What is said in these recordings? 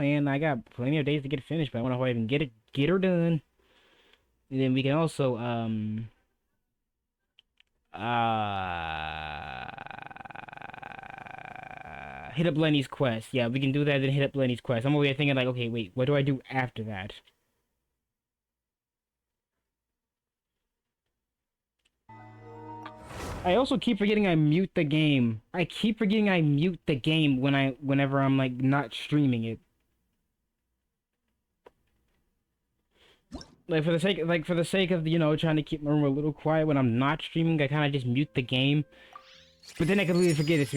playing. I got plenty of days to get it finished, but I want to hurry and get her done. And then we can also hit up Lenny's quest. Yeah, we can do that and hit up Lenny's quest. I'm over here thinking like, okay, wait, what do I do after that? I also keep forgetting I mute the game. I keep forgetting I mute the game whenever I'm like not streaming it. Like for the sake of, you know, trying to keep my room a little quiet when I'm not streaming, I kind of just mute the game. But then I completely forget it's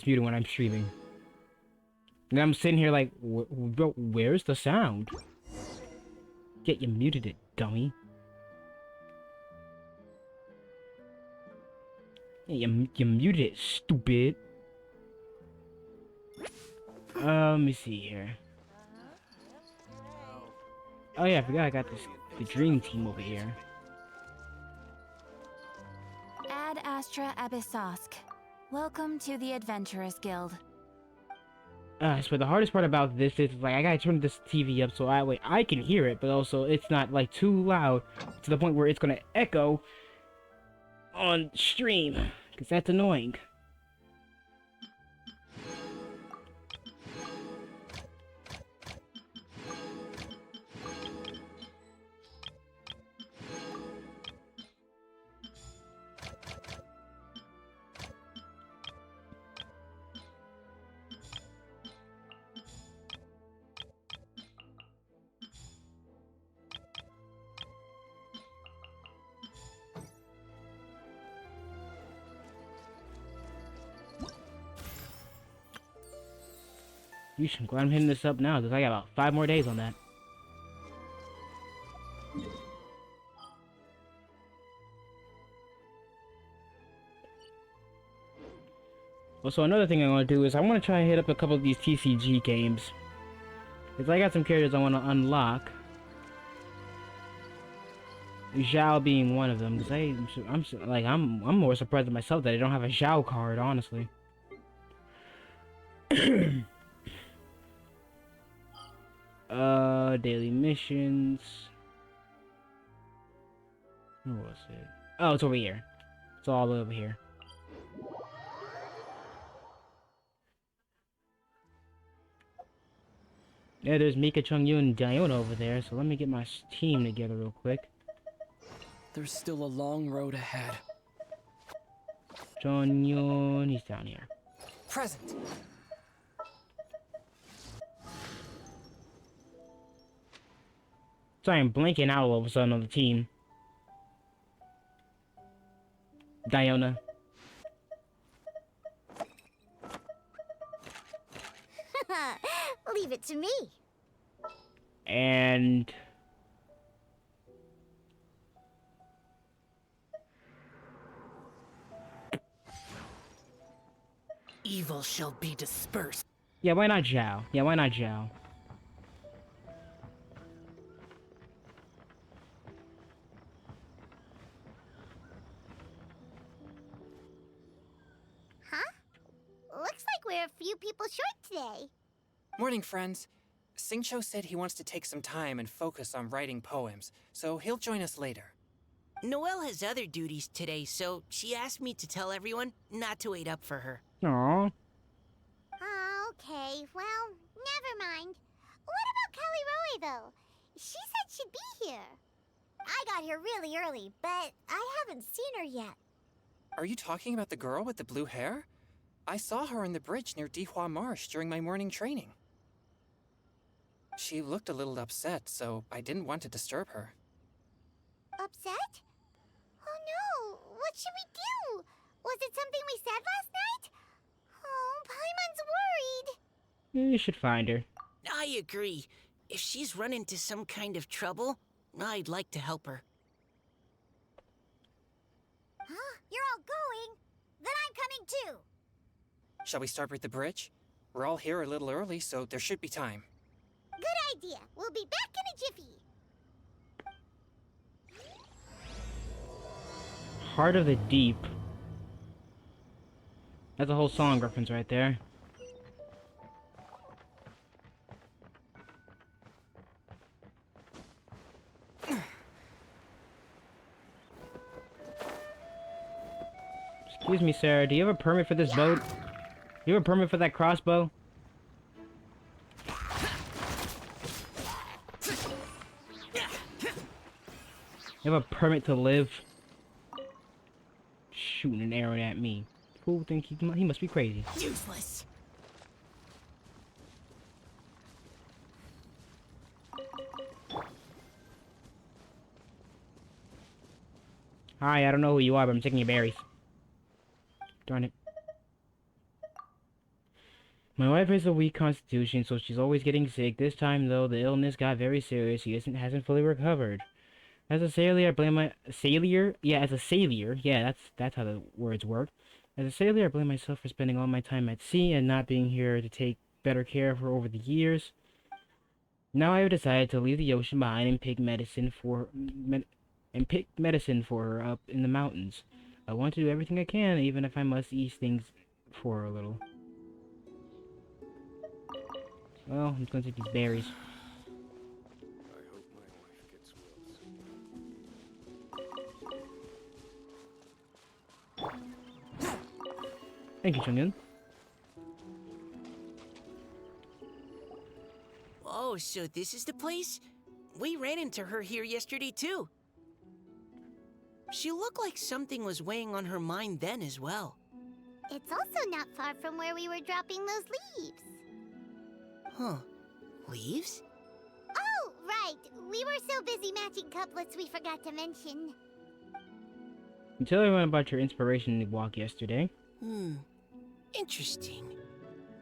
muted when I'm streaming. And I'm sitting here like, bro, where's the sound? Yeah, you muted it, dummy. Yeah, you muted it, stupid. Let me see here. Oh yeah, I forgot I got the dream team over here. Ad Astra Abyssosk. Welcome to the Adventurers Guild. So the hardest part about this is like I gotta turn this TV up so I can hear it, but also it's not like too loud to the point where it's gonna echo on stream, because that's annoying. I'm glad I'm hitting this up now, because I got about 5 more days on that. Also, another thing I want to do is I want to try and hit up a couple of these TCG games. Because I got some characters I want to unlock. Zhao being one of them, because I'm more surprised at myself that I don't have a Zhao card, honestly. Daily missions. Where was it? Oh, it's over here. It's all over here. Yeah, there's Mika, Chungyun, and Diona over there, so let me get my team together real quick. There's still a long road ahead. Chungyun, he's down here. Present. Sorry, I'm blanking out all of a sudden on the team. Diona. Leave it to me. And... Evil shall be dispersed. yeah, why not Zhao? Yeah, why not Zhao? Huh? Looks like we're a few people short today. Morning, friends. Singcho said he wants to take some time and focus on writing poems, so he'll join us later. Noelle has other duties today, so she asked me to tell everyone not to wait up for her. Aww. Okay, well, never mind. What about Callie Roe, though? She said she'd be here. I got here really early, but I haven't seen her yet. Are you talking about the girl with the blue hair? I saw her on the bridge near Dihua Marsh during my morning training. She looked a little upset, so I didn't want to disturb her. Upset? Oh no, what should we do? Was it something we said last night? Oh, Paimon's worried. You should find her. I agree. If she's run into some kind of trouble, I'd like to help her. Huh? You're all going? Then I'm coming too. Shall we start with the bridge? We're all here a little early, so there should be time. Good idea. We'll be back in a jiffy. Heart of the Deep. That's a whole song reference right there. Excuse me, sir. Do you have a permit for this boat? Do you have a permit for that crossbow? You have a permit to live? Shooting an arrow at me. Fool think he must be crazy. Useless. Hi, I don't know who you are, but I'm taking your berries. Darn it. My wife has a weak constitution, so she's always getting sick. This time, though, the illness got very serious. He hasn't fully recovered. As a sailor, I blame my... Sailor? Yeah, as a sailor. Yeah, that's how the words work. As a sailor, I blame myself for spending all my time at sea and not being here to take better care of her over the years. Now I have decided to leave the ocean behind and pick medicine for her up in the mountains. I want to do everything I can, even if I must ease things for her a little. Well, I'm just gonna take these berries. I hope my wife gets well soon. Thank you, Chung-yun. Oh, so this is the place? We ran into her here yesterday, too. She looked like something was weighing on her mind then as well. It's also not far from where we were dropping those leaves. Huh. Leaves? Oh, right. We were so busy matching couplets we forgot to mention. You tell everyone about your inspiration walk yesterday. Interesting.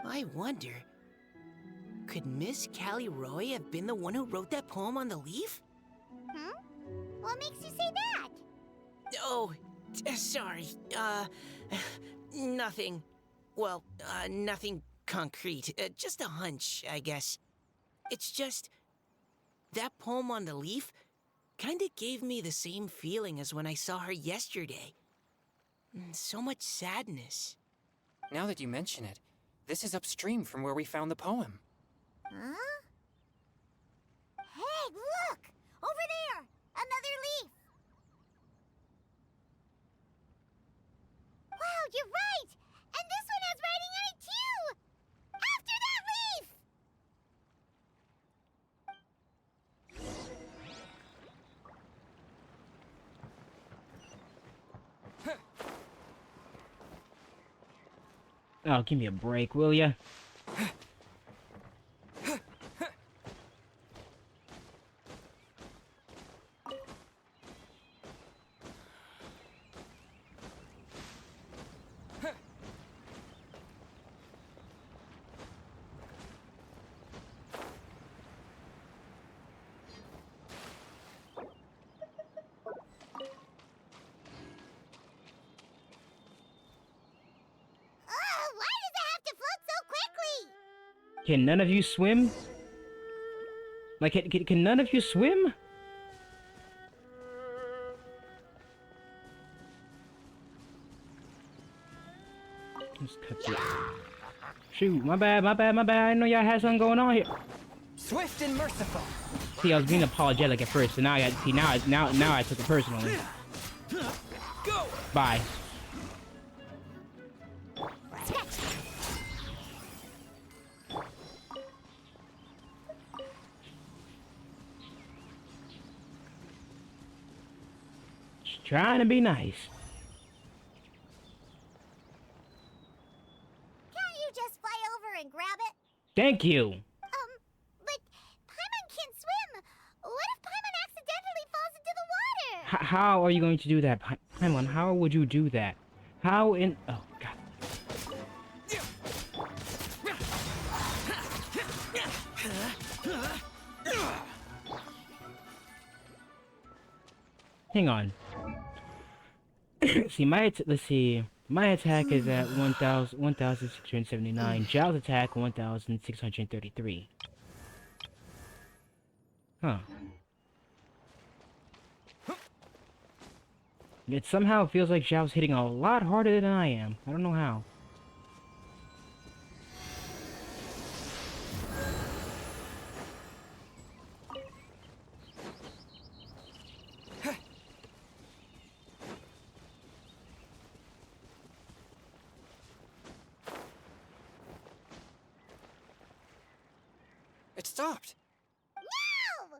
I wonder... Could Miss Callie Roy have been the one who wrote that poem on the leaf? Hmm? What makes you say that? Oh, sorry. Nothing. Well, nothing concrete. Just a hunch, I guess. It's just... That poem on the leaf kinda gave me the same feeling as when I saw her yesterday. So much sadness. Now that you mention it, this is upstream from where we found the poem. Huh? Hey, look! Over there! Another leaf! Wow, you're right! And this one has writing on it too! After that leaf! Oh, give me a break, will ya? Why does it have to float so quickly? Can none of you swim? Like, can none of you swim? Just cut it. Shoot, my bad. I didn't know y'all had something going on here. Swift and merciful. See, I was being apologetic at first, so now I see now I took it personally. Go! Bye. Just trying to be nice. Can't you just fly over and grab it? Thank you. But Paimon can't swim. What if Paimon accidentally falls into the water? How are you going to do that, Paimon? How would you do that? How in... Oh, God. Hang on. See, let's see. My attack is at 1,679. Zhao's attack 1,633. Huh. It somehow feels like Zhao's hitting a lot harder than I am. I don't know how. It stopped. No!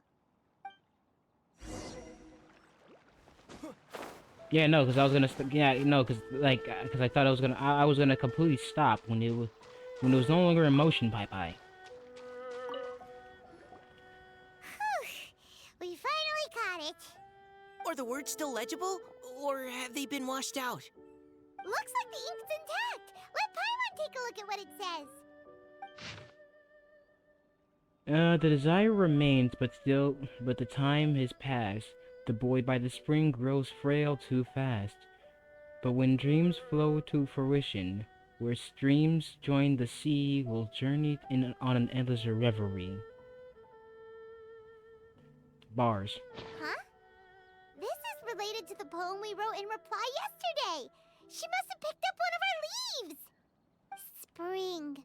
Yeah, no, because I was gonna. Yeah, no, because because I thought I was gonna. I was gonna completely stop when it was no longer in motion. Bye bye. We finally caught it. Are the words still legible, or have they been washed out? Looks like the ink's intact. Let Paimon take a look at what it says. The desire remains, but the time has passed. The boy by the spring grows frail too fast. But when dreams flow to fruition, where streams join the sea, we'll journey on an endless reverie. Bars. Huh? This is related to the poem we wrote in reply yesterday. She must have picked up one of our leaves. Spring.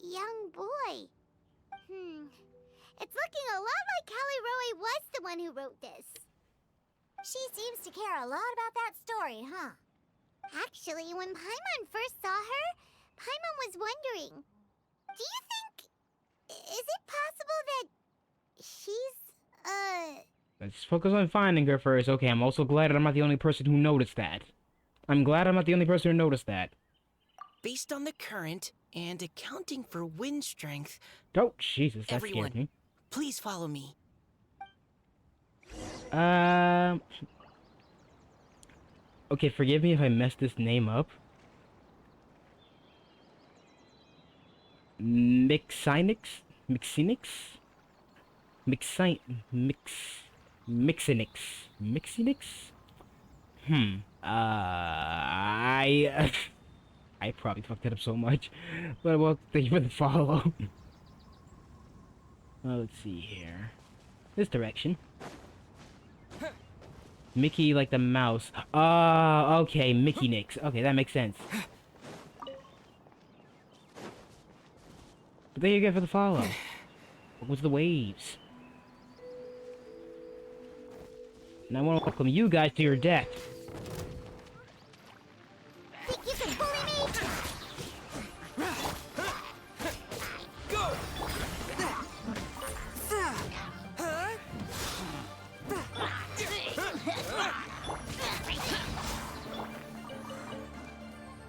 Young boy. It's looking a lot like Callie Roe was the one who wrote this. She seems to care a lot about that story, huh? Actually, when Paimon first saw her, Paimon was wondering, do you think... is it possible that she's, Let's focus on finding her first. Okay, I'm also glad that I'm not the only person who noticed that. I'm glad I'm not the only person who noticed that. Based on the current and accounting for wind strength, Oh, Jesus, that everyone, scared me. please follow me. Okay, forgive me if I messed this name up. Mixinix? Mixinix? Mixinix? Mixinix? I probably fucked it up so much. But well, thank you for the follow. Let's see here. This direction. Mickey like the mouse. Okay, Mickey Nix. Okay, that makes sense. But there you go for the follow. What was the waves? And I want to welcome you guys to your death. think you can bully me? Go!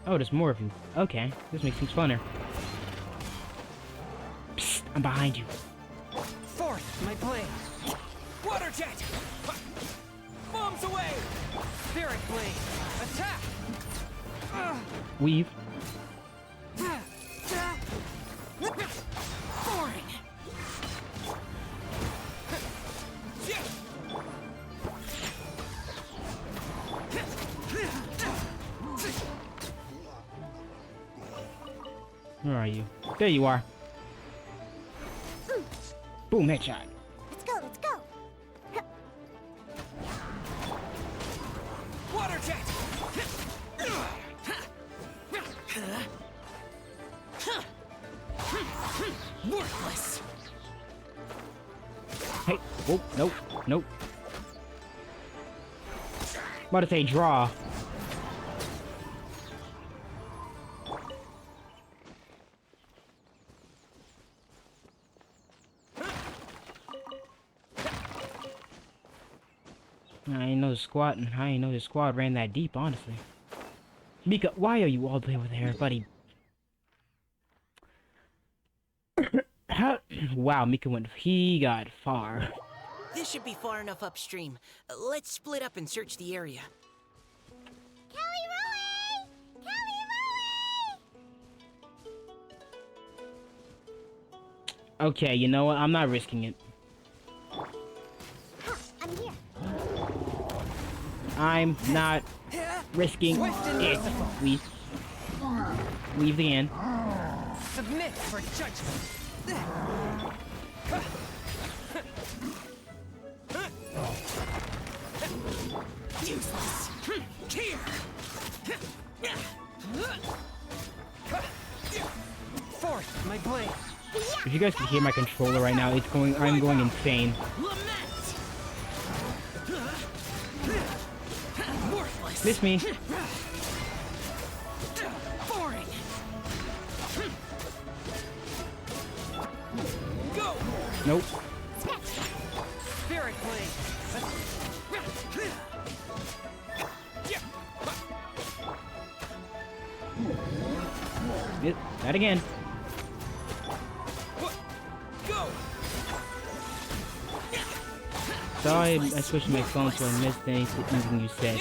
Oh, there's more of you. Okay, this makes things funner. Psst, I'm behind you. Fourth, my blade. Water jet! Bombs away! Spirit blade! Attack! Weave. Boring! Where are you? There you are. Boom, headshot. Let's go, let's go. Water jet! Worthless! Hey, oh, nope, nope. About to say draw. I didn't know the squad, and I didn't know the squad ran that deep, honestly. Mika, why are you all the way over there, buddy? How? Wow, Mika he got far. This should be far enough upstream. Let's split up and search the area. Callie Roe! Callie Roe! Okay, you know what? I'm not risking it. I'm here. I'm not risking it. Weave. Weave again. Submit for judgment! Useless! Here! Fourth, my blade! If you guys can hear my controller right now, it's going. I'm going insane. Lament! Worthless! Miss me. Boring! Go! Nope. Spirit Blade! That again. Go! Sorry, I switched my phone so I missed anything you said.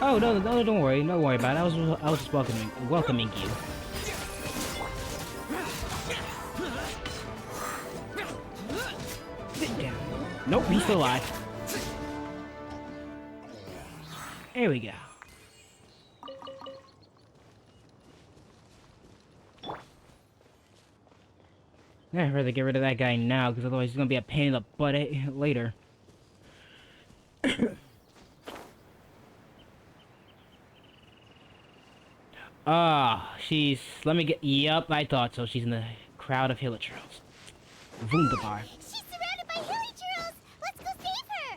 Oh no, don't worry, don't worry about it. I was just welcoming you. Sit down. Nope, he's still alive. There we go. I'd rather get rid of that guy now, because otherwise he's gonna be a pain in the butt later. Let me get. Yup, I thought so. She's in the crowd of hilichurls. Wunderbar. She's surrounded by hilichurls! Let's go save her!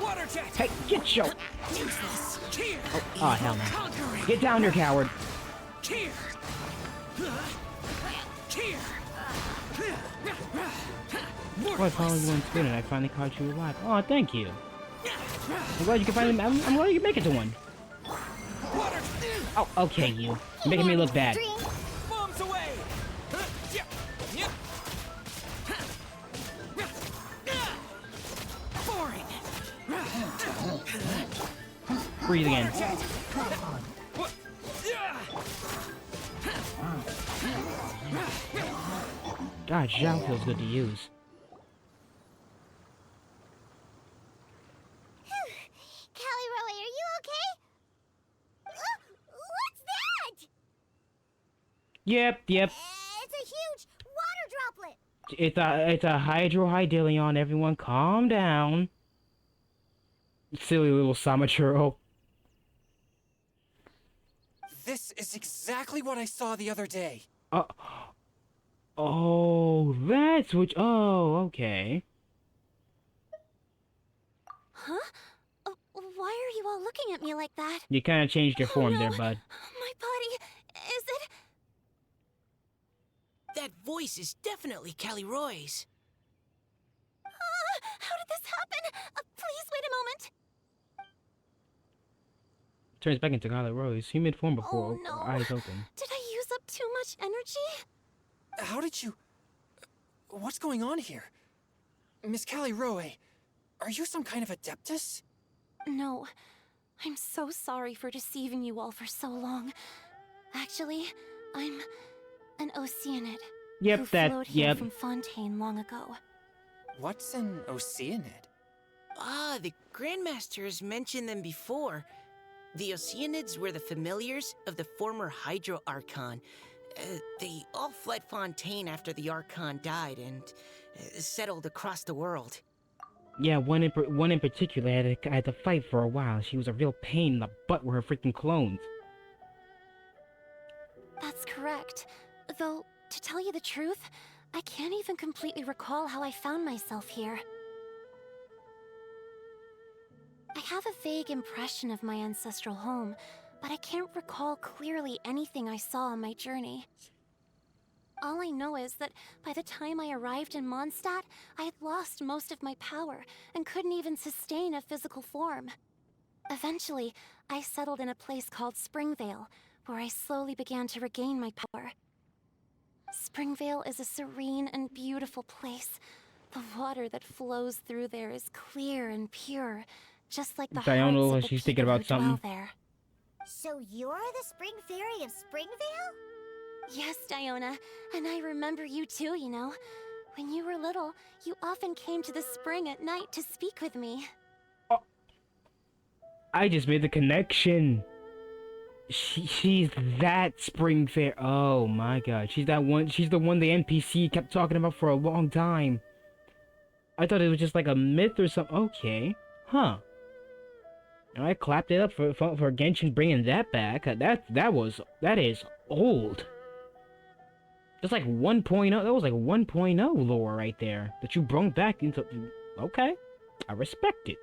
Water jet! Hey, get your. Here! Oh, hell no. Get down here, coward. Here! Here! Oh, I followed you on screen and I finally caught you alive. Oh, thank you. I'm glad you can finally. I'm glad you can make it to one. Water! Oh, okay, you. You're making me look bad. Drink. Bombs away! Boring! Breathe again. God, Zhao feels good to use. Callie Roe, are you okay? What's that? Yep. It's a huge water droplet. It's a hydrohydralion. Everyone, calm down. Silly little Samachuro. This is exactly what I saw the other day. Oh, that's what. Oh, okay. Huh? Why are you all looking at me like that? You kind of changed your form no. there, bud. My body, is it? That voice is definitely Callie Roy's. How did this happen? Please wait a moment. Turns back into Scarlet Rose. Human form before Oh, no. eyes open. Did I use up too much energy? How did you... What's going on here? Miss Callie Roe, are you some kind of adeptus? No. I'm so sorry for deceiving you all for so long. Actually, I'm an Oceanid. Yep, who flowed here yep. from Fontaine long ago. What's an Oceanid? Ah, the Grandmaster has mentioned them before. The Oceanids were the familiars of the former Hydro Archon. They all fled Fontaine after the Archon died and settled across the world. Yeah, one in particular I had to fight for a while. She was a real pain in the butt with her freaking clones. That's correct. Though, to tell you the truth, I can't even completely recall how I found myself here. I have a vague impression of my ancestral home, but I can't recall clearly anything I saw on my journey. All I know is that by the time I arrived in Mondstadt, I had lost most of my power and couldn't even sustain a physical form. Eventually, I settled in a place called Springvale, where I slowly began to regain my power. Springvale is a serene and beautiful place. The water that flows through there is clear and pure, just like the Diana, hearts of the she's thinking people about who dwell something. there. So you're the Spring Fairy of Springvale? Yes, Diona, and I remember you too, you know. When you were little, you often came to the spring at night to speak with me. I just made the connection. She's that Spring Fair. Oh my god, she's that one. She's the one the NPC kept talking about for a long time. I thought it was just like a myth or something. Okay, huh? I clapped it up for Genshin bringing that back. That is old. That's like 1.0. That was like 1.0 lore right there that you brought back into. Okay, I respect it.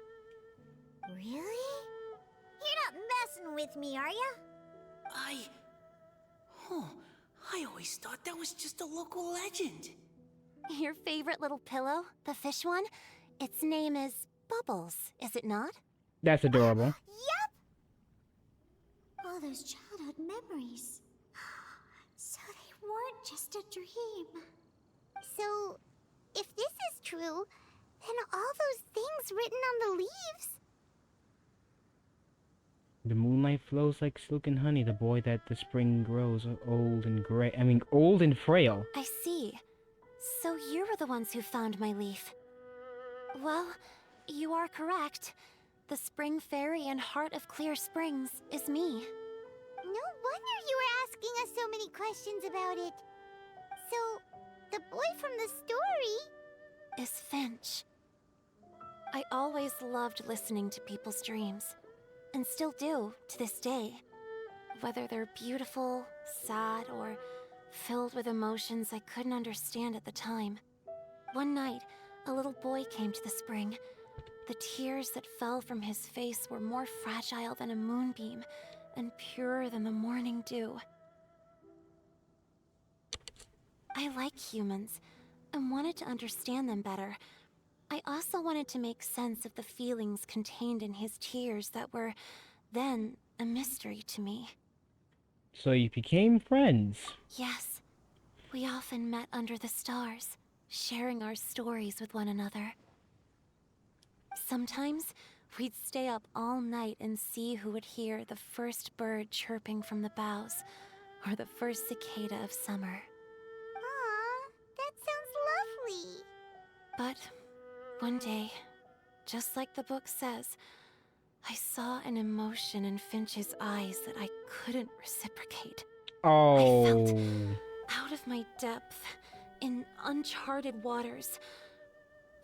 Really? You're not messing with me, are ya? Huh. always thought that was just a local legend. Your favorite little pillow, the fish one? Its name is Bubbles, is it not? That's adorable. Yep! All those childhood memories. So they weren't just a dream. So, if this is true, then all those things written on the leaves. The moonlight flows like silk and honey. The boy that the spring grows old and gray. I mean, old and frail. I see. So you were the ones who found my leaf. Well, you are correct. The Spring Fairy and Heart of Clear Springs is me. No wonder you were asking us so many questions about it. So, the boy from the story... Is Finch. I always loved listening to people's dreams, and still do to this day. Whether they're beautiful, sad, or filled with emotions I couldn't understand at the time. One night, a little boy came to the spring. The tears that fell from his face were more fragile than a moonbeam, and purer than the morning dew. I like humans, and wanted to understand them better. I also wanted to make sense of the feelings contained in his tears that were, then, a mystery to me. So you became friends. Yes, we often met under the stars, sharing our stories with one another. Sometimes, we'd stay up all night and see who would hear the first bird chirping from the boughs, or the first cicada of summer. Aw, that sounds lovely. But one day, just like the book says, I saw an emotion in Finch's eyes that I couldn't reciprocate. Oh. I felt out of my depth, in uncharted waters.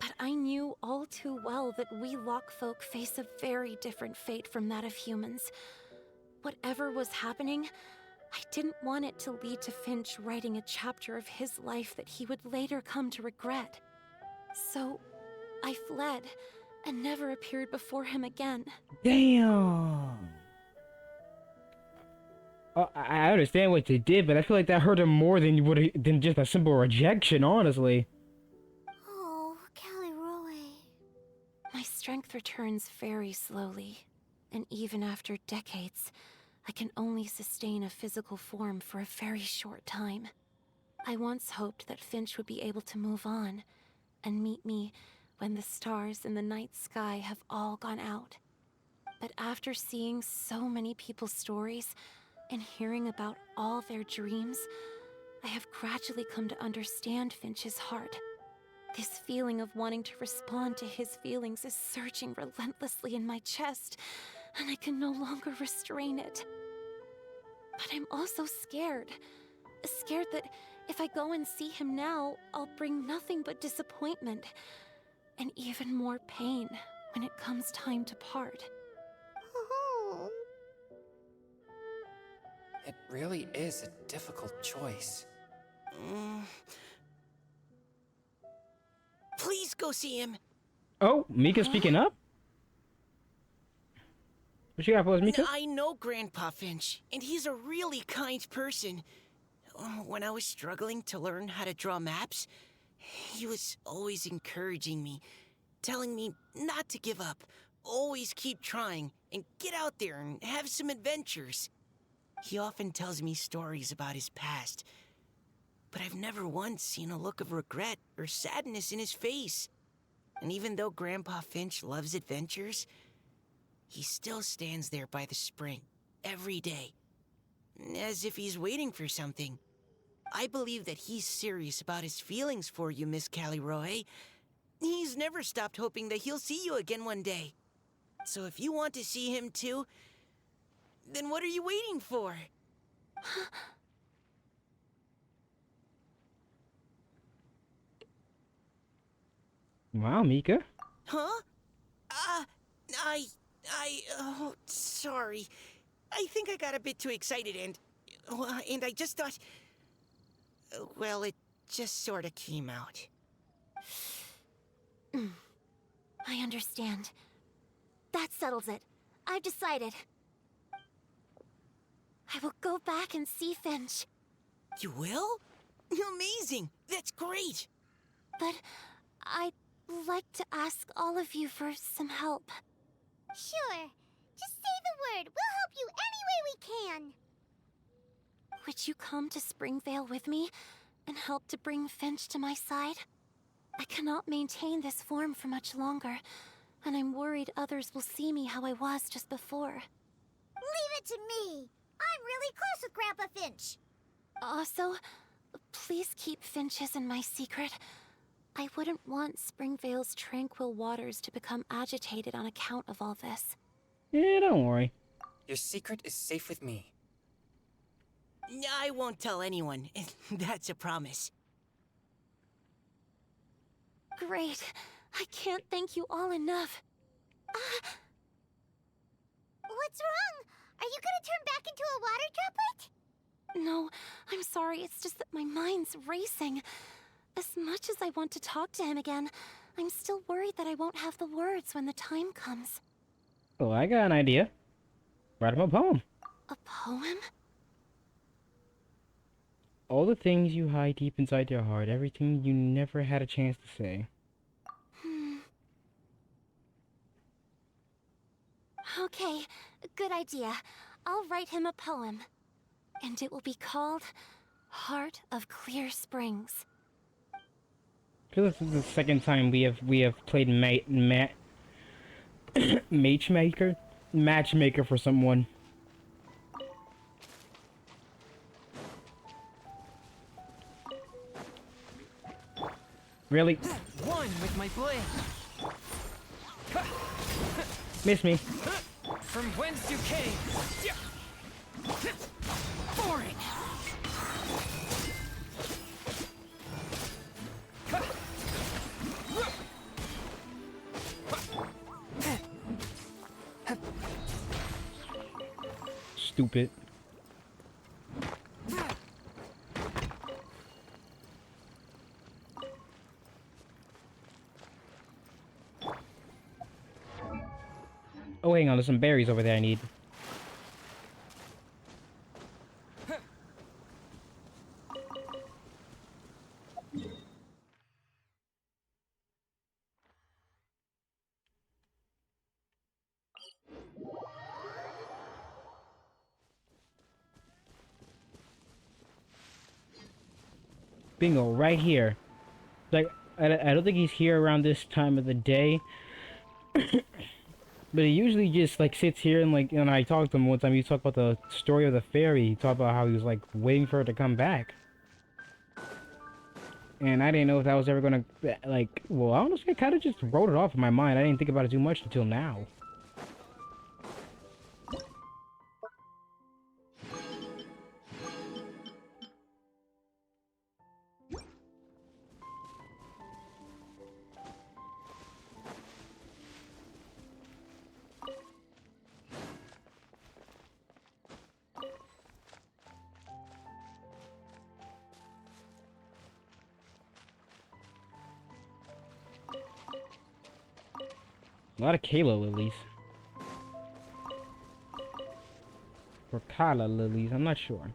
But I knew all too well that we Lock folk face a very different fate from that of humans. Whatever was happening, I didn't want it to lead to Finch writing a chapter of his life that he would later come to regret. So, I fled, and never appeared before him again. Damn. I understand what you did, but I feel like that hurt him more than you would than just a simple rejection, honestly. Oh, Callie Roe. My strength returns very slowly, and even after decades, I can only sustain a physical form for a very short time. I once hoped that Finch would be able to move on, and meet me when the stars in the night sky have all gone out. But after seeing so many people's stories, and hearing about all their dreams, I have gradually come to understand Finch's heart. This feeling of wanting to respond to his feelings is surging relentlessly in my chest, and I can no longer restrain it. But I'm also scared. Scared that if I go and see him now, I'll bring nothing but disappointment, and even more pain when it comes time to part. Oh. It really is a difficult choice. Please go see him. Oh, Mika speaking up? What you got for us, Mika? I know Grandpa Finch, and he's a really kind person. When I was struggling to learn how to draw maps, he was always encouraging me, telling me not to give up, always keep trying, and get out there and have some adventures. He often tells me stories about his past, but I've never once seen a look of regret or sadness in his face. And even though Grandpa Finch loves adventures, he still stands there by the spring, every day, as if he's waiting for something. I believe that he's serious about his feelings for you, Miss Callie Roe. He's never stopped hoping that he'll see you again one day. So if you want to see him too, then what are you waiting for? Wow, Mika. Huh? Oh, sorry. I think I got a bit too excited and I just thought, well, it just sort of came out. I understand. That settles it. I've decided. I will go back and see Finch. You will? Amazing! That's great! But I'd like to ask all of you for some help. Sure. Just say the word. We'll help you any way we can. Would you come to Springvale with me and help to bring Finch to my side? I cannot maintain this form for much longer, and I'm worried others will see me how I was just before. Leave it to me. I'm really close with Grandpa Finch. Also, please keep Finch's in my secret. I wouldn't want Springvale's tranquil waters to become agitated on account of all this. Yeah, don't worry. Your secret is safe with me. I won't tell anyone. That's a promise. Great. I can't thank you all enough. What's wrong? Are you gonna turn back into a water droplet? No, I'm sorry. It's just that my mind's racing. As much as I want to talk to him again, I'm still worried that I won't have the words when the time comes. Oh, I got an idea. Write him a poem. A poem? All the things you hide deep inside your heart, everything you never had a chance to say. Okay, good idea. I'll write him a poem. And it will be called Heart of Clear Springs. Because this is the second time we have played matchmaker for someone. Really? One with my blade. Miss me. From whence you came. Foreign. Stupid. Oh, hang on, there's some berries over there I need. Bingo, right here. Like, I don't think he's here around this time of the day. But he usually just, like, sits here and, like, and I talked to him one time, he talked about the story of the fairy. He talked about how he was, like, waiting for her to come back. And I didn't know if that was ever gonna, like, well, honestly, I kind of just wrote it off in my mind. I didn't think about it too much until now. A lot of Kayla lilies. Or Kala lilies, I'm not sure.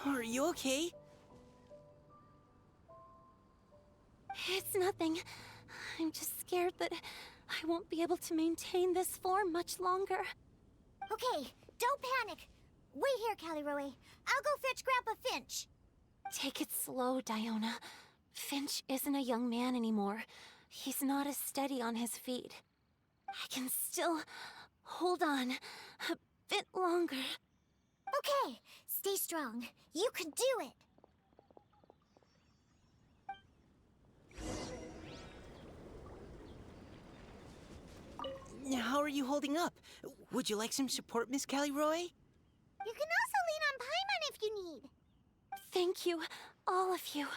Are you okay? It's nothing. I'm just scared that I won't be able to maintain this form much longer. Okay, don't panic. Wait here, Caliroe. I'll go fetch Grandpa Finch. Take it slow, Diona. Finch isn't a young man anymore. He's not as steady on his feet. I can still hold on a bit longer. Okay, stay strong. You can do it. How are you holding up? Would you like some support, Miss Caliroe? You can also lean on Paimon if you need. Thank you, all of you.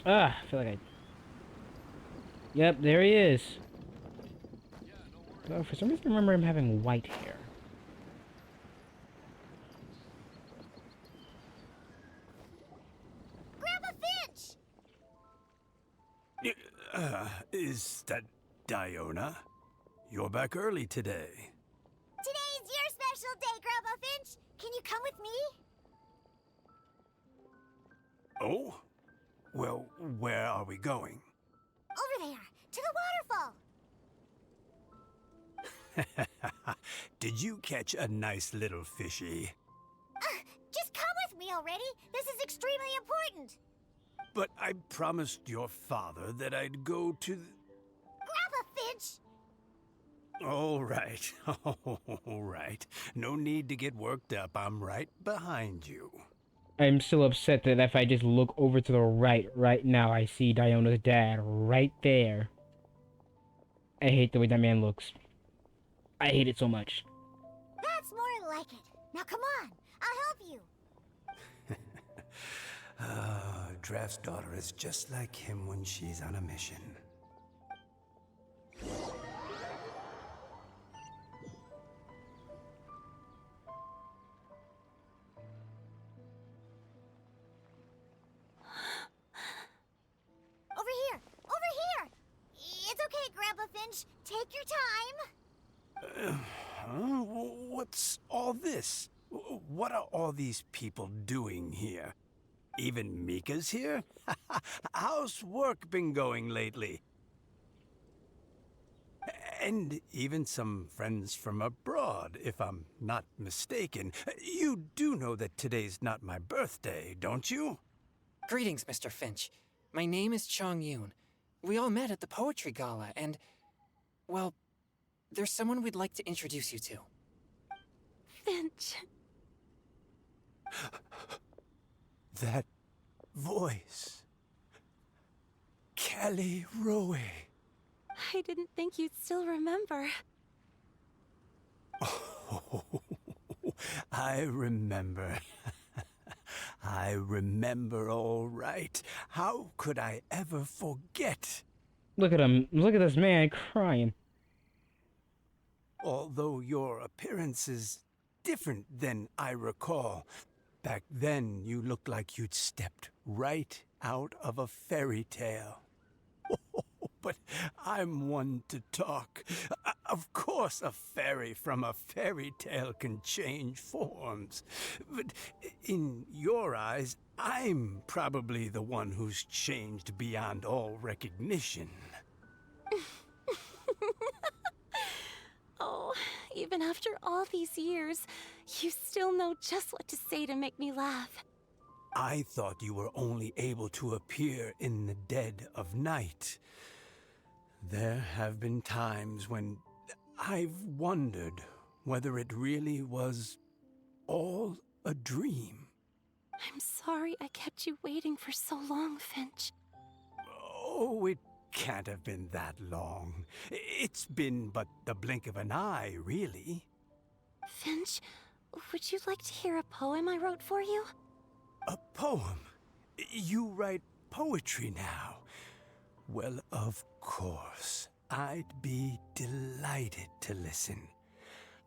Ah, I feel like I... Yep, there he is. Oh, for some reason I remember him having white hair. Grandpa Finch! Is that Diona? You're back early today. Today's your special day, Grandpa Finch. Can you come with me? Oh? Well, where are we going? Over there, to the waterfall. Did you catch a nice little fishy? Just come with me already. This is extremely important. But I promised your father that I'd go to Grandpa Finch! All right. All right. No need to get worked up. I'm right behind you. I'm still upset that if I just look over to the right now, I see Diona's dad right there. I hate the way that man looks. I hate it so much. That's more like it. Now come on, I'll help you. Draft's daughter is just like him when she's on a mission. Over here! Over here! It's okay, Grandpa Finch. Take your time. What's all this? What are all these people doing here? Even Mika's here? How's work been going lately? And even some friends from abroad, if I'm not mistaken. You do know that today's not my birthday, don't you? Greetings, Mr. Finch. My name is Chong Yoon. We all met at the poetry gala, and, well, there's someone we'd like to introduce you to. Finch. That voice. Callie Rowe. I didn't think you'd still remember. Oh, I remember. I remember all right. How could I ever forget? Look at him. Look at this man crying. Although your appearance is different than I recall. Back then, you looked like you'd stepped right out of a fairy tale. But I'm one to talk. Of course, a fairy from a fairy tale can change forms. But in your eyes, I'm probably the one who's changed beyond all recognition. Oh, even after all these years, you still know just what to say to make me laugh. I thought you were only able to appear in the dead of night. There have been times when I've wondered whether it really was all a dream. I'm sorry I kept you waiting for so long, Finch. Oh, it can't have been that long. It's been but the blink of an eye, really. Finch, would you like to hear a poem I wrote for you? A poem? You write poetry now? Well, of course. I'd be delighted to listen.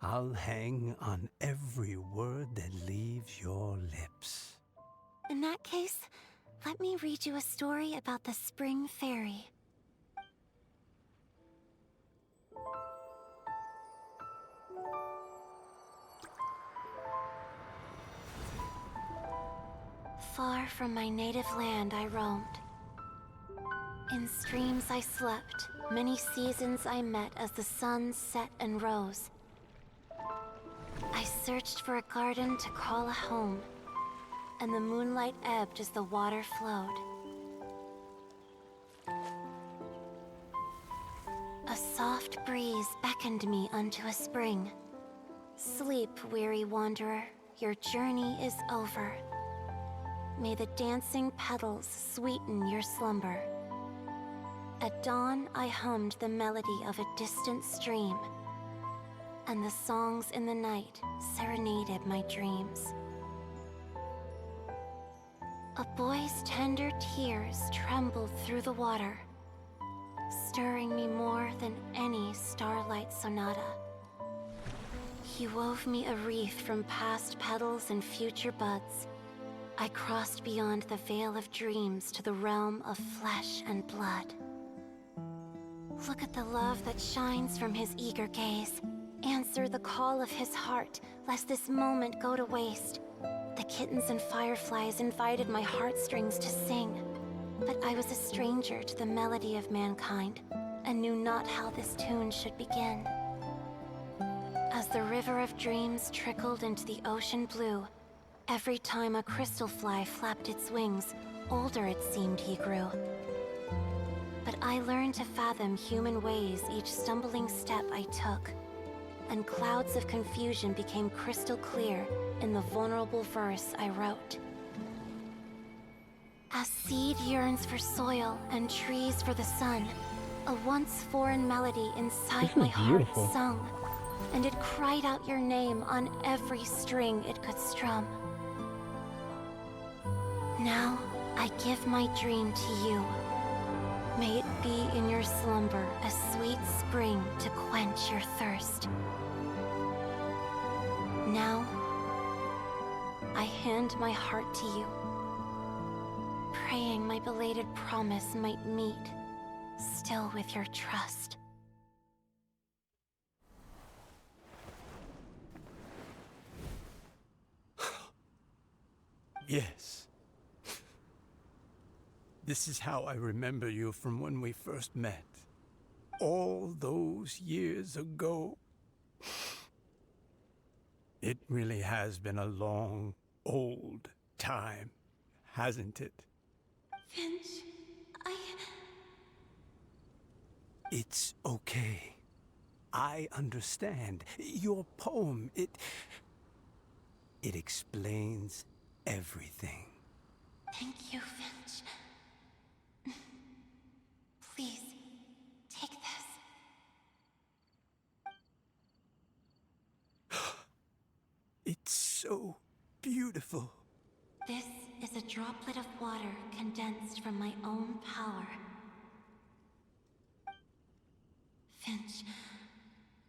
I'll hang on every word that leaves your lips. In that case, let me read you a story about the Spring Fairy. Far from my native land I roamed. In streams I slept, many seasons I met as the sun set and rose. I searched for a garden to call a home, and the moonlight ebbed as the water flowed. A soft breeze beckoned me unto a spring. Sleep, weary wanderer, your journey is over. May the dancing petals sweeten your slumber. At dawn, I hummed the melody of a distant stream, and the songs in the night serenaded my dreams. A boy's tender tears trembled through the water, stirring me more than any starlight sonata. He wove me a wreath from past petals and future buds. I crossed beyond the veil of dreams to the realm of flesh and blood. Look at the love that shines from his eager gaze. Answer the call of his heart, lest this moment go to waste. The kittens and fireflies invited my heartstrings to sing, but I was a stranger to the melody of mankind, and knew not how this tune should begin. As the river of dreams trickled into the ocean blue, every time a crystal fly flapped its wings, older it seemed he grew. But I learned to fathom human ways each stumbling step I took, and clouds of confusion became crystal clear in the vulnerable verse I wrote. As seed yearns for soil and trees for the sun, a once foreign melody inside my heart sung, and it cried out your name on every string it could strum. Now I give my dream to you. May it be in your slumber a sweet spring to quench your thirst. Now, I hand my heart to you, praying my belated promise might meet, still with your trust. Yes. This is how I remember you from when we first met. All those years ago. It really has been a long, old time, hasn't it? Finch, It's okay. I understand. Your poem, it explains everything. Thank you, Finch. Please, take this. It's so beautiful. This is a droplet of water condensed from my own power. Finch,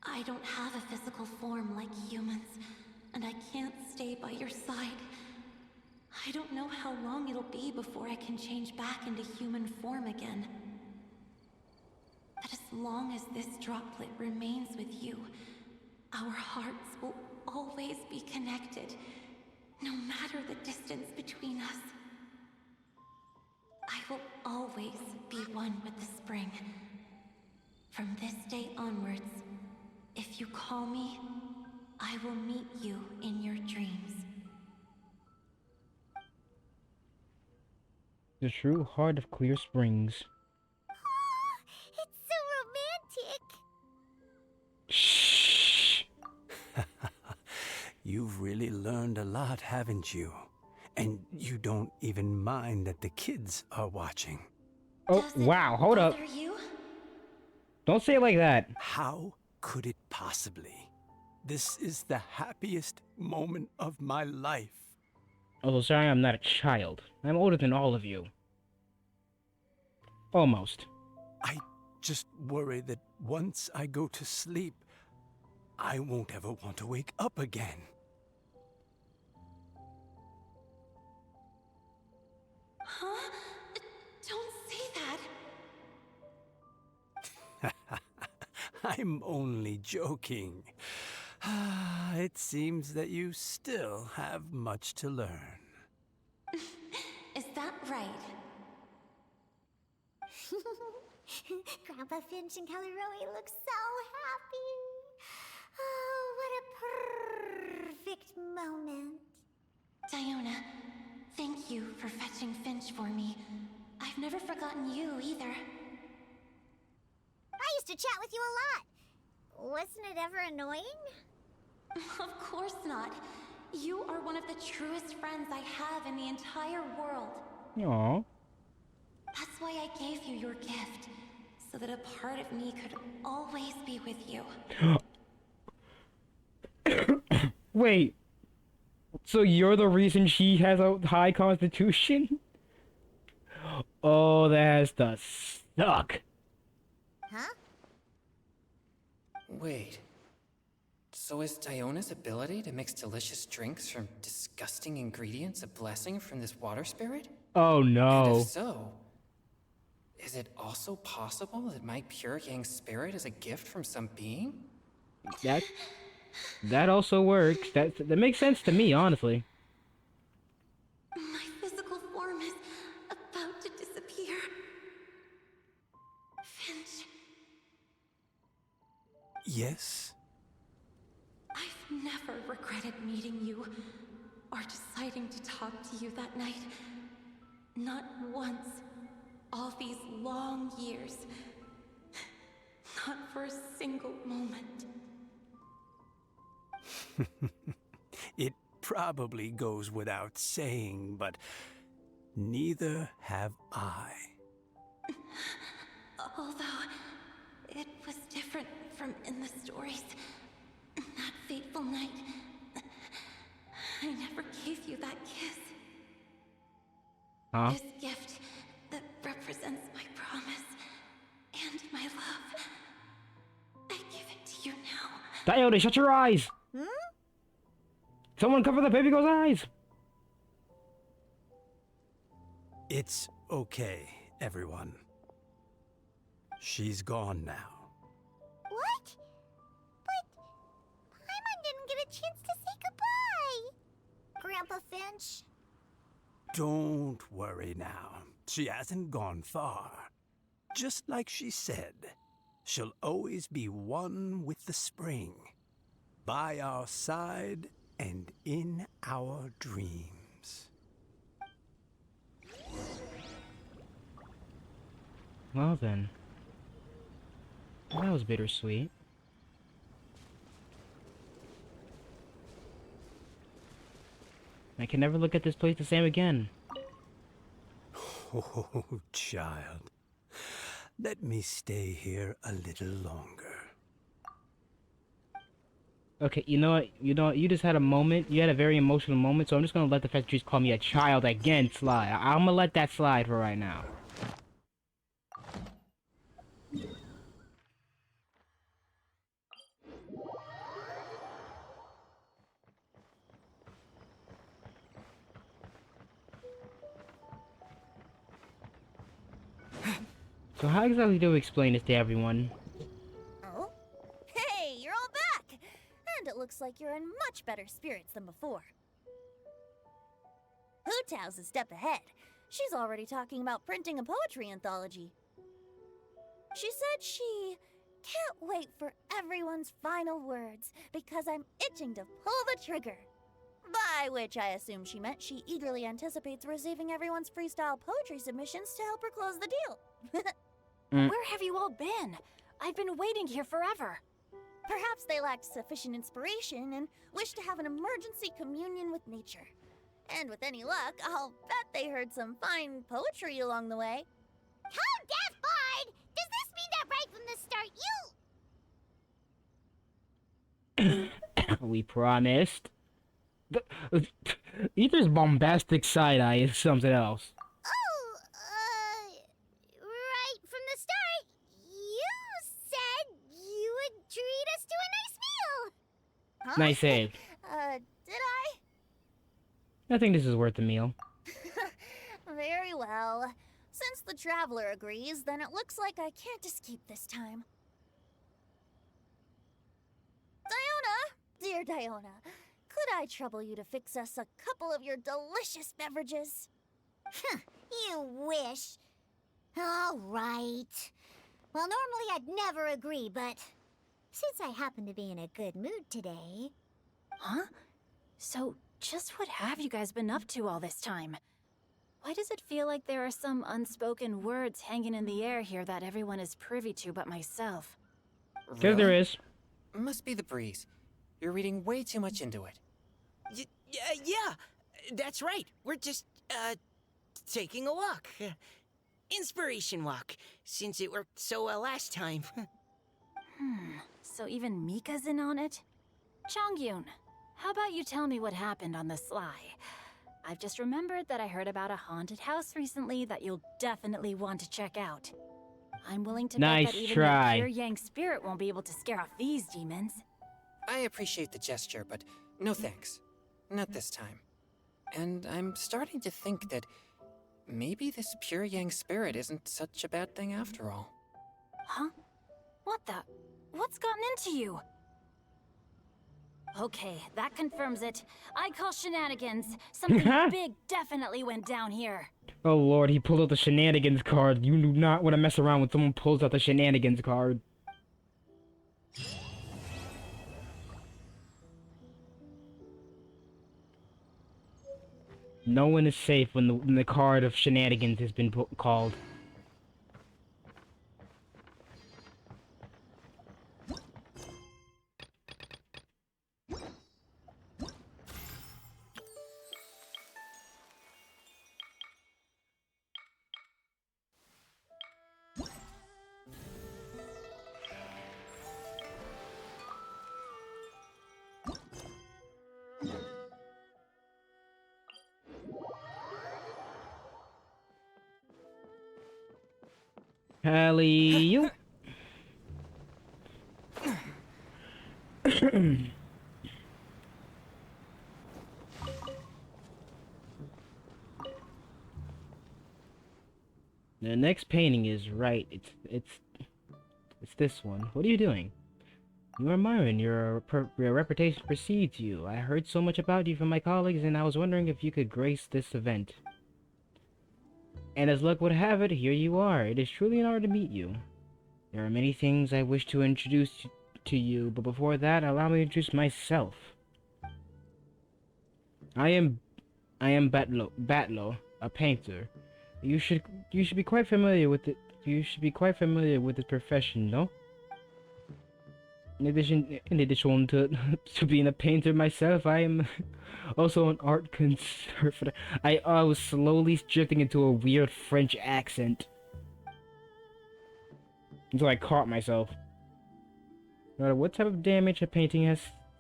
I don't have a physical form like humans, and I can't stay by your side. I don't know how long it'll be before I can change back into human form again. But as long as this droplet remains with you, our hearts will always be connected, no matter the distance between us. I will always be one with the spring. From this day onwards, if you call me, I will meet you in your dreams. The true heart of Clear Springs. It's so romantic. Shh. You've really learned a lot, haven't you? And you don't even mind that the kids are watching. Oh, Does it wow, hold up. bother you? Don't say it like that. How could it possibly? This is the happiest moment of my life. Also, sorry, I'm not a child. I'm older than all of you. Almost. I just worry that once I go to sleep, I won't ever want to wake up again. Huh? Don't say that. I'm only joking. It seems that you still have much to learn. Is that right? Grandpa Finch and Kelly look so happy. Oh, what a perfect moment. Diona, thank you for fetching Finch for me. I've never forgotten you either. I used to chat with you a lot. Wasn't it ever annoying? Of course not. You are one of the truest friends I have in the entire world. Aww. That's why I gave you your gift, so that a part of me could always be with you. Wait. So you're the reason she has a high constitution? Oh, that has to suck. Huh? Wait. So is Diona's ability to mix delicious drinks from disgusting ingredients a blessing from this water spirit? Oh And if no. so, is it also possible that my pure yang spirit is a gift from some being? That also works. That makes sense to me, honestly. My physical form is about to disappear. Finch, Yes? I've never regretted meeting you or deciding to talk to you that night. Not once. All these long years. Not for a single moment. It probably goes without saying, but neither have I. Although it was different from in the stories. That fateful night, I never gave you that kiss. Huh? This gift that represents my promise and my love. I give it to you now. Diode, shut your eyes! Someone cover the baby girl's eyes! It's okay, everyone. She's gone now. What? But Paimon didn't get a chance to say goodbye. Grandpa Finch? Don't worry now. She hasn't gone far. Just like she said, she'll always be one with the spring. By our side and in our dreams. Well then. That was bittersweet. I can never look at this place the same again. Oh, child. Let me stay here a little longer. Okay, you know what? You just had a moment. You had a very emotional moment, so I'm just gonna let the fact that you just call me a child again slide. I'm gonna let that slide for right now. So how exactly do we explain this to everyone? Oh? Hey, you're all back! And it looks like you're in much better spirits than before. Hu-Tao's a step ahead. She's already talking about printing a poetry anthology. She said she can't wait for everyone's final words because I'm itching to pull the trigger. By which I assume she meant she eagerly anticipates receiving everyone's freestyle poetry submissions to help her close the deal. Where have you all been? I've been waiting here forever. Perhaps they lacked sufficient inspiration and wished to have an emergency communion with nature. And with any luck, I'll bet they heard some fine poetry along the way. Tone deaf, Bard! Does this mean that right from the start We promised. Ether's bombastic side eye is something else. Oh, right from the start, you said you would treat us to a nice meal! Huh? Nice save. Did I? I think this is worth the meal. Very well. Since the Traveler agrees, then it looks like I can't escape this time. Diona! Dear Diona, could I trouble you to fix us a couple of your delicious beverages? You wish. All right. Well, normally I'd never agree, but since I happen to be in a good mood today... Huh? So, just what have you guys been up to all this time? Why does it feel like there are some unspoken words hanging in the air here that everyone is privy to but myself? Because there is. Must be the breeze. You're reading way too much into it. Yeah, that's right. We're just, taking a walk. Inspiration walk, since it worked so well last time. So even Mika's in on it? Chongyun, How about you tell me what happened on the sly? I've just remembered that I heard about a haunted house recently that you'll definitely want to check out. I'm willing to bet Nice that even try. your pure Yang spirit won't be able to scare off these demons. I appreciate the gesture, but no thanks. Not this time. And I'm starting to think that maybe this pure Yang spirit isn't such a bad thing after all. Huh? What the? What's gotten into you? Okay, that confirms it. I call shenanigans. Something big definitely went down here. Oh lord, he pulled out the shenanigans card. You do not want to mess around when someone pulls out the shenanigans card. No one is safe when the card of shenanigans has been called. Hallie, you. The next painting is right. It's this one. What are you doing? You are Myron. Your reputation precedes you. I heard so much about you from my colleagues, and I was wondering if you could grace this event. And as luck would have it, here you are. It is truly an honor to meet you. There are many things I wish to introduce to you, but before that, allow me to introduce myself. I am Batlo, a painter. You should be quite familiar with it. You should be quite familiar with this profession, no? In addition to being a painter myself, I am also an art conservator. I was slowly drifting into a weird French accent until I caught myself. No matter what type of damage a painting has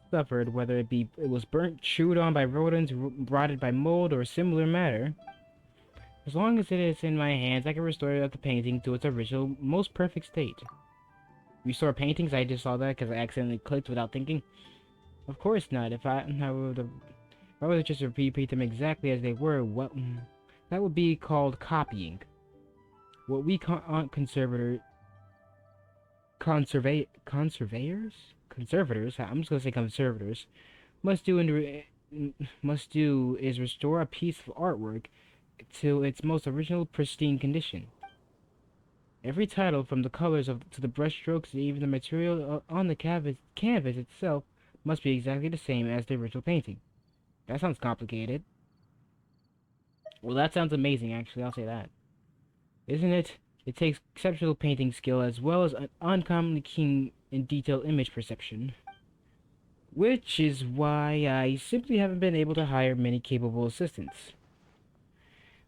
suffered, whether it was burnt, chewed on by rodents, rotted by mold, or similar matter, as long as it is in my hands, I can restore the painting to its original, most perfect state. Restore paintings? I just saw that because I accidentally clicked without thinking. Of course not. If I was just to repaint them exactly as they were, that would be called copying. What we conservators, I'm just gonna say conservators, must do is restore a piece of artwork to its most original pristine condition. Every title, from the colors to the brushstrokes and even the material on the canvas itself, must be exactly the same as the original painting. That sounds complicated. Well, that sounds amazing, actually, I'll say that. Isn't it? It takes exceptional painting skill as well as an uncommonly keen and detailed image perception. Which is why I simply haven't been able to hire many capable assistants.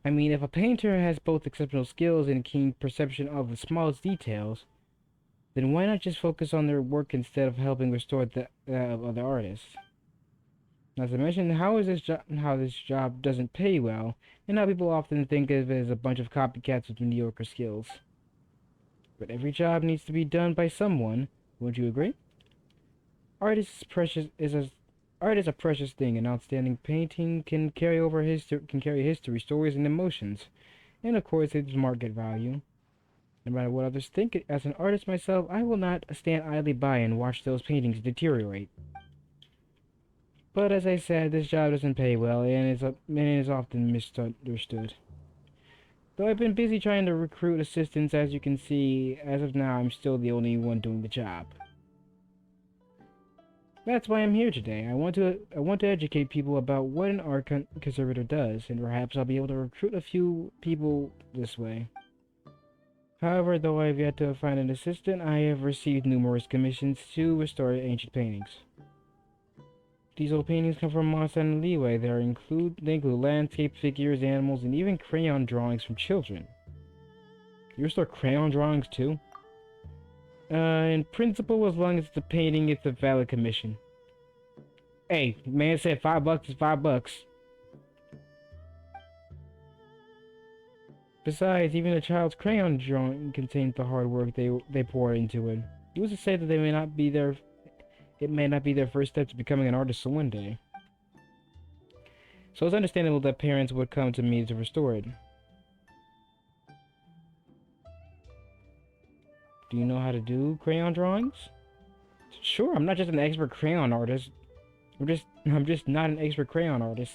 I mean, if a painter has both exceptional skills and keen perception of the smallest details, then why not just focus on their work instead of helping restore the other artists? As I mentioned, how this job doesn't pay well, and how people often think of it as a bunch of copycats with mediocre skills. But every job needs to be done by someone, wouldn't you agree? Art is a precious thing. An outstanding painting can carry history, stories, and emotions, and of course its market value. No matter what others think, as an artist myself, I will not stand idly by and watch those paintings deteriorate. But as I said, this job doesn't pay well, and is often misunderstood. Though I've been busy trying to recruit assistants, as you can see, as of now, I'm still the only one doing the job. That's why I'm here today. I want to educate people about what an art conservator does, and perhaps I'll be able to recruit a few people this way. However, though I've yet to find an assistant, I have received numerous commissions to restore ancient paintings. These old paintings come from Moss and Leeway. They include landscape figures, animals, and even crayon drawings from children. You restore crayon drawings too? In principle, as long as it's a painting, it's a valid commission. Hey, man said $5 is $5. Besides, even a child's crayon drawing contains the hard work they pour into it. Who's to say that they may not be their it may not be their first step to becoming an artist one day. So it's understandable that parents would come to me to restore it. Do you know how to do crayon drawings? Sure, I'm not just an expert crayon artist. I'm just not an expert crayon artist,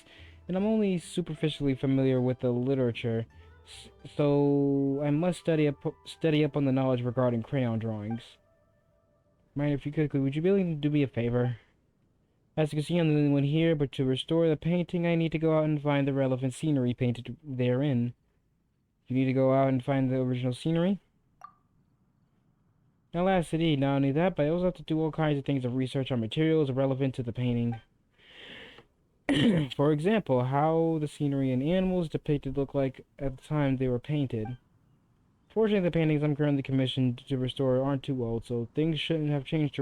and I'm only superficially familiar with the literature. So I must study up on the knowledge regarding crayon drawings. Mind if you could would you be willing to do me a favor? As you can see, I'm the only one here, but to restore the painting, I need to go out and find the relevant scenery painted therein. You need to go out and find the original scenery? Alas, indeed, not only that, but I also have to do all kinds of things of research on materials relevant to the painting. For example, how the scenery and animals depicted look like at the time they were painted. Fortunately, the paintings I'm currently commissioned to restore aren't too old, so things shouldn't have changed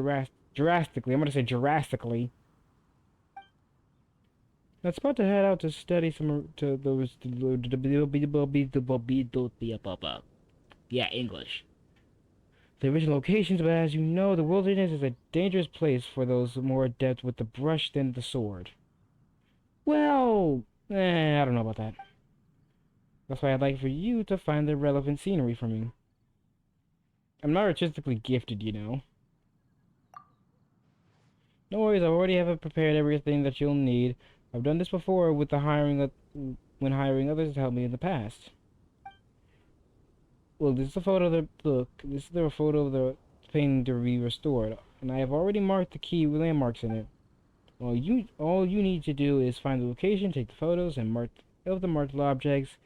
drastically. I'm gonna say drastically. I was about to head out to study some to those. Yeah, English. The original locations, but as you know, the wilderness is a dangerous place for those more adept with the brush than the sword. Well, I don't know about that. That's why I'd like for you to find the relevant scenery for me. I'm not artistically gifted, you know. No worries, I already have prepared everything that you'll need. I've done this before with the when hiring others to help me in the past. Look, this is a photo of this is the photo of the painting to be restored, and I have already marked the key landmarks in it. All you need to do is find the location, take the photos, and mark the marked objects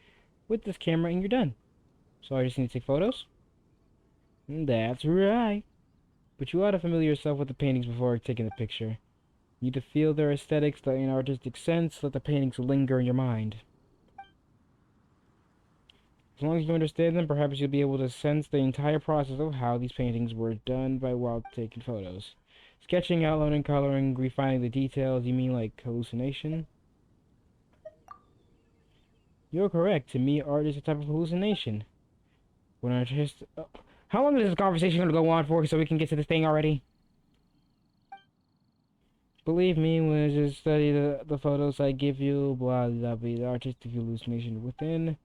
with this camera, and you're done. So I just need to take photos? That's right. But you ought to familiar yourself with the paintings before taking the picture. You need to feel their aesthetics, their artistic sense, let the paintings linger in your mind. As long as you understand them, perhaps you'll be able to sense the entire process of how these paintings were done while taking photos. Sketching, outlining, coloring, refining the details, you mean like hallucination? You're correct. To me, art is a type of hallucination. When an artist... how long is this conversation going to go on for so we can get to this thing already? Believe me, when I just study the photos I give you, blah, blah, blah, the artistic hallucination within.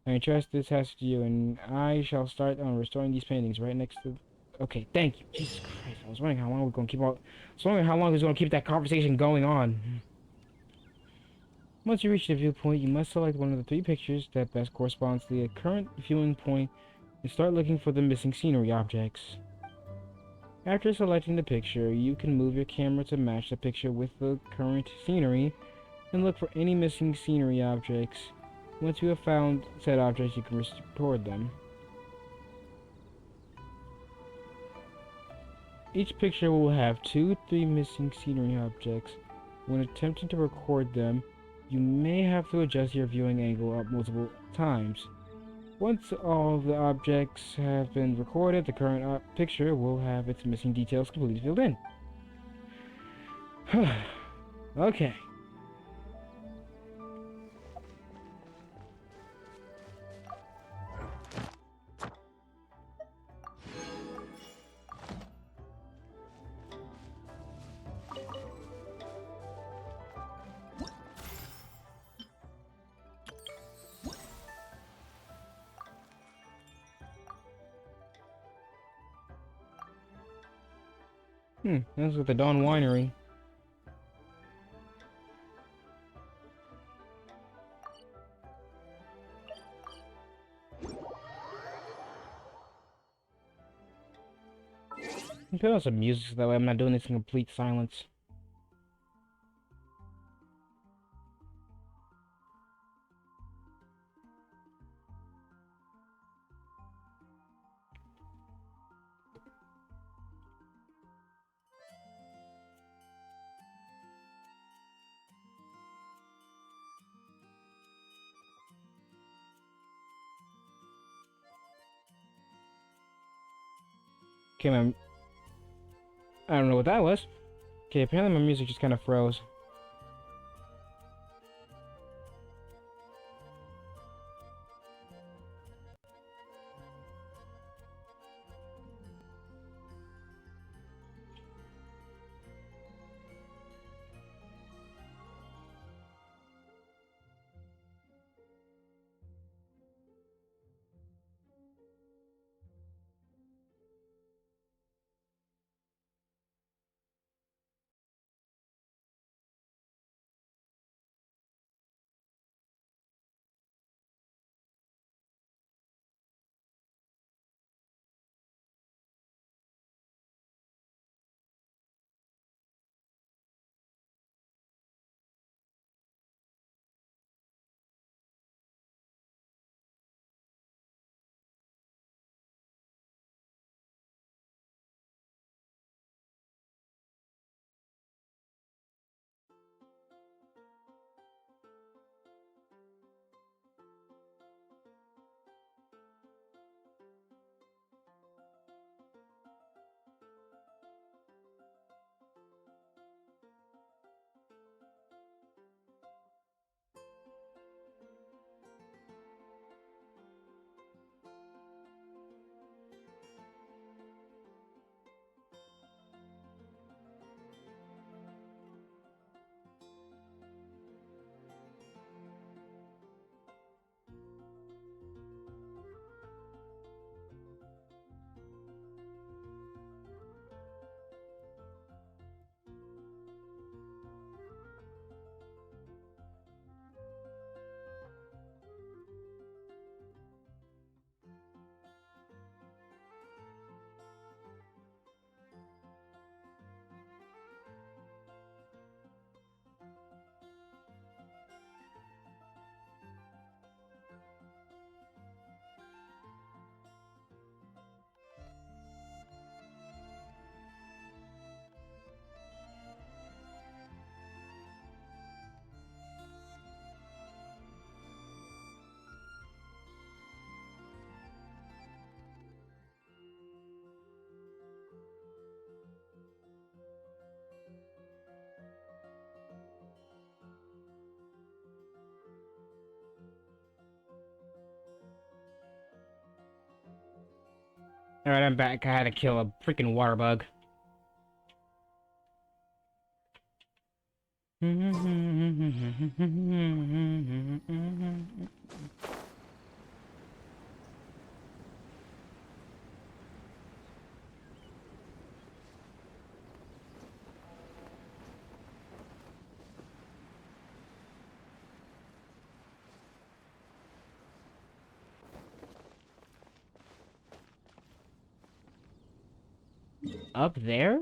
I entrust this task to you, and I shall start on restoring these paintings right next to... Okay, thank you. Jesus Christ, I was wondering how long we're going to keep I was wondering how long we're going to keep that conversation going on. Once you reach the viewpoint, you must select one of the 3 pictures that best corresponds to the current viewing point and start looking for the missing scenery objects. After selecting the picture, you can move your camera to match the picture with the current scenery and look for any missing scenery objects. Once you have found said objects, you can record them. Each picture will have 2-3 missing scenery objects. When attempting to record them, you may have to adjust your viewing angle up multiple times. Once all the objects have been recorded, the current picture will have its missing details completely filled in. Okay. That's with the Dawn Winery. You put on some music so that way I'm not doing this in complete silence. Okay, man. I don't know what that was. Okay, apparently my music just kind of froze. Alright, I'm back. I had to kill a freaking water bug. Up there?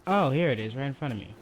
Oh, here it is, right in front of me.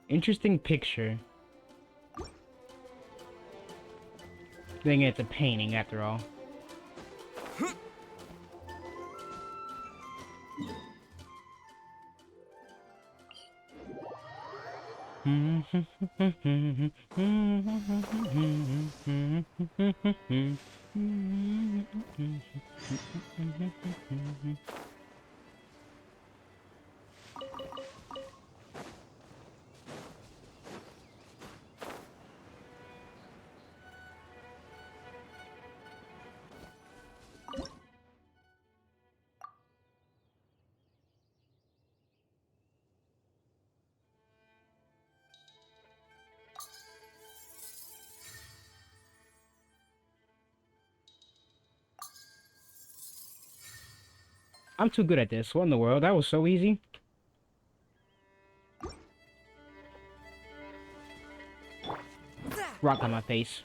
Interesting picture. Thing it's a painting after all. I'm too good at this. What in the world? That was so easy. rock on my face.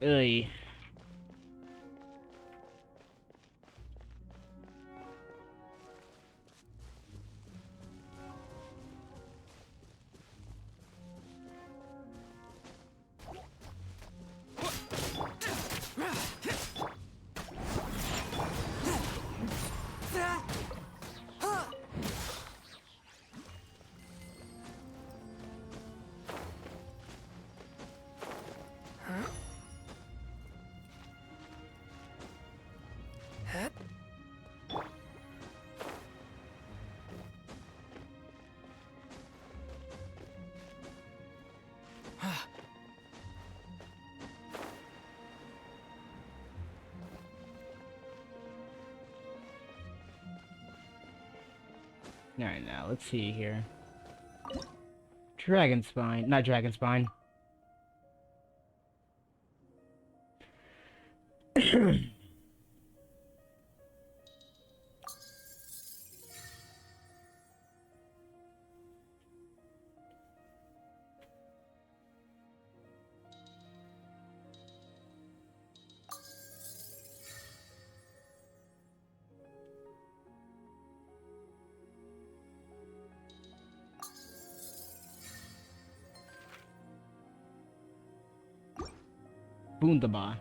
Ugh. Alright, now let's see here. Dragon Spine. Not Dragon Spine. Boondaba.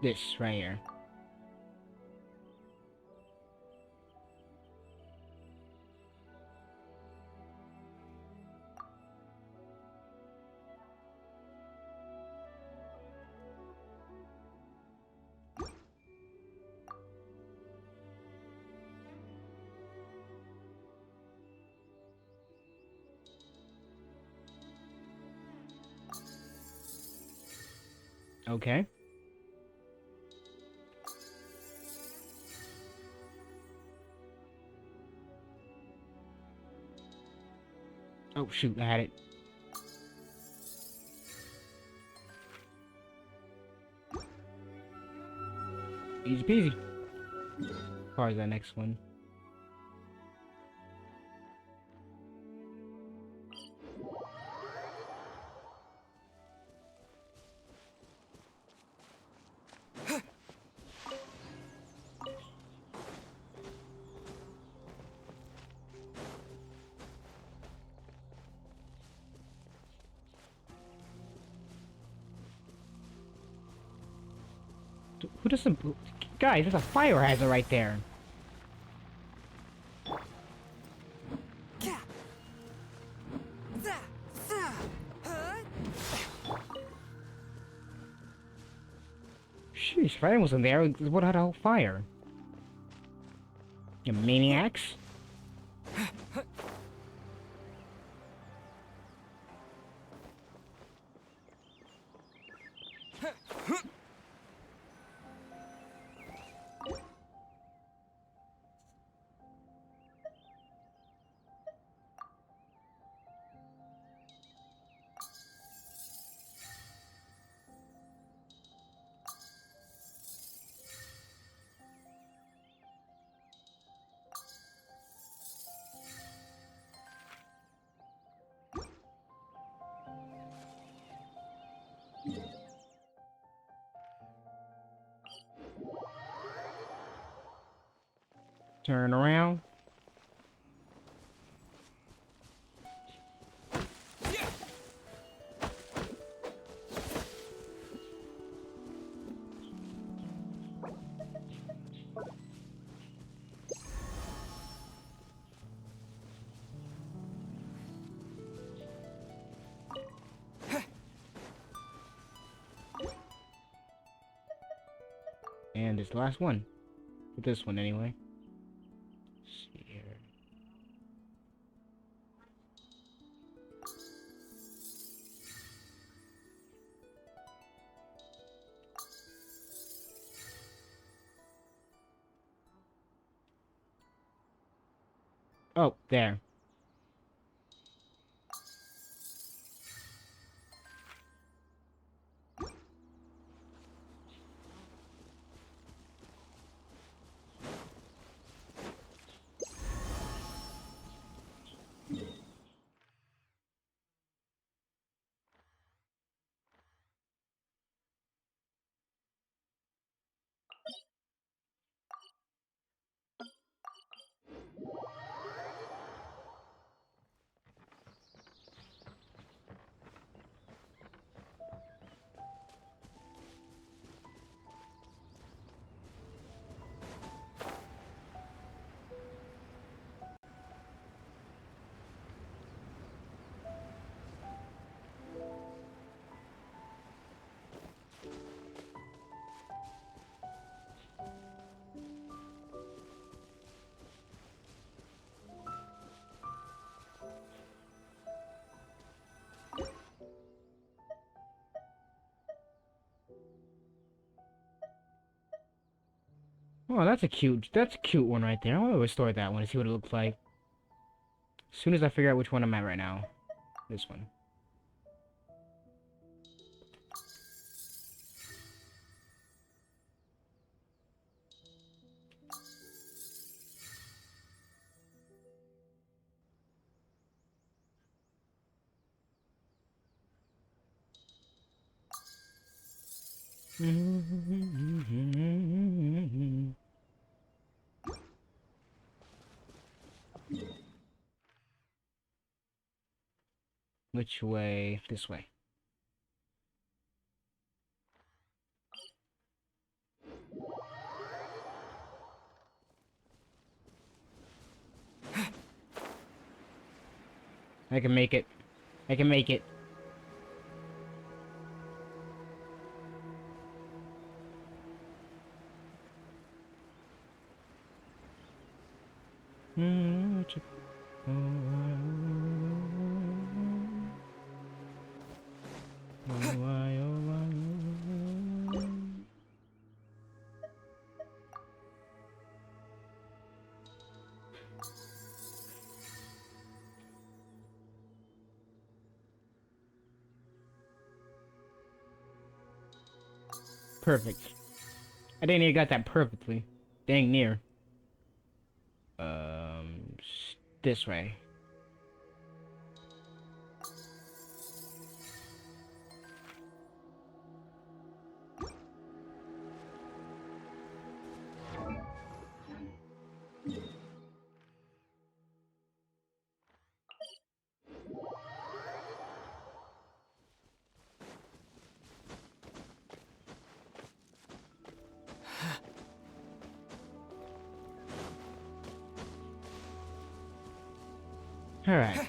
This right here. Okay. Oh shoot, I had it. Easy peasy. As far as that next one. Who doesn't... Guys, there's a fire hazard right there. Sheesh, fire wasn't there. What had a fire? You maniacs. Turn around. And it's the last one. For this one, anyway. Let's see here. Oh, there. Oh, that's a cute one right there. I want to restore that one to see what it looks like. As soon as I figure out which one I'm at right now. This one. Which way? This way. I can make it. I can make it. Perfect. I didn't even got that perfectly. Dang near. This way. Alright.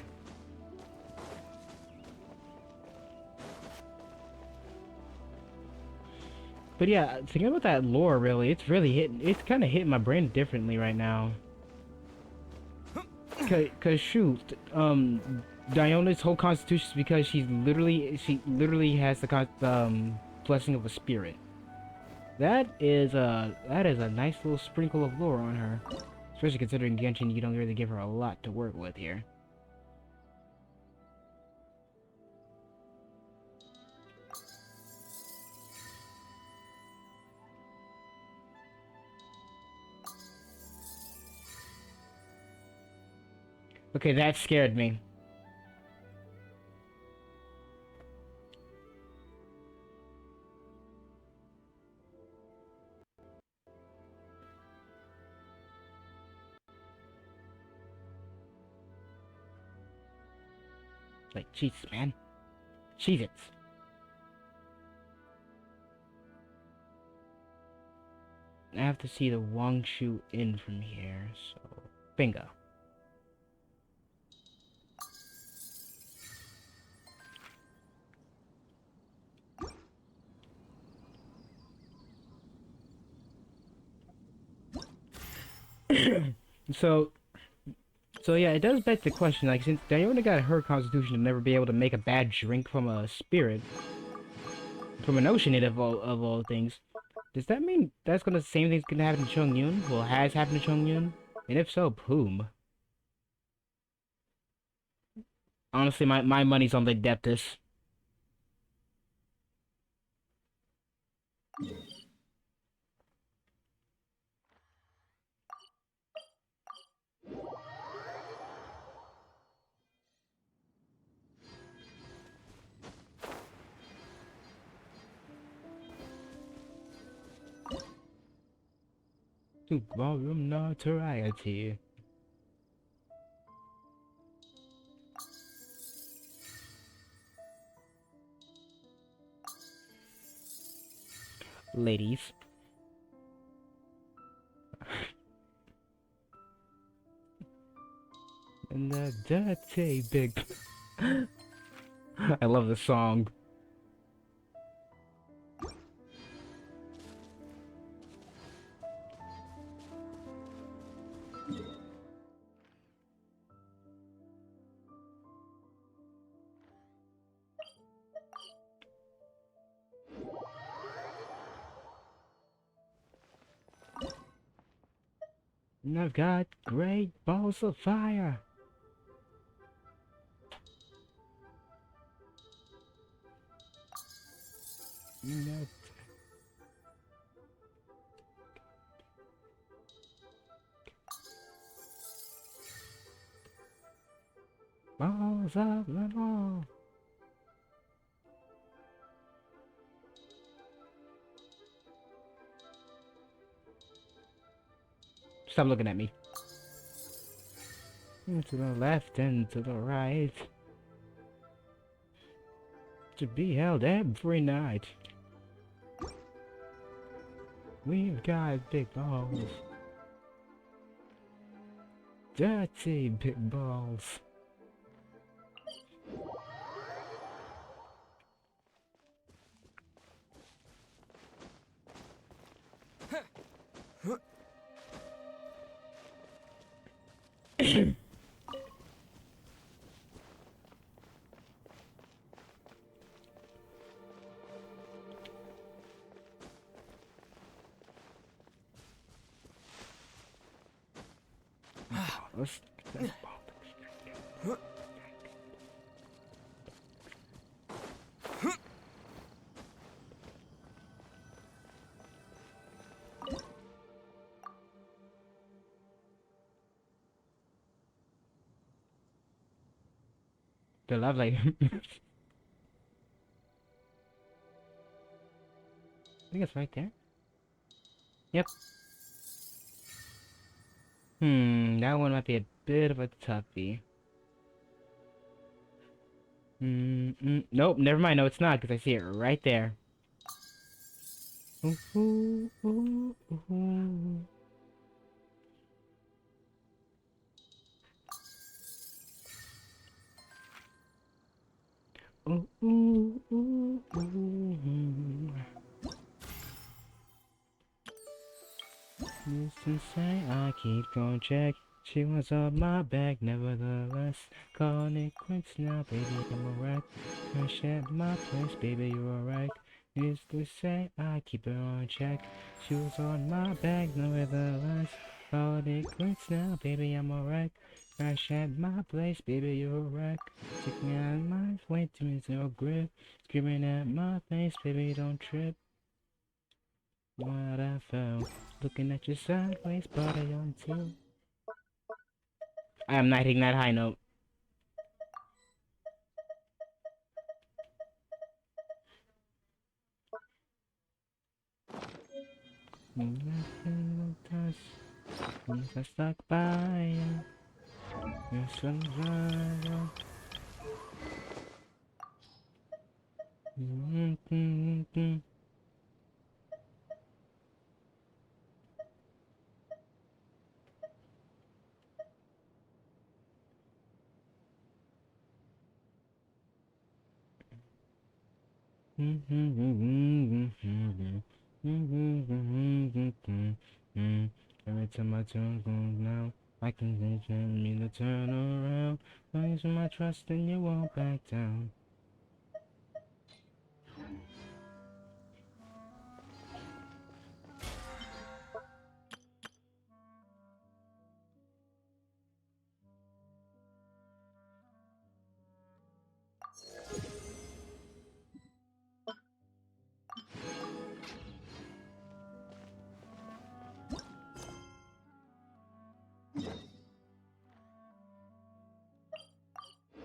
But yeah, thinking about that lore, really, it's kind of hitting my brain differently right now. Cause shoot, Diona's whole constitution is because she literally has the blessing of a spirit. That is a nice little sprinkle of lore on her. Especially considering Genshin, you don't really give her a lot to work with here. Okay, that scared me. Like, Jesus, man. Cheez-Its. I have to see the Wangshu Inn from here, so... Bingo. So... So yeah, it does beg the question, like, since Diona got her constitution to never be able to make a bad drink from a spirit, from an oceanid of all things, does that mean that's gonna the same thing's gonna happen to Chongyun? Well, has happened to Chongyun? And if so, whom? Honestly, my money's on the Adeptus. To volume notoriety. Ladies. And the dirty big... I love this song. And I've got great balls of fire. Balls of the ball. Stop looking at me. To the left and to the right. To be held every night. We've got big balls. Dirty big balls. Let's They're lovely. I think it's right there. Yep. That one might be a bit of a toughie. Nope, never mind. No, it's not, because I see it right there. Ooh, ooh, ooh, ooh. Ooh, ooh, ooh, ooh. Used to say I keep going check. She was on my back, nevertheless. Calling it quits now, baby, I'm alright. Crash at my place, baby, you're alright. Used to say I keep her on check. She was on my back, nevertheless. Calling it quits now, baby, I'm alright. Crash at my place, baby, you're alright. Taking out my way to me, zero grip. Screaming at my face, baby, don't trip. What I felt, looking at you sideways, but I on too. I am not hitting that high note. Nothing will touch. Once I stuck by you. You're so right. Every time I turn now, I can vision me to turn around. Place my trust and you won't back down.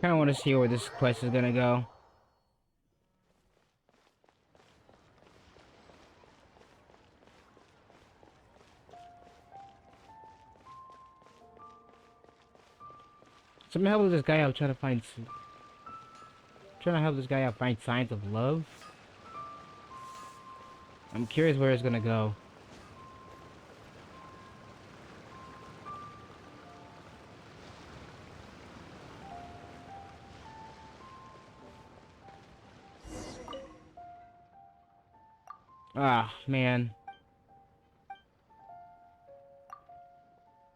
Kinda wanna see where this quest is gonna go. Some help with this guy out trying to find trying to help this guy out find signs of love. I'm curious where it's gonna go. Ah, man.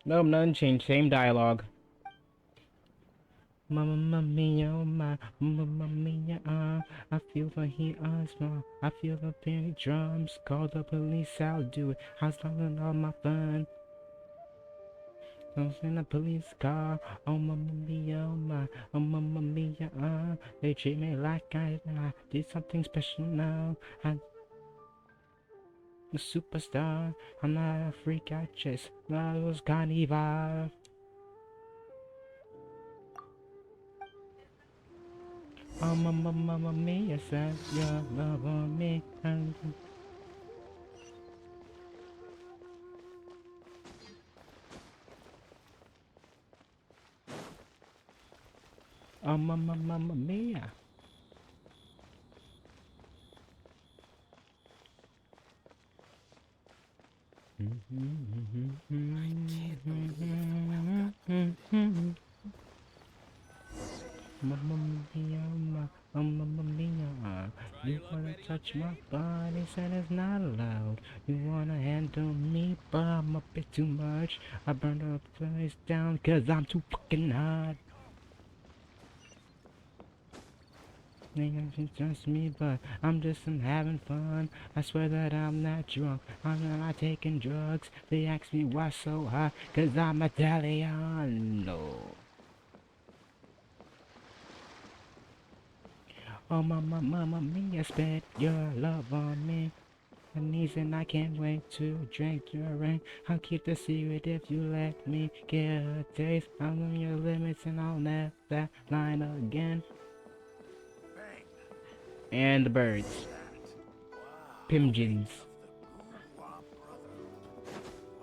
Nope, nothing changed. Same dialogue. Mamma mia, oh my, mamma mia, I feel the heat, small. I feel the panic drums. Call the police, I'll do it. I'm stopping all my fun. I'm in the police car. Oh mamma mia, oh my, oh mamma mia, they treat me like I did something special now. I'm a superstar. I'm not a freak, I just was carnival. Oh, mamma mia, said your love on me. Oh, mamma mia. Mamma mia, mamma mia. You wanna touch my body, said it's not allowed. You wanna handle me, but I'm a bit too much. I burned the place down, cause I'm too fucking hot. It's just me, but I'm just having fun. I swear that I'm not drunk, I'm not taking drugs. They ask me why so high, cause I'm Italiano. Oh, mamma mia, spent your love on me. And I can't wait to drink your rain. I'll keep the secret if you let me get a taste. I'll know your limits and I'll never that line again. And the birds. Pimgins.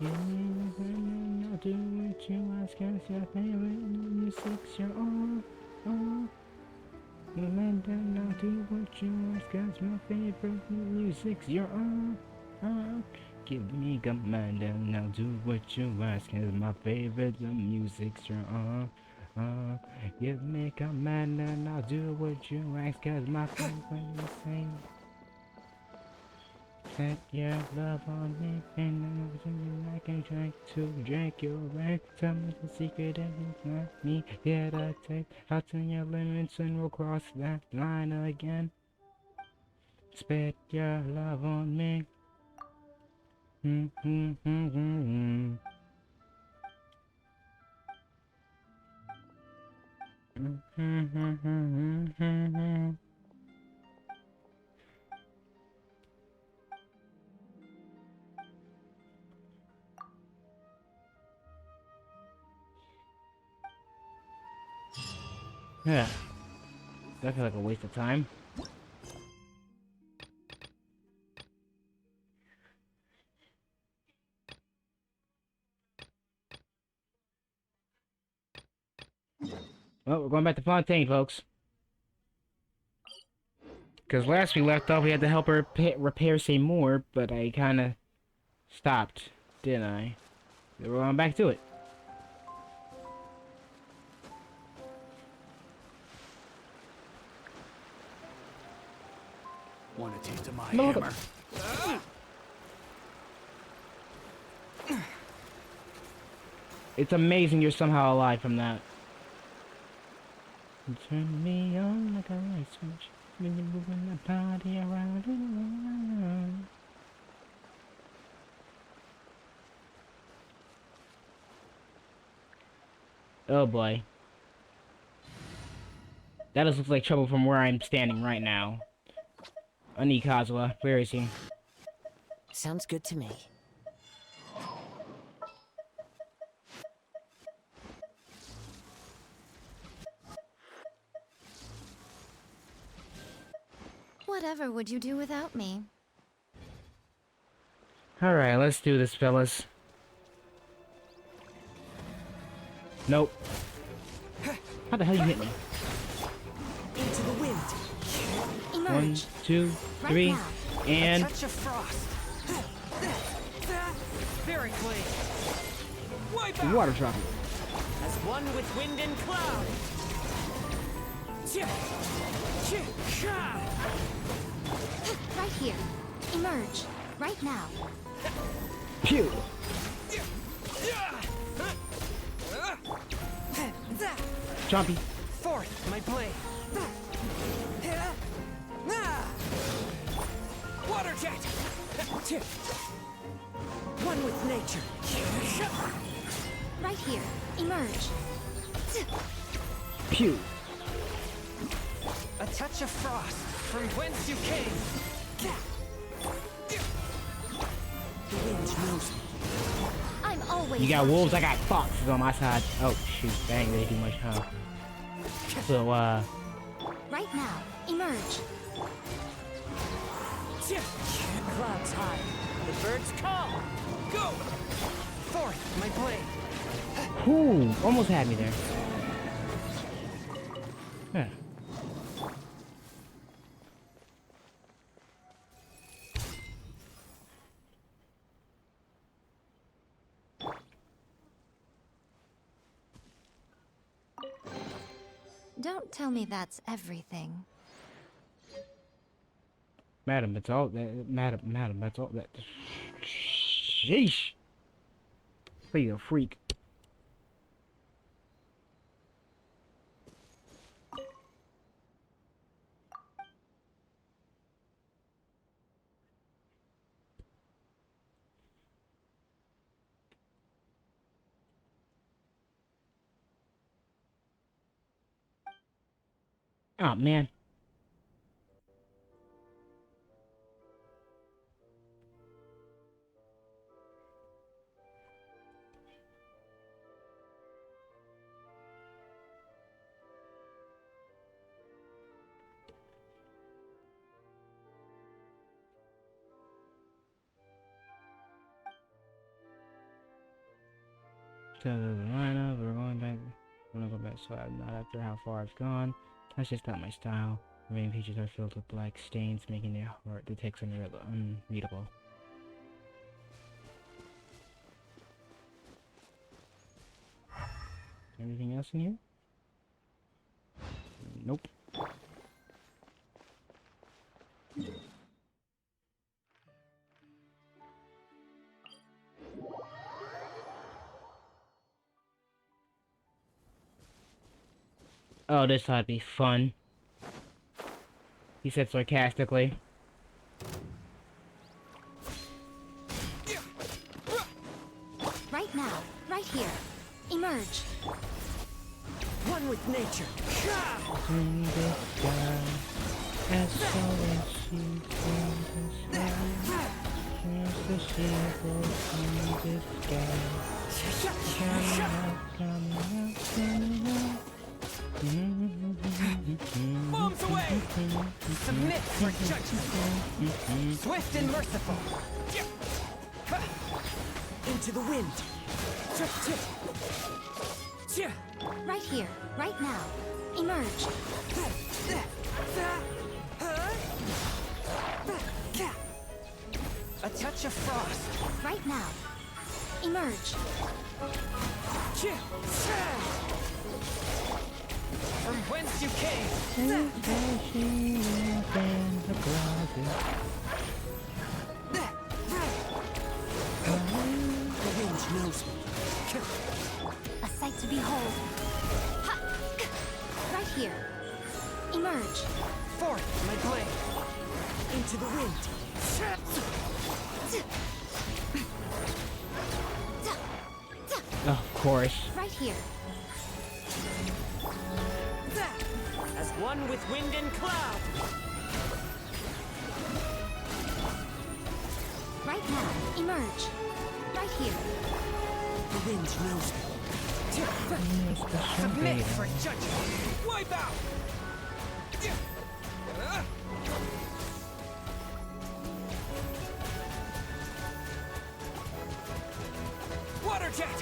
I'll do what you ask, cause your favorite music's your own. And I'll do what you ask, cause my favorite music's your own. Give me command and I'll do what you ask, cause my favorite music's your own. Give me command and I'll do what you ask, cause my favorite music. Set your love on me, and I can try to drink your rain. Tell me the secret and it's not me. Get a taste, out to your limits and we'll cross that line again. Spit your love on me. Yeah, that feel like a waste of time. Well, we're going back to Fontaine, folks. Because last we left off, we had to help her repair Seymour, but I kind of stopped, didn't I? So we're going back to it. Want a taste of my No. hammer? It's amazing you're somehow alive from that. You turn me on like a light switch when you're moving the body around and around. Oh boy. That just looks like trouble from where I'm standing right now. Kazuha, where is he? Sounds good to me. Whatever would you do without me? Alright, let's do this, fellas. Nope. How the hell you hit me? Into the wind. One, Emerge. two, Right three, now. and Touch of frost. Very clean. Wipe out water drop. as one with wind and cloud. Right here. Emerge. Right now. Pew! Chompy. Forth, my blade. Water jet. One with nature. Right here. Emerge. Pew! A touch of frost from whence you came. The wind knows me. I'm always You got watching. wolves, I got foxes on my side. Oh shoot, that ain't really do much, huh? So, Right now. Emerge. Clouds high. The birds call. Go! Forth, my blade. whew, almost had me there. Huh. Don't tell me that's everything. Madam, it's all that. Madam, that's all that. Sheesh. Be a freak. Oh man. To the lineup, we're going back. We're gonna go back, so I'm not after how far I've gone. That's just not my style. The main pages are filled with black stains, making it hard the text unreadable. Anything else in here? Nope. Oh, this ought to be fun. He said sarcastically. Right now. Right here. Emerge. One with nature. In the sky, as far as she can describe, there's the shivers in the sky. Coming out, coming out, coming out. Bombs away! Submit for judgment. Swift and merciful. Into the wind. Right here. Right now. Emerge. A touch of frost. Right now. Emerge. From whence you came. The wind knows me. A sight to behold. Ha! Right here. Emerge. Forth, my blade. Into the wind. Of course. Right here. As one with wind and cloud. Right now. Emerge. Right here. The wind knows me. Submit for judgment. Wipe out. Water jet.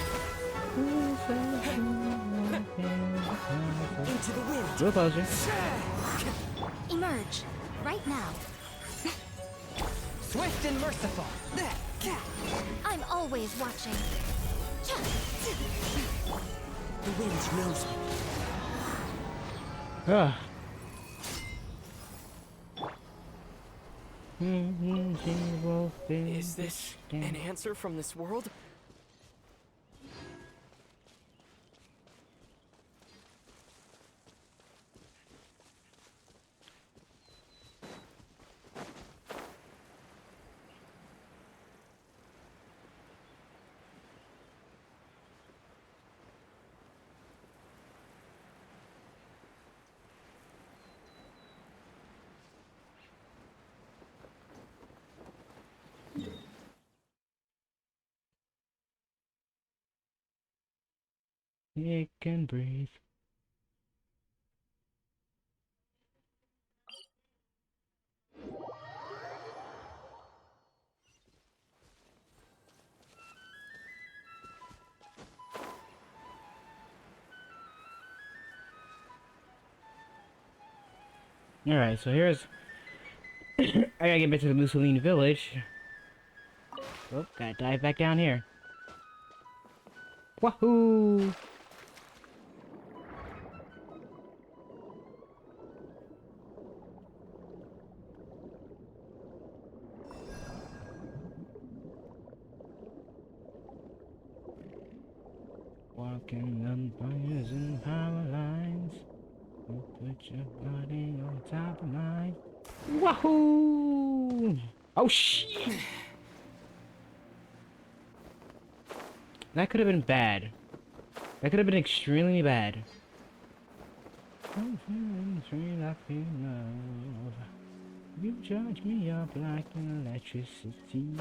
Into the wind. Real closer. Emerge. Right now. Swift and merciful. I'm always watching. The wind knows me. Ugh. Is this an answer from this world? It can breathe. Alright, so here's... I gotta get back to the Mussolini village. Oh, gotta dive back down here. Wahoo! Walking on wires and power lines. You put your body on top of mine. Wahoo! Oh shit! That could have been bad. That could have been extremely bad. You charge me up like an electricity.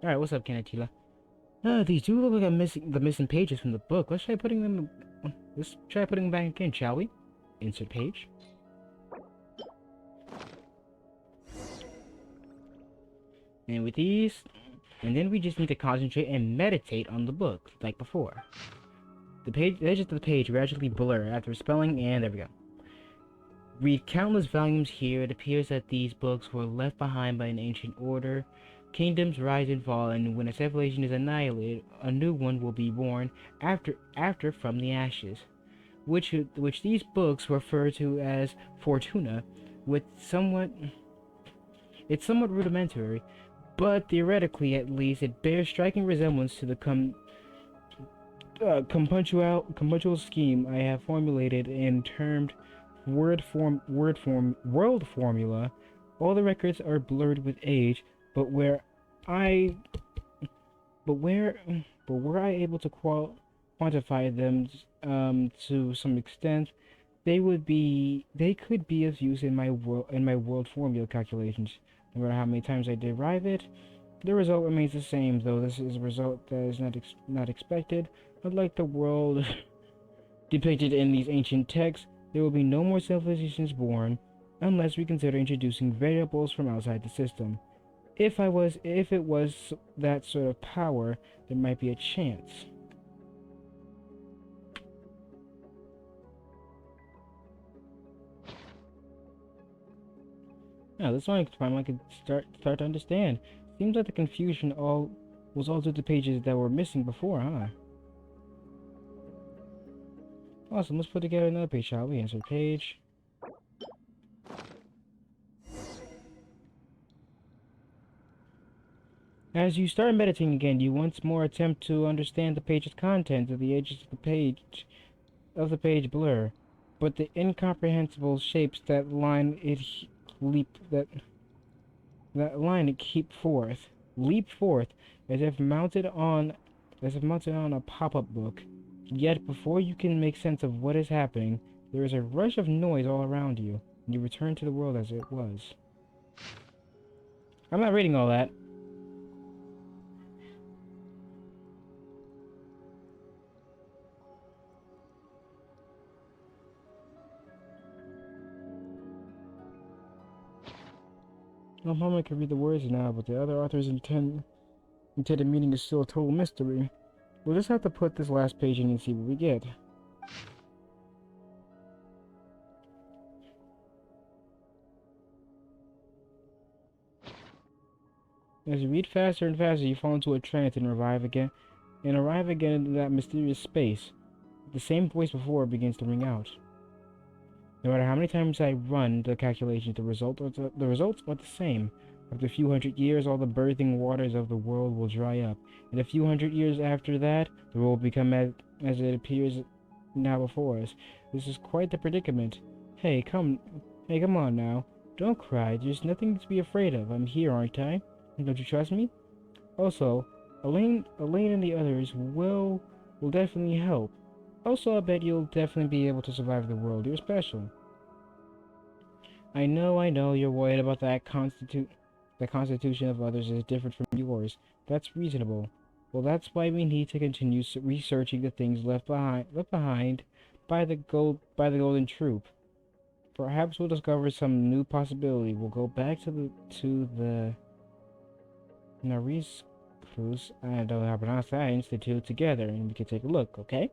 Alright, what's up, Kanatila? These do look like the missing pages from the book. Let's try putting them back in, shall we? Insert page. And with these, and then we just need to concentrate and meditate on the book, like before. The edges of the page gradually blur after spelling, and there we go. Read countless volumes here. It appears that these books were left behind by an ancient order. Kingdoms rise and fall, and when a civilization is annihilated, a new one will be born after from the ashes, which these books refer to as Fortuna. It's somewhat rudimentary, but theoretically at least it bears striking resemblance to the compunctual scheme I have formulated and termed world formula. All the records are blurred with age, but were I able to quantify them to some extent, they could be of use in my world formula calculations. No matter how many times I derive it, the result remains the same. Though this is a result that is not expected. Unlike the world depicted in these ancient texts, there will be no more civilizations born, unless we consider introducing variables from outside the system. If it was that sort of power, there might be a chance. Now, this one I could start to understand. Seems like the confusion was all due to pages that were missing before, huh? Awesome, let's put together another page, shall we? Insert page. As you start meditating again, you once more attempt to understand the page's content. Of the edges of the page blur, but the incomprehensible shapes that line it leap forth, as if mounted on a pop-up book. Yet before you can make sense of what is happening, there is a rush of noise all around you, and you return to the world as it was. I'm not reading all that. No moment can read the words now, but the other author's intended meaning is still a total mystery. We'll just have to put this last page in and see what we get. As you read faster and faster, you fall into a trance and arrive again in that mysterious space. The same voice before begins to ring out. No matter how many times I run the calculations, the results are the same. After a few hundred years, all the birthing waters of the world will dry up. And a few hundred years after that, the world will become as it appears now before us. This is quite the predicament. Hey, come on now. Don't cry. There's nothing to be afraid of. I'm here, aren't I? Don't you trust me? Also, Elaine and the others will definitely help. Also, I bet you'll definitely be able to survive the world. You're special. I know, you're worried about the constitution of others is different from yours. That's reasonable. Well, that's why we need to continue researching the things left behind by the Golden Troop. Perhaps we'll discover some new possibility. We'll go back to the Naris Cruz, I don't know how to pronounce that, Institute together, and we can take a look, okay?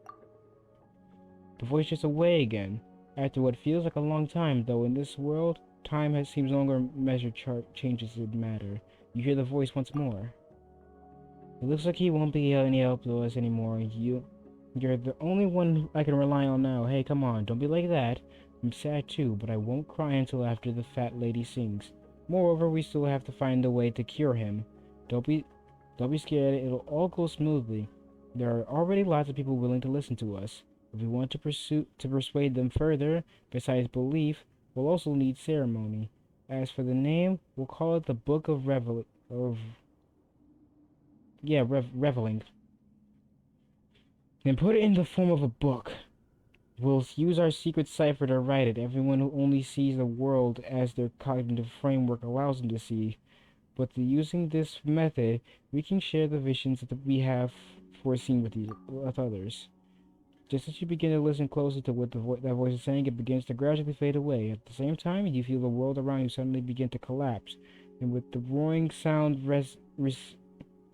The voice just away again. After what feels like a long time, though in this world, time seems no longer measured changes in matter. You hear the voice once more. It looks like he won't be any help to us anymore. You're the only one I can rely on now. Hey, come on, don't be like that. I'm sad too, but I won't cry until after the fat lady sings. Moreover, we still have to find a way to cure him. Don't be scared, it'll all go smoothly. There are already lots of people willing to listen to us. If we want to persuade them further, besides belief, we'll also need ceremony. As for the name, we'll call it the Book of Reveling. Then put it in the form of a book. We'll use our secret cipher to write it. Everyone who only sees the world as their cognitive framework allows them to see. But using this method, we can share the visions that we have foreseen with others. Just as you begin to listen closely to what that voice is saying, it begins to gradually fade away. At the same time, you feel the world around you suddenly begin to collapse, and with the roaring sound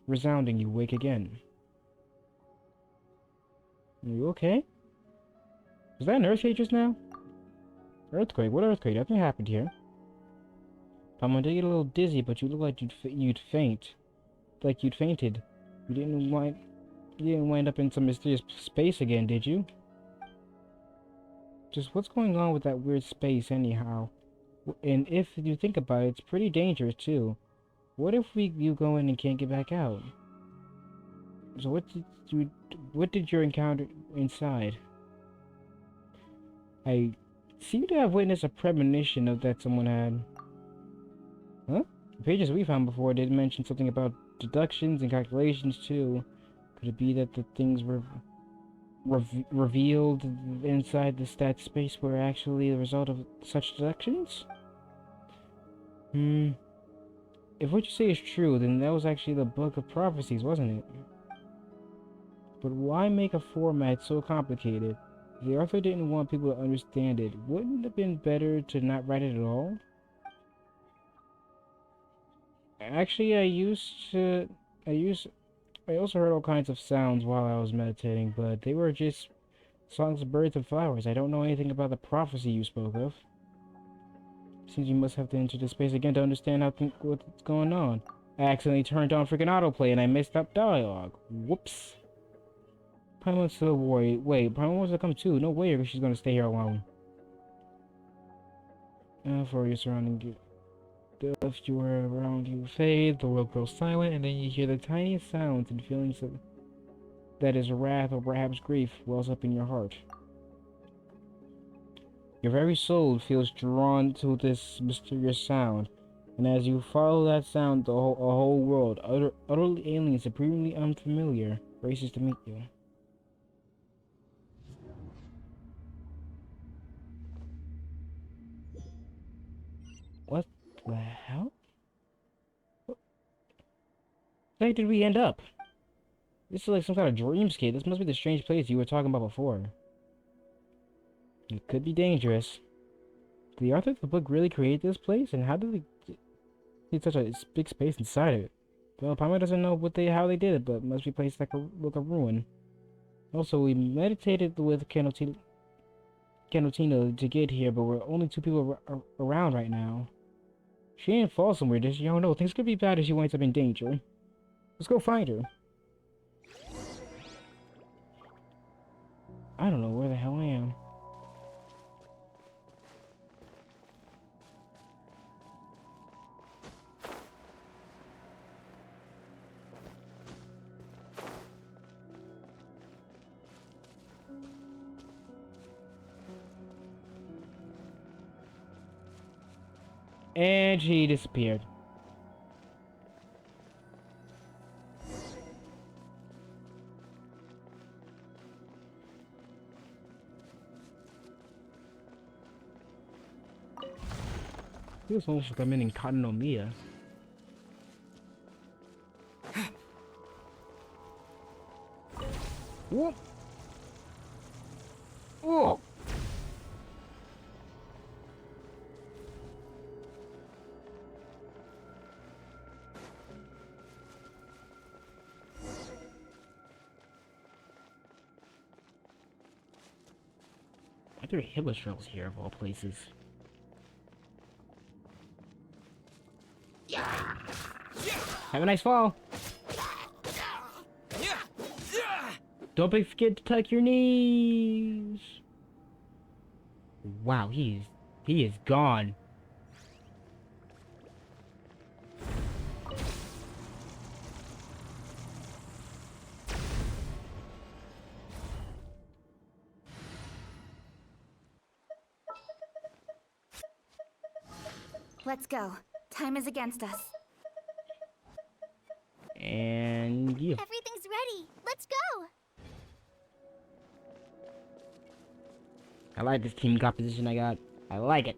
resounding, you wake again. Are you okay? Was that an earthquake just now? Earthquake? What earthquake? Nothing happened here. Paimon did get a little dizzy, but you look like you'd faint. Like you'd fainted. You didn't wind up in some mysterious space again, did you? Just what's going on with that weird space anyhow? And if you think about it, it's pretty dangerous too. What if you go in and can't get back out? So what did you encounter inside? I seem to have witnessed a premonition of that someone had. Huh? The pages we found before did mention something about deductions and calculations too. Could it be that the things were revealed inside the stat space were actually the result of such deductions? If what you say is true, then that was actually the Book of Prophecies, wasn't it? But why make a format so complicated? If the author didn't want people to understand it, wouldn't it have been better to not write it at all? Actually, I also heard all kinds of sounds while I was meditating, but they were just songs of birds and flowers. I don't know anything about the prophecy you spoke of. Seems you must have to enter the space again to understand what's going on. I accidentally turned on freaking autoplay and I messed up dialogue. Whoops. Paimon's still worried. Wait, Paimon wants to come too. No way she's gonna stay here alone. For your surrounding dust you are around you fade, the world grows silent, and then you hear the tiniest sounds and feelings that is wrath or perhaps grief wells up in your heart. Your very soul feels drawn to this mysterious sound, and as you follow that sound, a whole world, utterly alien, supremely unfamiliar, races to meet you. What the hell? Where did we end up? This is like some kind of dreamscape. This must be the strange place you were talking about before. It could be dangerous. Did the author of the book really create this place? And how did they need such a big space inside of it? Well, Paimon doesn't know how they did it, but it must be placed like a ruin. Also, we meditated with Canotina to get here, but we're only 2 people around right now. She didn't fall somewhere, did she? Oh no, things could be bad if she winds up in danger. Let's go find her. I don't know where the hell I am. And she disappeared. He was almost coming in Katanomiya. Whoop! Whoa! Why are there Hitler trails here of all places? Have a nice fall. Don't forget to tuck your knees. Wow, he is gone. Let's go. Time is against us. And you. Everything's ready. Let's go. I like this team composition I got. I like it.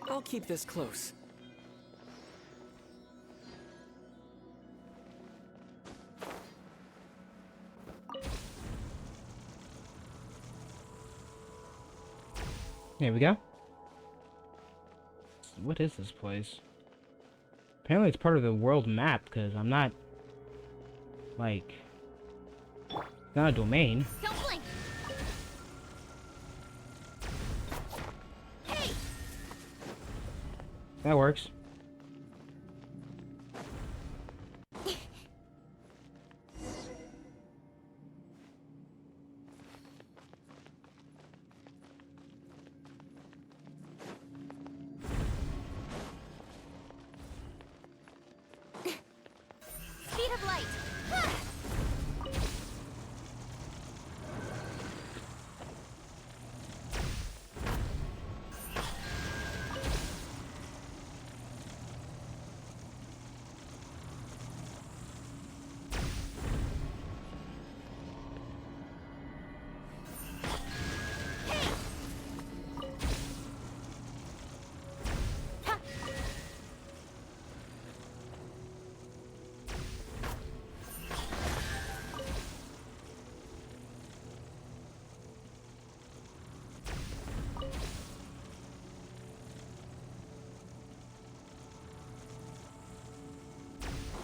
I'll keep this close. There we go. What is this place? Apparently it's part of the world map, because I'm not, like, it's not a domain. Don't blink. Hey. That works. Speed of light.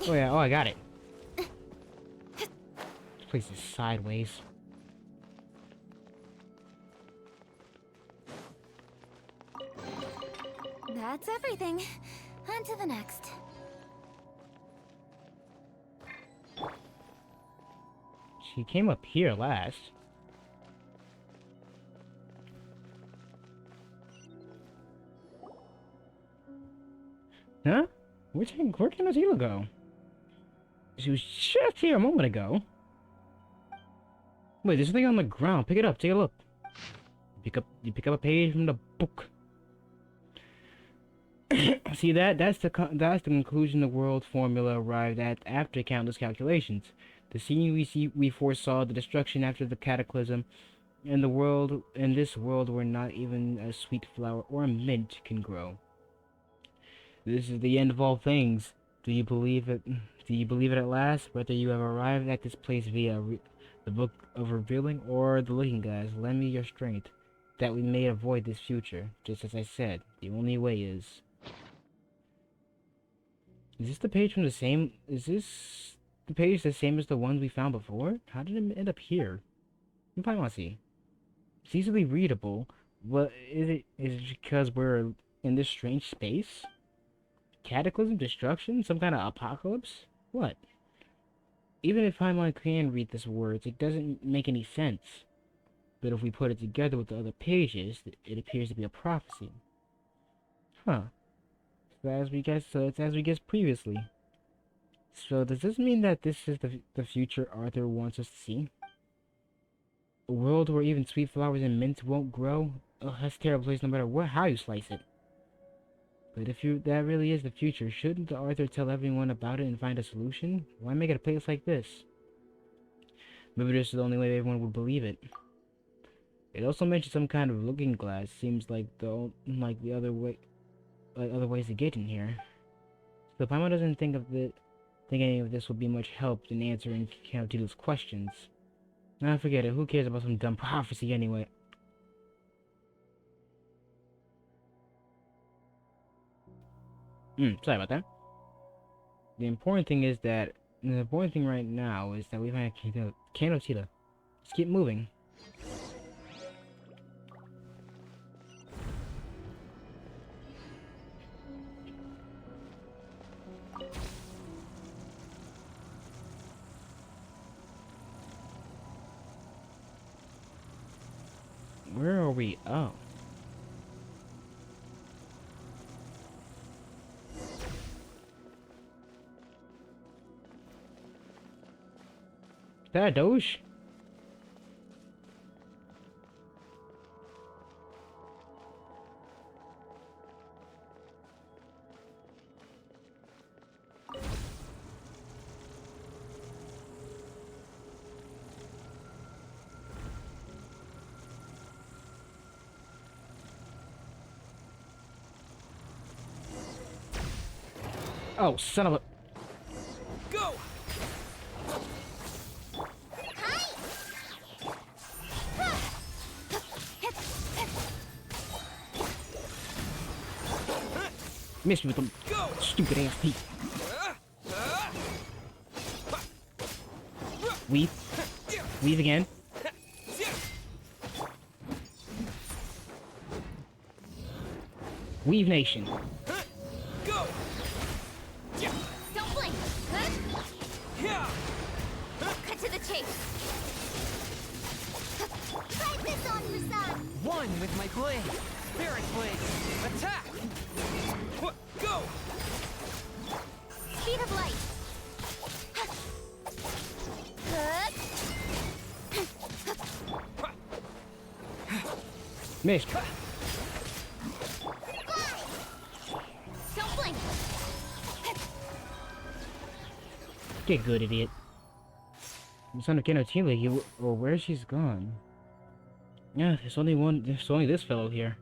Oh yeah, oh I got it. This place is sideways. That's everything. On to the next. She came up here last. Huh? Where can Azila go? She was just here a moment ago. Wait, there's something on the ground. Pick it up. Take a look. You pick up a page from the book. See that? That's the conclusion the world formula arrived at after countless calculations. The scene we foresaw, the destruction after the cataclysm, and in this world where not even a sweet flower or a mint can grow. This is the end of all things. Do you believe it? Do you believe it at last? Whether you have arrived at this place via the Book of Revealing or the Looking Glass, lend me your strength, that we may avoid this future. Just as I said, the only way is... Is this the page from the same... Is this the page the same as the ones we found before? How did it end up here? You probably want to see. It's easily readable. What is it? Is it because we're in this strange space? Cataclysm? Destruction? Some kind of apocalypse? What? Even if Paimon can read these words, it doesn't make any sense. But if we put it together with the other pages, it appears to be a prophecy. Huh. It's as we guessed previously. So does this mean that this is the future Arthur wants us to see? A world where even sweet flowers and mints won't grow? Oh, that's a terrible place no matter how you slice it. But if that really is the future, shouldn't the Arthur tell everyone about it and find a solution? Why make it a place like this? Maybe this is the only way everyone would believe it. It also mentioned some kind of looking glass. Seems like the other other ways to get in here. So Paimon doesn't think any of this will be much help in answering Countito's questions. Nah, forget it. Who cares about some dumb prophecy anyway? Sorry about that. The important thing right now is that we find Countito. Let's keep moving. Where are we? Oh. Is that a Doge? Oh, son of a... Go! Missed me with them stupid ass teeth. Weave. Weave again. Weave Nation. Go! Don't blink! Cut to the chase! Try this on for some! One with my blade. Spirit blade. Attack! Go! Speed of light! Missed. Don't blink! Get good, idiot. Son of Kenotila, where she's gone. Yeah, there's only this fellow here.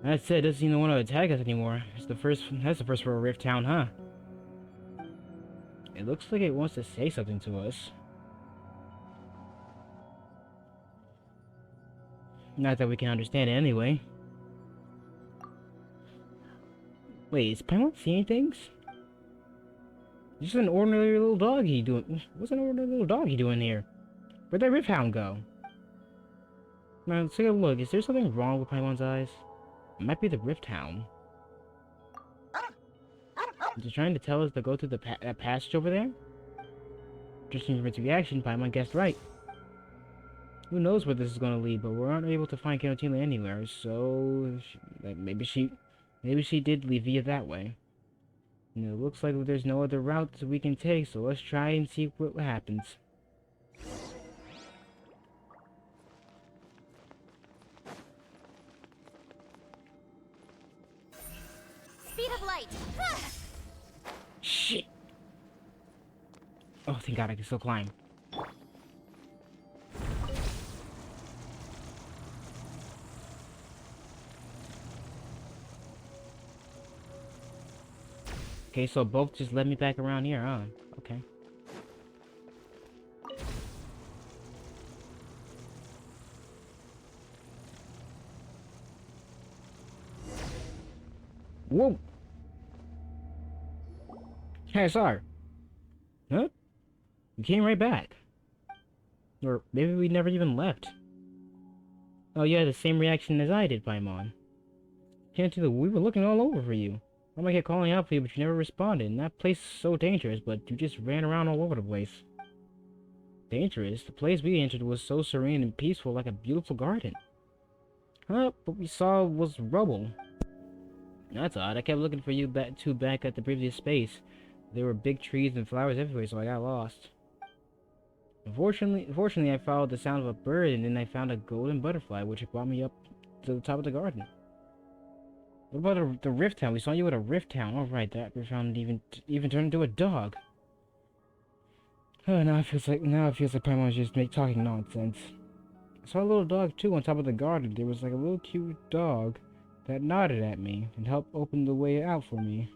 That said, it doesn't even want to attack us anymore. That's the first for a Rift Town, huh? It looks like it wants to say something to us. Not that we can understand it anyway. Wait, is Paimon seeing things? Just an ordinary little doggy doing. What's an ordinary little doggy doing here? Where'd that Rifthound go? Now, let's take a look. Is there something wrong with Paimon's eyes? It might be the Rifthound. Is it trying to tell us to go through that passage over there? Judging from its reaction, Paimon guessed right. Who knows where this is going to lead, but we're unable to find Canotina anywhere, so maybe she did leave via that way. And it looks like there's no other routes we can take, so let's try and see what happens. Speed of light! Shit! Oh, thank God, I can still climb. Okay, so both just led me back around here, huh? Okay. Whoa! Hey, sorry. Huh? We came right back. Or maybe we never even left. Oh, you had the same reaction as I did, Paimon. Can't do we were looking all over for you. I might get calling out for you, but you never responded. And that place is so dangerous, but you just ran around all over the place. Dangerous? The place we entered was so serene and peaceful, like a beautiful garden. Huh? What we saw was rubble. That's odd. I kept looking for you back at the previous space. There were big trees and flowers everywhere, so I got lost. Fortunately, I followed the sound of a bird, and then I found a golden butterfly, which brought me up to the top of the garden. What about the Rift Town? We saw you at a Rift Town. Oh, right, that Rift Town even turned into a dog. Oh, now it feels like Paimon's just talking nonsense. I saw a little dog too on top of the garden. There was like a little cute dog that nodded at me and helped open the way out for me.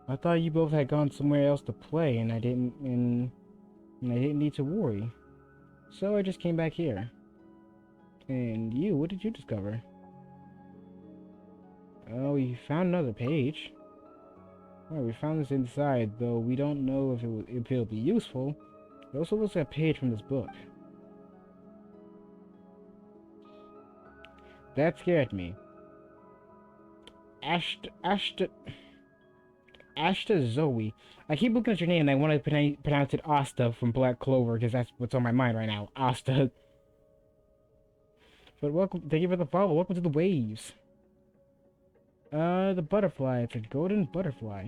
I thought you both had gone somewhere else to play, and I didn't need to worry. So I just came back here. And you, what did you discover? Oh, we found another page. Well, we found this inside, though we don't know if it'll be useful. It also looks like a page from this book. That scared me. Ashta Zoe. I keep looking at your name and I want to pronounce it Asta from Black Clover because that's what's on my mind right now. Asta. But welcome, thank you for the follow. Welcome to the waves. The butterfly. It's a golden butterfly.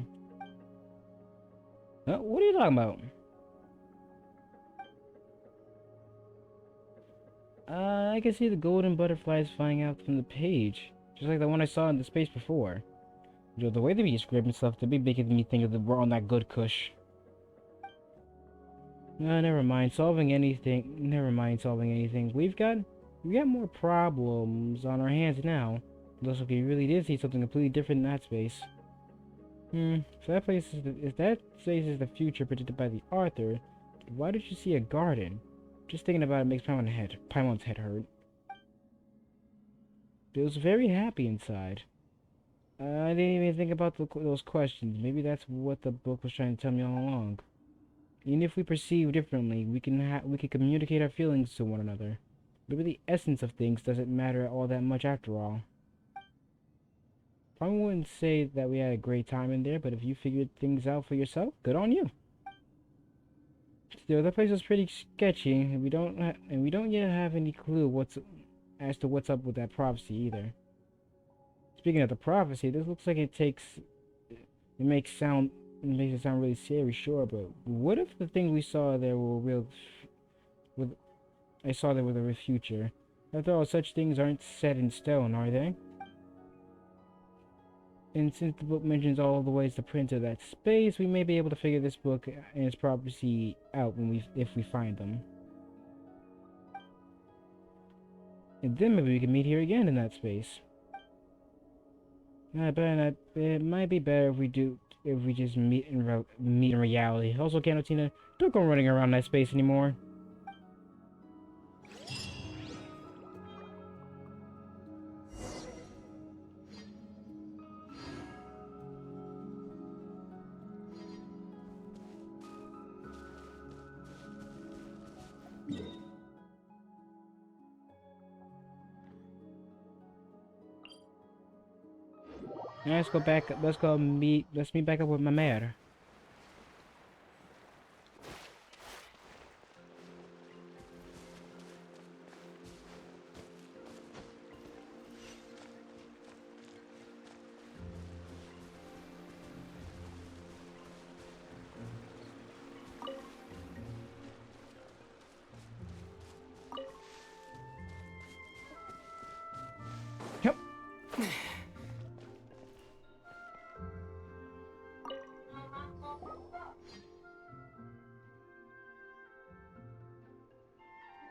What are you talking about? I can see the golden butterflies flying out from the page. Just like the one I saw in the space before. Yo, the way they be describing stuff, they be making me think of we're on that good kush. Never mind solving anything. We've got more problems on our hands now. Looks like we really did see something completely different in that space. If that place is the future predicted by the author, why did you see a garden? Just thinking about it makes Paimon's head hurt. It was very happy inside. I didn't even think about those questions. Maybe that's what the book was trying to tell me all along. Even if we perceive differently, we can communicate our feelings to one another. Maybe the essence of things doesn't matter all that much after all. Probably wouldn't say that we had a great time in there, but if you figured things out for yourself, good on you. Still, that place was pretty sketchy, and we don't yet have any clue as to what's up with that prophecy either. Speaking of the prophecy, this looks like it makes it sound really scary, sure, but what if the things we saw there were real? I saw there with a future. After all, such things aren't set in stone, are they? And since the book mentions all the ways to print to that space, we may be able to figure this book and its prophecy out if we find them. And then maybe we can meet here again in that space. It might be better if we just meet in reality. Also, Canotina, don't go running around that space anymore. Now let's go back. Let's go meet. Let's meet back up with my mare. Yep.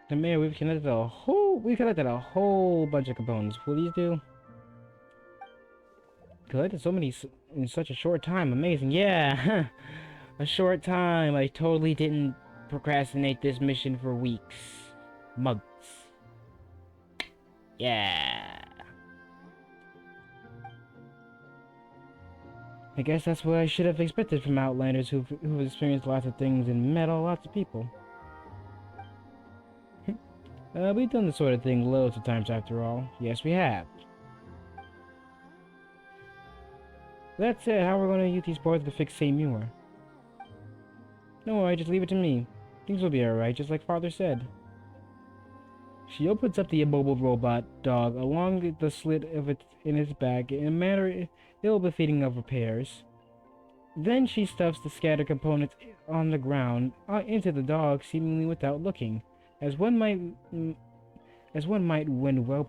The mayor, we've collected a whole bunch of components. Will these do? Collected so many in such a short time. Amazing. Yeah. A short time. I totally didn't procrastinate this mission for weeks. Months. Yeah. I guess that's what I should have expected from Outlanders who've experienced lots of things and met lots of people. We've done this sort of thing loads of times after all. Yes, we have. That said, how we're gonna use these boards to fix Seymour? No worry, just leave it to me. Things will be alright, just like Father said. She opens up the immobile robot dog along the slit in its back in a manner ill-befitting of repairs. Then she stuffs the scattered components on the ground into the dog, seemingly without looking, as one might when well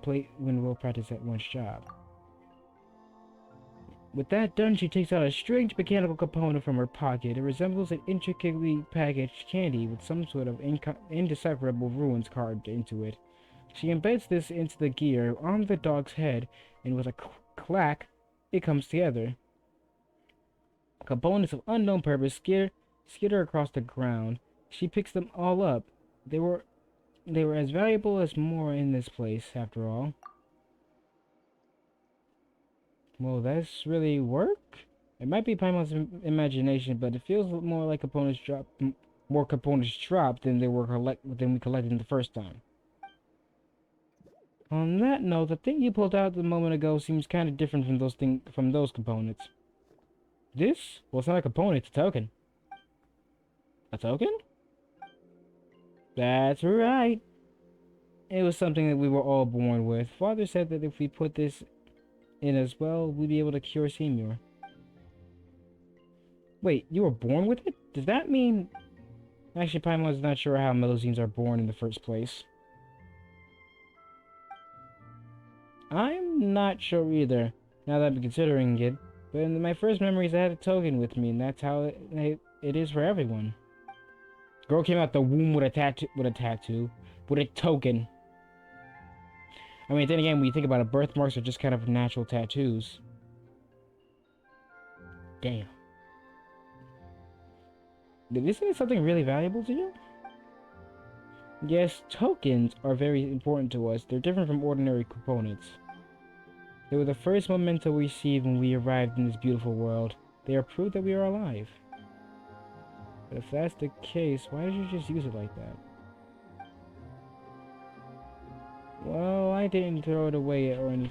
practiced at one's job. With that done, she takes out a strange mechanical component from her pocket. It resembles an intricately packaged candy with some sort of indecipherable runes carved into it. She embeds this into the gear on the dog's head, and with a clack, it comes together. Components of unknown purpose skitter across the ground. She picks them all up. They were as valuable as more in this place, after all. Well, that's really work? It might be Paimon's imagination, but it feels more like more components dropped than we collected the first time. On that note, the thing you pulled out a moment ago seems kind of different from those components. This? Well, it's not a component, it's a token. A token? That's right. It was something that we were all born with. Father said that if we put this in as well, we'd be able to cure Seymour. Wait, you were born with it? Does that mean... Actually, Paimon's not sure how Melusines are born in the first place. I'm not sure either, now that I'm considering it. But in my first memories, I had a token with me, and that's how it is for everyone. Girl came out the womb with a tattoo. With a token. I mean, then again, when you think about it, birthmarks are just kind of natural tattoos. Damn. Isn't it something really valuable to you? Yes, tokens are very important to us. They're different from ordinary components. They were the first memento we received when we arrived in this beautiful world. They are proof that we are alive. But if that's the case, why did you just use it like that? Well, I didn't throw it away or anything.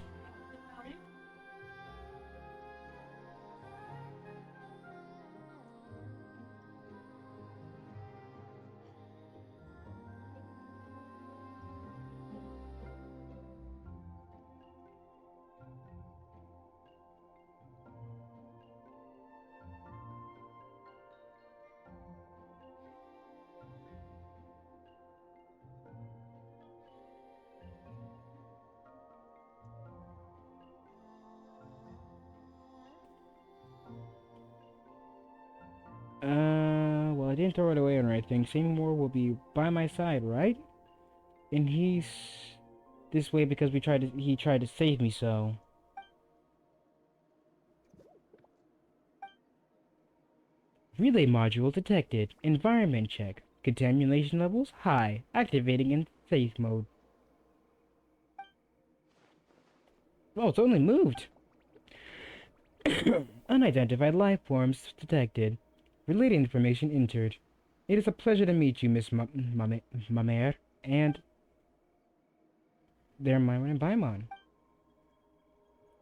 Well, I didn't throw it away or anything. Seymour will be by my side, right? And he's this way because he tried to save me, so... Relay module detected. Environment check. Contamination levels high. Activating in safe mode. Oh, it's only moved. Unidentified life forms detected. Related information entered. It is a pleasure to meet you, Miss Mamere, and... They're Myron and Paimon.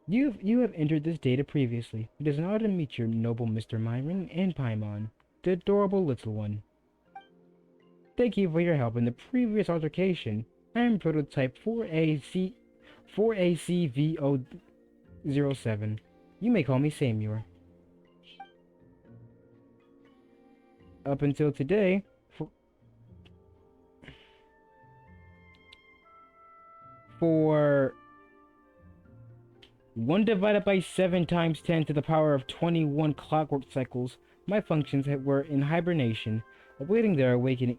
You have entered this data previously. It is an honor to meet your noble Mr. Myron and Paimon, the adorable little one. Thank you for your help in the previous altercation. I am prototype 4ACVO07. You may call me Samuel. Up until today, for 1 divided by 7 times 10 to the power of 21 clockwork cycles, my functions were in hibernation, awaiting their awakening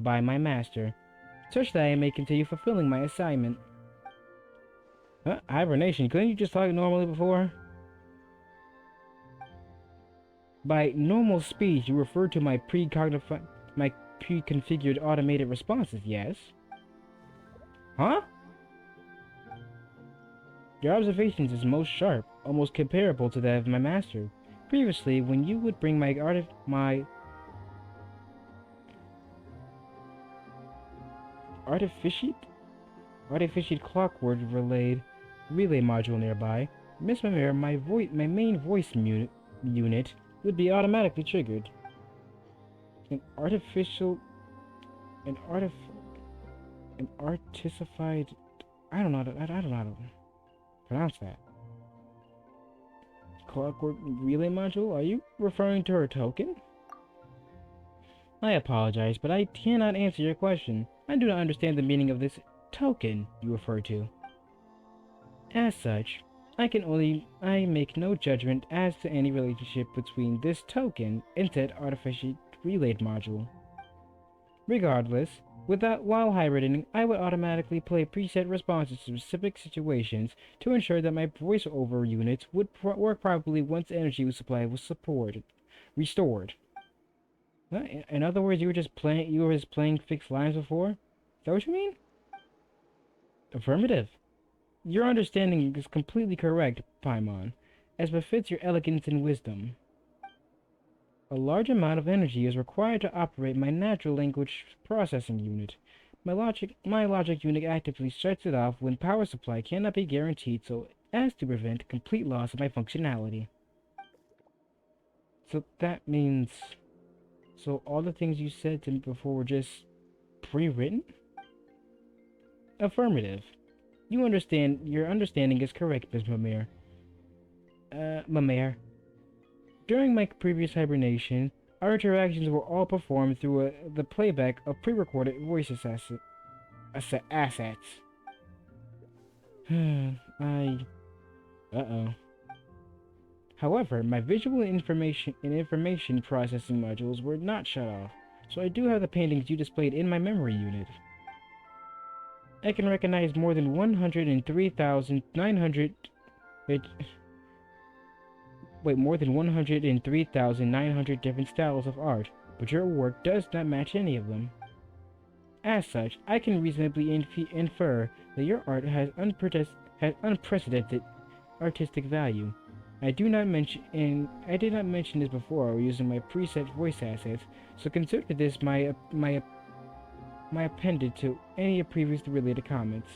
by my master, such that I may continue fulfilling my assignment. Huh? Hibernation? Couldn't you just talk normally before? By normal speech, you refer to my pre-configured automated responses, yes? Huh? Your observations is most sharp, almost comparable to that of my master. Previously, when you would bring my artificial clockwork relay module nearby, Miss Mimir, my main voice unit would be automatically triggered. An artificial, an artisified. I don't know how to pronounce that. Clockwork relay module? Are you referring to her token? I apologize, but I cannot answer your question. I do not understand the meaning of this token you refer to. As such, I make no judgment as to any relationship between this token and said artificial relay module. Regardless, while hibernating, I would automatically play preset responses to specific situations to ensure that my voiceover units would work properly once energy supply was restored. In other words, you were just playing fixed lines before? Is that what you mean? Affirmative. Your understanding is completely correct, Paimon, as befits your elegance and wisdom. A large amount of energy is required to operate my natural language processing unit. My logic unit actively shuts it off when power supply cannot be guaranteed so as to prevent complete loss of my functionality. So that means... So all the things you said to me before were just pre-written? Affirmative. Your understanding is correct, Ms. Mimir. Mimir. During my previous hibernation, our interactions were all performed through the playback of pre-recorded voice assets. Uh-oh. However, my visual and information processing modules were not shut off, so I do have the paintings you displayed in my memory unit. I can recognize more than 103,900 different styles of art, but your work does not match any of them. As such, I can reasonably infer that your art has unprecedented artistic value. I did not mention this before using my preset voice assets, so consider this my appended to any previously related comments.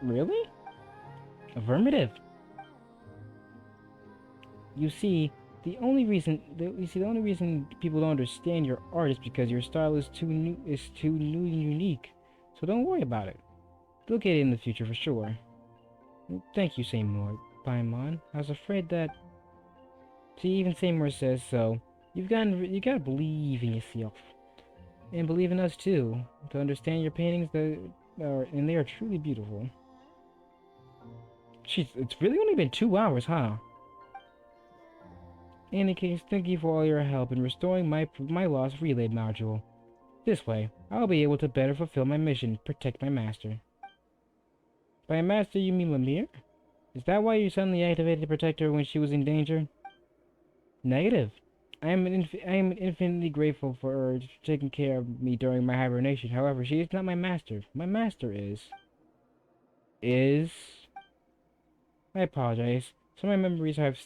Really? Affirmative. You see, the only reason people don't understand your art is because your style is too new and unique. So don't worry about it. They'll get it in the future for sure. Thank you, Seymour. Paimon. I was afraid that... See, even Seymour says so. You gotta believe in yourself. And believe in us too. To understand your paintings and they are truly beautiful. Jeez, it's really only been 2 hours, huh? In any case, thank you for all your help in restoring my lost relay module. This way, I'll be able to better fulfill my mission, protect my master. By master, you mean Mimir? Is that why you suddenly activated the protector when she was in danger? Negative. I am infinitely grateful for her taking care of me during my hibernation. However, she is not my master. My master is... I apologize. Some of my memories have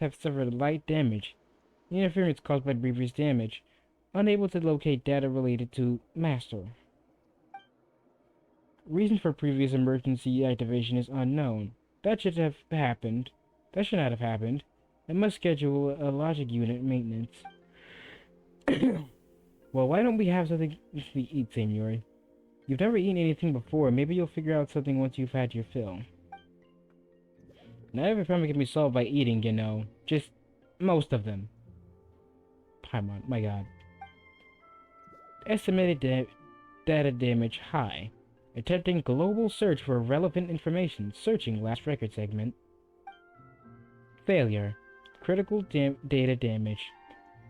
suffered light damage. Interference caused by previous damage. Unable to locate data related to master. Reason for previous emergency activation is unknown. That should have happened. That should not have happened. I must schedule a logic unit maintenance. Well, why don't we have something to eat, senor? You've never eaten anything before. Maybe you'll figure out something once you've had your fill. Not every problem can be solved by eating, you know. Just most of them. Paimon, my god. Estimated data damage high. Attempting global search for relevant information. Searching last record segment. Failure. Critical data damage.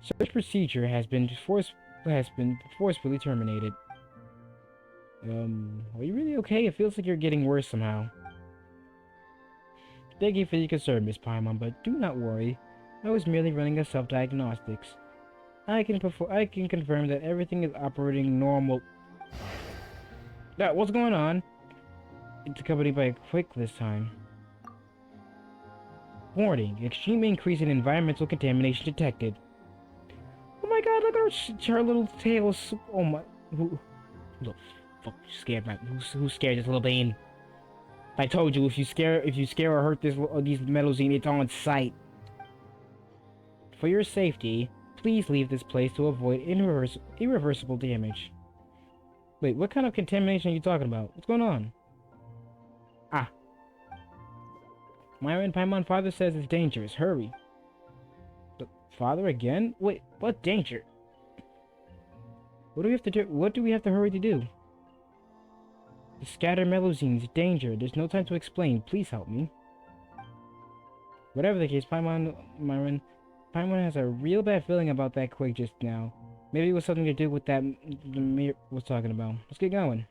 Search procedure has been forcefully terminated. Are you really okay? It feels like you're getting worse somehow. Thank you for your concern, Miss Paimon, but do not worry. I was merely running a self-diagnostics. I can confirm that everything is operating normal. Yeah, what's going on? It's accompanied by a quake this time. Warning, extreme increase in environmental contamination detected. Oh my god, look at her little tail. Oh my, who the fuck scared my, who scared this little bean? I told you, if you scare or hurt these Melusine, it's on sight. For your safety, please leave this place to avoid irreversible damage. Wait, what kind of contamination are you talking about? What's going on? Ah. Myra and Paimon, father says it's dangerous. Hurry. But father again? Wait, what danger? What do we have to do? What do we have to hurry to do? The scatter Melusines, danger. There's no time to explain. Please help me. Whatever the case, Paimon has a real bad feeling about that quake just now. Maybe it was something to do with that the Mir was talking about. Let's get going.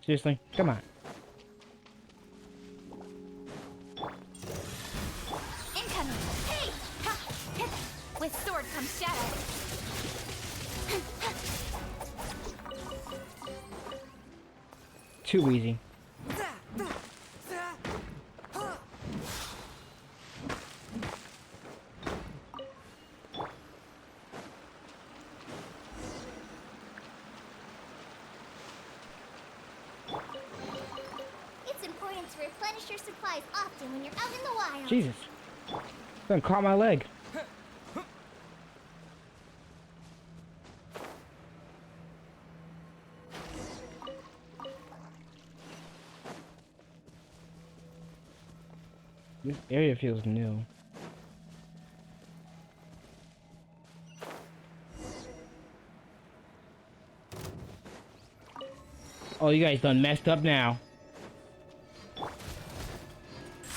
Seriously? Come on. Incoming! Hey! Ha! Hit! With sword comes shadow. Too easy. It's important to replenish your supplies often when you're out in the wild. Jesus. Gonna caught my leg. This area feels new. Oh, you guys done messed up now.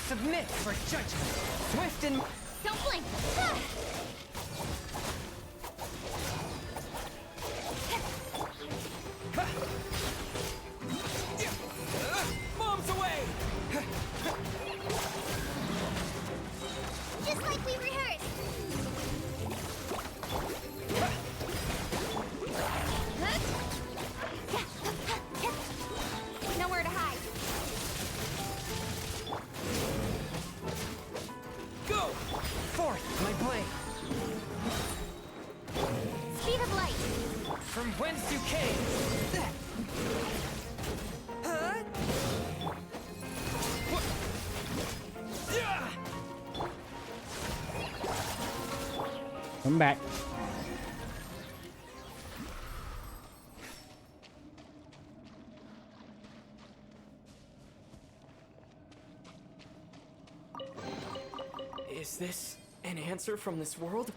Submit for judgment. Swift and... Don't blink! Ah! Bombs away! Just like we rehearsed. Nowhere to hide. Go! Forth, my blade. Speed of light. From whence you came. Come back. Is this an answer from this world?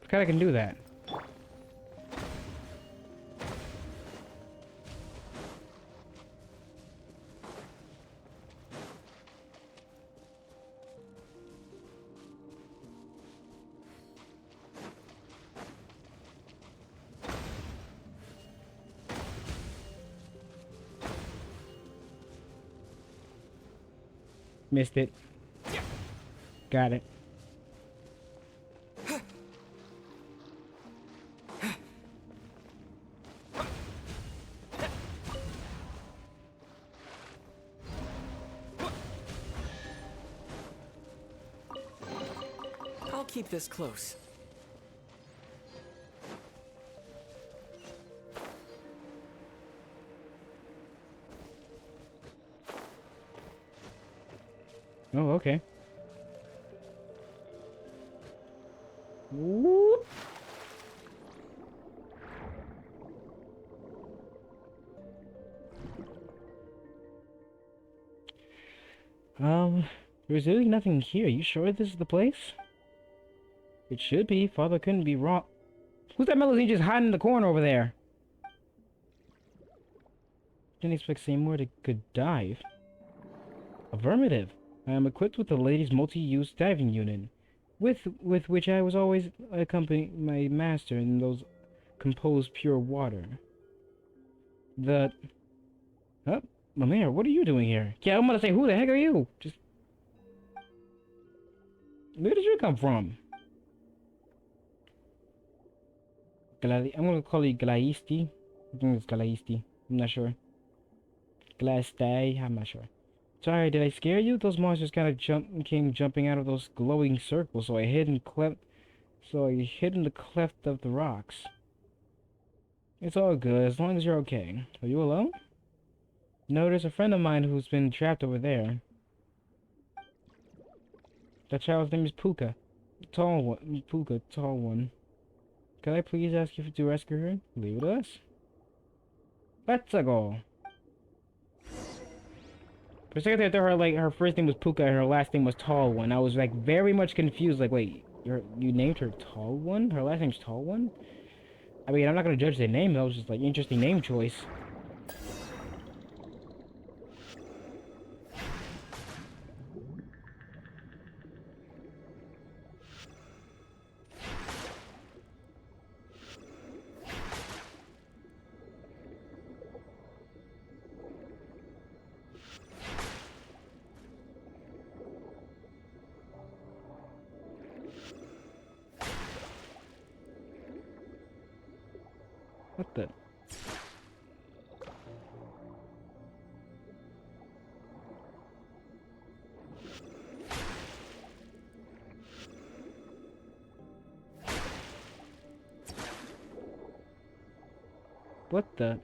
forgot I can do that. Missed it. Got it. I'll keep this close. Oh, okay. Whoop. There's really nothing here. You sure this is the place? It should be. Father couldn't be wrong. Who's that Melody just hiding in the corner over there? Didn't expect Seymour to could dive. Affirmative. I am equipped with the latest multi-use diving unit, with which I was always accompanying my master in those composed pure water. The... Oh, Mamair, what are you doing here? Yeah, I'm gonna say, who the heck are you? Just... Where did you come from? I'm gonna call you Glaisti. I think it's Glaisti. I'm not sure. Glastai, I'm not sure. Sorry, did I scare you? Those monsters kind of came jumping out of those glowing circles, so I hid in the cleft of the rocks. It's all good, as long as you're okay. Are you alone? No, there's a friend of mine who's been trapped over there. That child's name is Puka. Tall one. Puka, tall one. Could I please ask you to rescue her? Leave it to us. Let's go. For a second there, I thought her first name was Puka and her last name was Tall One. I was like very much confused. Like, wait, you named her Tall One? Her last name's Tall One? I mean, I'm not gonna judge the name. That was just like interesting name choice. What the? What the?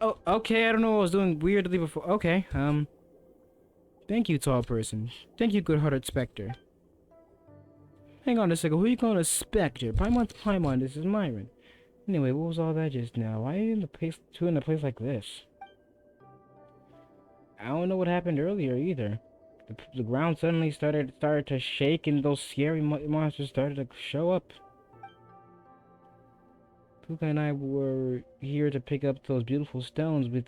Oh, okay, I don't know what I was doing weirdly before. Okay, thank you, tall person. Thank you, good-hearted Spectre. Hang on a second, who are you calling a Spectre? Paimon's Paimon, this is Myron. Anyway, what was all that just now? Why are you in a place like this? I don't know what happened earlier either. The ground suddenly started to shake and those scary monsters started to show up. Puka and I were here to pick up those beautiful stones we've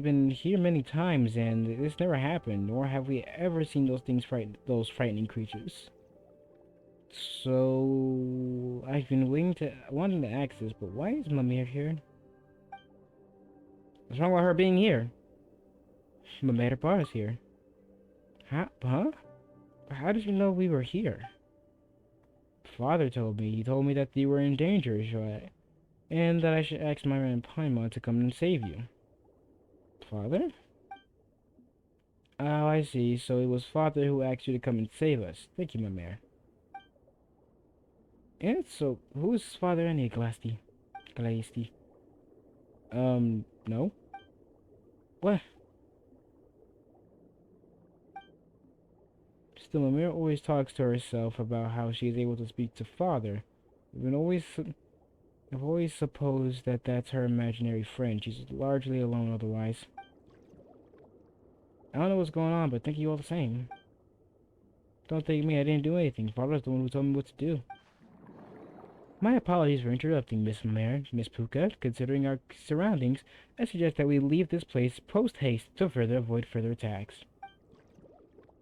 been here many times and this never happened, nor have we ever seen those frightening creatures. So I've been wanting to ask this, but why is Mamair here? What's wrong with her being here? Mamair Bar is here. Huh? How did you know we were here? Father told me. He told me that you were in danger, and that I should ask Myra and Paimon to come and save you. Father? Oh, I see. So it was Father who asked you to come and save us. Thank you, Mamair. And so, who's Father any Glasty? Glasty? No? What? Still, Mimir always talks to herself about how she is able to speak to Father. I've always supposed that that's her imaginary friend. She's largely alone otherwise. I don't know what's going on, but thank you all the same. Don't thank me, I didn't do anything. Father's the one who told me what to do. My apologies for interrupting, Miss Mare, Miss Puka. Considering our surroundings, I suggest that we leave this place post-haste to avoid further attacks.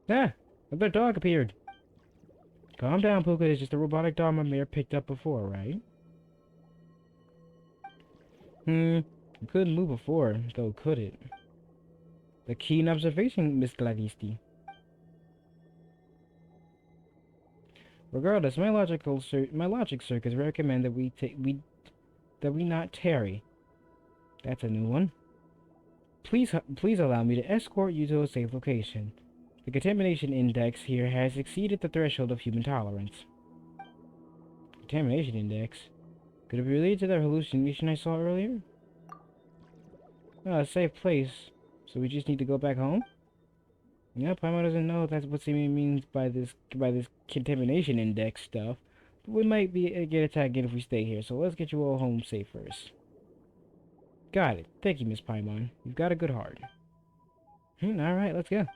Ah! Another dog appeared! Calm down, Puka. It's just a robotic dog my mare picked up before, right? It couldn't move before, though, could it? The keen observation, Miss Gladisti. Regardless, my logic circuits recommend that we not tarry. That's a new one. Please allow me to escort you to a safe location. The contamination index here has exceeded the threshold of human tolerance. Contamination index? Could it be related to that hallucination I saw earlier? Oh, a safe place. So we just need to go back home? Yeah, Paimon doesn't know that's what he means by this contamination index stuff. But we might get attacked again if we stay here, so let's get you all home safe first. Got it. Thank you, Miss Paimon. You've got a good heart. Alright, let's go.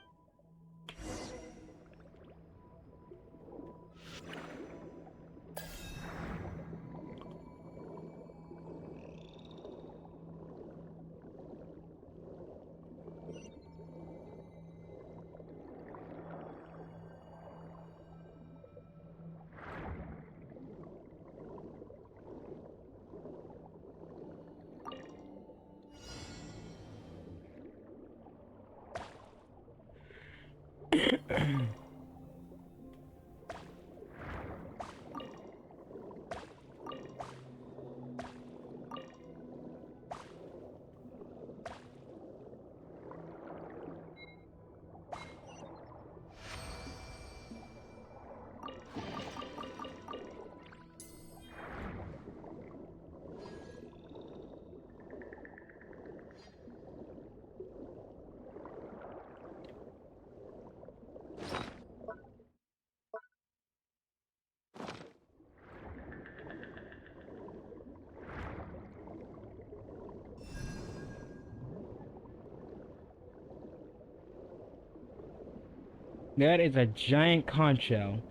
That is a giant conch shell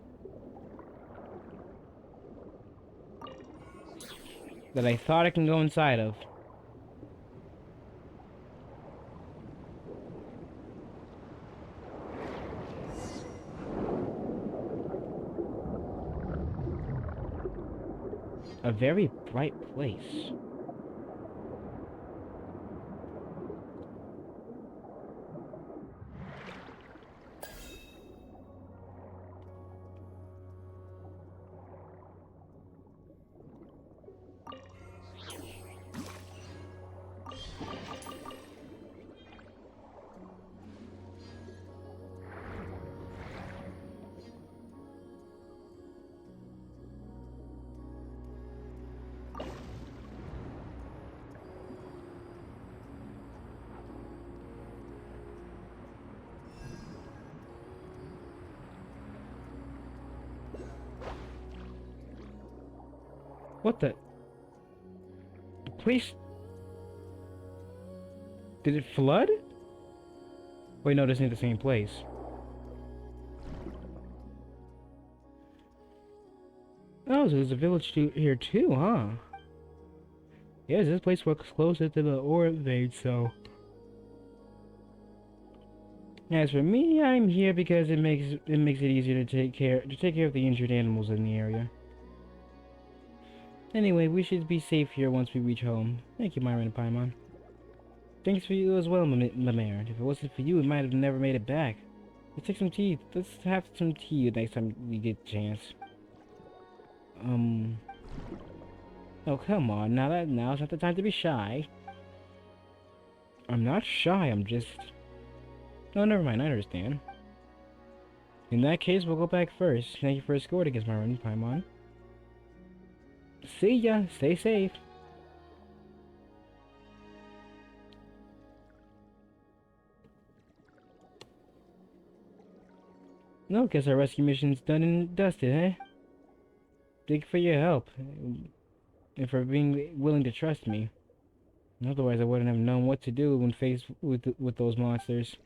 that I thought I can go inside of. A very bright place. What the? The place? Did it flood? Wait, no, this ain't the same place. Oh, so there's a village here too, huh? Yes, this place works closer to the ore vein, so... As for me, I'm here because it makes it easier to take care of the injured animals in the area. Anyway, we should be safe here once we reach home. Thank you, Myron and Paimon. Thanks for you as well, Mimir. If it wasn't for you, we might have never made it back. Let's take some tea. Let's have some tea next time we get a chance. Oh, come on. Now's not the time to be shy. I'm not shy, I'm just... Oh, never mind, I understand. In that case, we'll go back first. Thank you for escorting us, Myron and Paimon. See ya. Stay safe. No, guess our rescue mission's done and dusted, eh? Thank you for your help, and for being willing to trust me. Otherwise, I wouldn't have known what to do when faced with those monsters.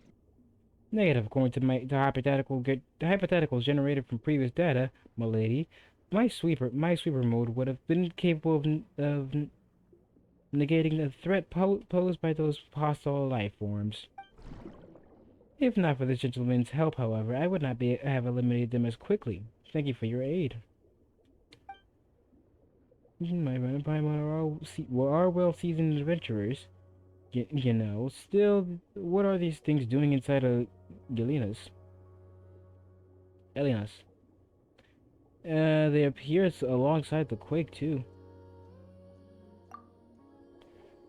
Negative, according to the hypotheticals generated from previous data, my lady. My sweeper mode would have been capable of negating the threat posed by those hostile life forms. If not for this gentleman's help, however, I would not have eliminated them as quickly. Thank you for your aid. My vampire are well-seasoned adventurers. You know, still, what are these things doing inside of Galena's? Elena's. They appear alongside the quake, too.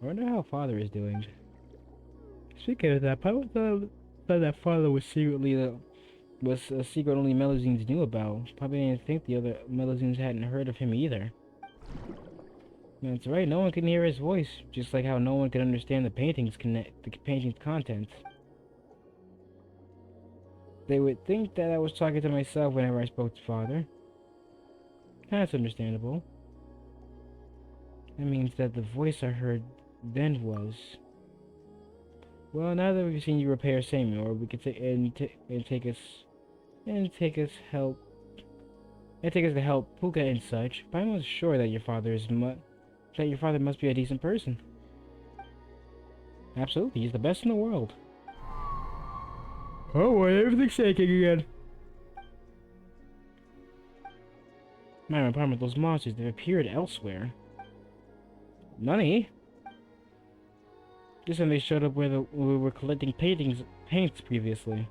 I wonder how Father is doing. Speaking of that, I thought that Father was a secret only Melusines knew about. Probably didn't think the other Melusines hadn't heard of him either. That's right, no one can hear his voice, just like how no one can understand the painting's contents. They would think that I was talking to myself whenever I spoke to Father. That's understandable. That means that the voice I heard then was... Well, now that we've seen you repair Samuel, we could take us to help Puka and such. But I'm not sure that your father must be a decent person. Absolutely, he's the best in the world. Oh, boy, everything's shaking again. My apartment, those monsters, they've appeared elsewhere. Nani? Just when they showed up where we were collecting paints previously.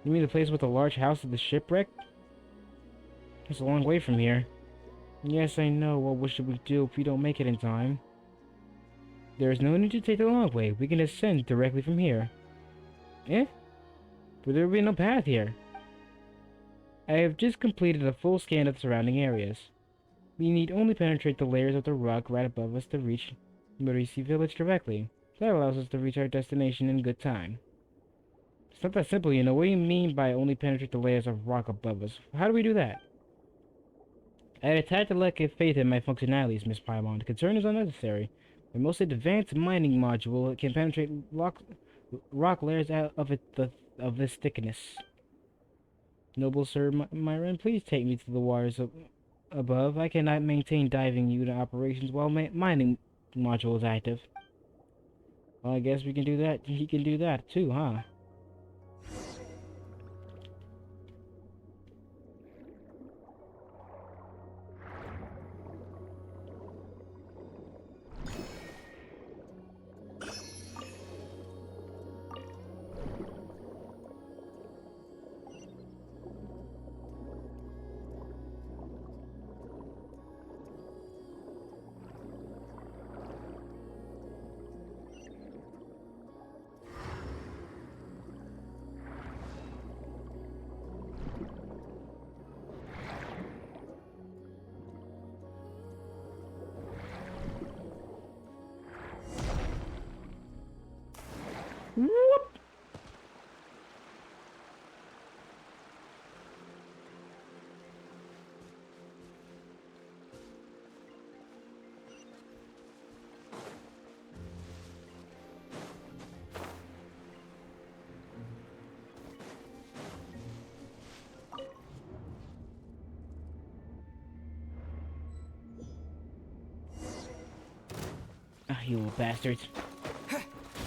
You mean the place with the large house of the shipwreck? It's a long way from here. Yes, I know. Well, what should we do if we don't make it in time? There is no need to take the long way. We can ascend directly from here. Eh? But there will be no path here. I have just completed a full scan of the surrounding areas. We need only penetrate the layers of the rock right above us to reach Marisi village directly. That allows us to reach our destination in good time. It's not that simple, you know. What do you mean by only penetrate the layers of rock above us? How do we do that? I had had to lack of faith in my functionalities, Miss Paimon. Concern is unnecessary. The most advanced mining module can penetrate rock layers out of this thickness. Noble Sir Myron, please take me to the waters above. I cannot maintain diving unit operations while mining module is active. Well, I guess we can do that. He can do that too, huh? Whoop! Ah, you little bastards.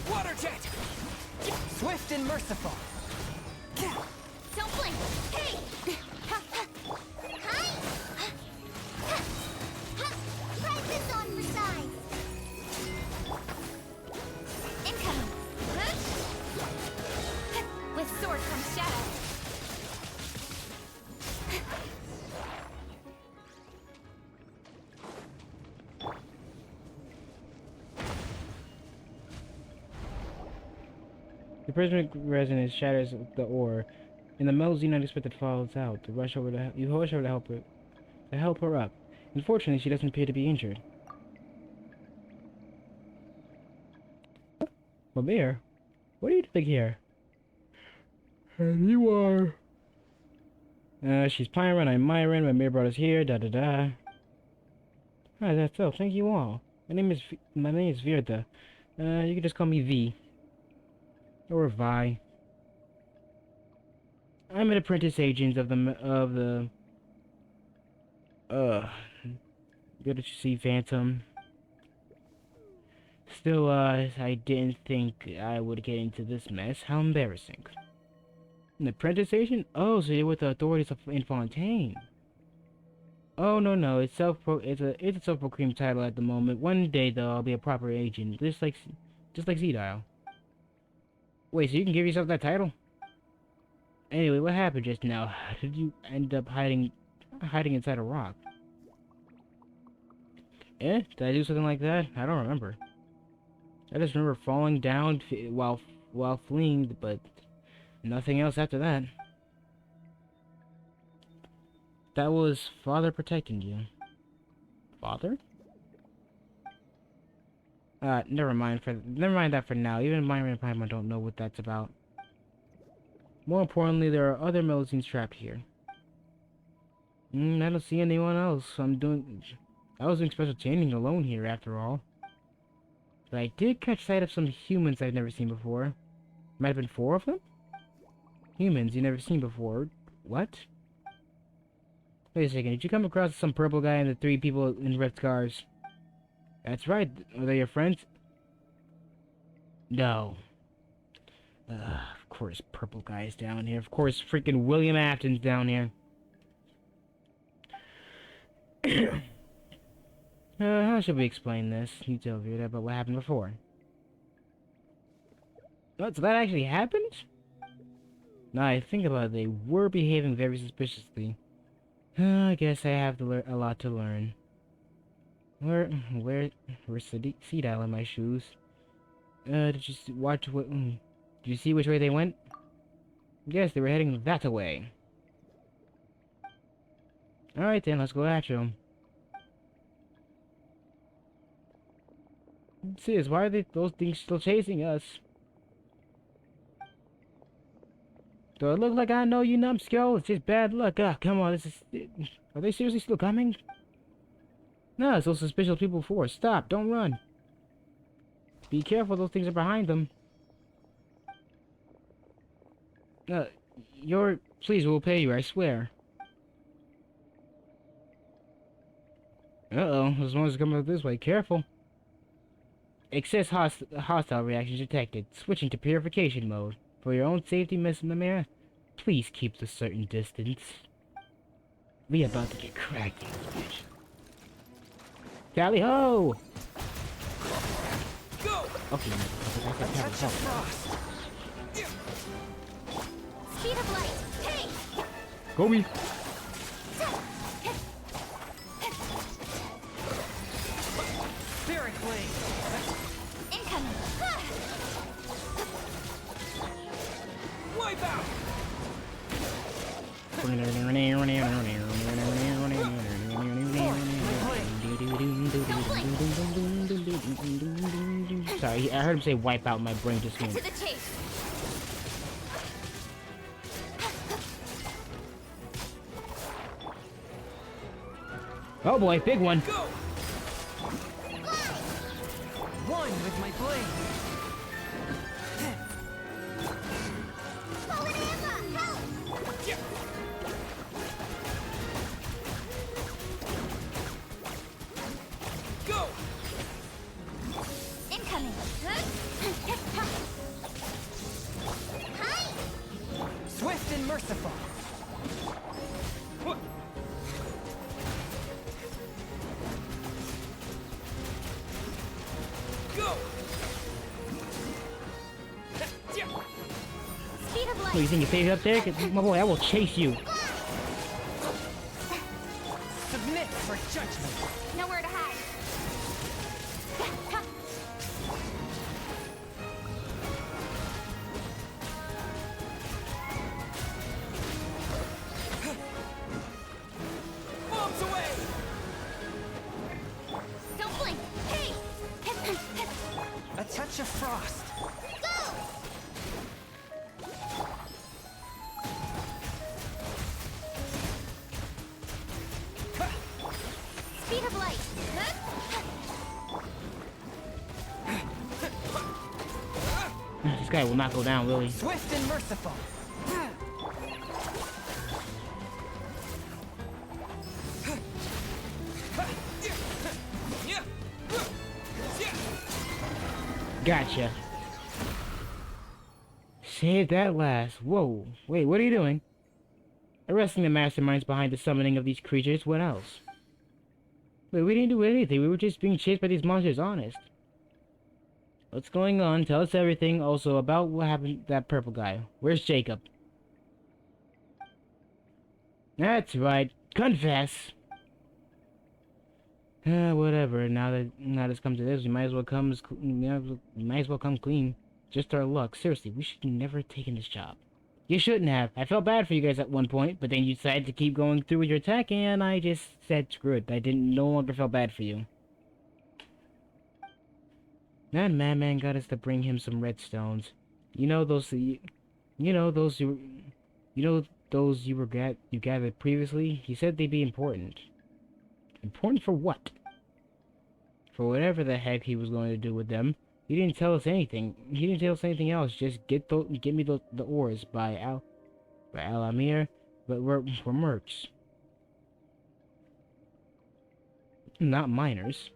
Water jet! Swift and merciful. Don't blink! Hey! Hi! Try this on for size! Incoming! With sword comes shadow. The prismatic resonance shatters the ore, and the Melusine unexpected falls out. You rush over to help her up. Unfortunately, she doesn't appear to be injured. Well, Bear, what are you doing here? And you are... she's Pyron, I'm Myron, my mirror brother's here, da-da-da. Ah, that's so, thank you all. My name is Virta. You can just call me V. Or Vi. I'm an apprentice agent of the good to see Phantom. Still, I didn't think I would get into this mess. How embarrassing. An apprentice agent? Oh, so you're with the authorities in Fontaine. Oh, no, it's it's a self-proclaimed title at the moment. One day, though, I'll be a proper agent, just like Z-Dial. Wait, so you can give yourself that title? Anyway, what happened just now? How did you end up hiding inside a rock? Eh? Did I do something like that? I don't remember. I just remember falling down while fleeing, but nothing else after that. That was Father protecting you. Father? Never mind that for now. Even Myron and Paimon don't know what that's about. More importantly, there are other Melusines trapped here. I don't see anyone else. I was doing special training alone here, after all. But I did catch sight of some humans I've never seen before. Might have been 4 of them? Humans you never seen before. What? Wait a second, did you come across some purple guy and the 3 people in red cars? That's right, are they your friends? No. Of course purple guy is down here. Of course freaking William Afton's down here. How should we explain this? You tell Vera about what happened before. What, so that actually happened? Now I think about it, they were behaving very suspiciously. I guess I have to a lot to learn. Where's C-Dial in my shoes? Did you see which way they went? Yes, they were heading that way. Alright then, let's go after them. Sis, why are those things still chasing us? Do I look like I know you, numbskull? It's just bad luck. Ah, come on, are they seriously still coming? No, it's those suspicious people before. Stop, don't run. Be careful, those things are behind them. Please, we'll pay you, I swear. Uh-oh, there's one coming up this way. Careful. Excess hostile reactions detected. Switching to purification mode. For your own safety, Miss Namira, please keep the certain distance. We about to get cracked, bitch. Tally ho! Go! Okay, Touch of frost. Speed of light. Hey! Go me! Spirit blade. Incoming. Wipe out. Sorry, I heard him say wipe out, my brain just went. To the chase. Oh boy, big one. Go. One with my blade. Fallen Emma, help! Yeah. Go. Incoming. Hi! Swift and merciful. What? Go. Yeah. Speed of light. What, you think you saved up there? 'Cause, my boy, I will chase you. Submit for judgment. Nowhere to hide. Bombs away. frost. Speed of light. This guy will not go down, will he? Swift and merciful. Gotcha. Save that last. Whoa. Wait, what are you doing? Arresting the masterminds behind the summoning of these creatures. What else? Wait, we didn't do anything. We were just being chased by these monsters, honest. What's going on? Tell us everything. Also, about what happened to that purple guy. Where's Jacob? That's right. Confess. Whatever. Now that it's come to this, we might as well come clean. Just our luck. Seriously, we should never have taken this job. You shouldn't have. I felt bad for you guys at one point, but then you decided to keep going through with your attack, and I just said screw it. I didn't no longer felt bad for you. That madman got us to bring him some redstones. You know those you gathered previously? He said they'd be important. Important for what? For whatever the heck he was going to do with them. He didn't tell us anything. He didn't tell us anything else. Just get me the ores by Alamir, but we're mercs. Not miners.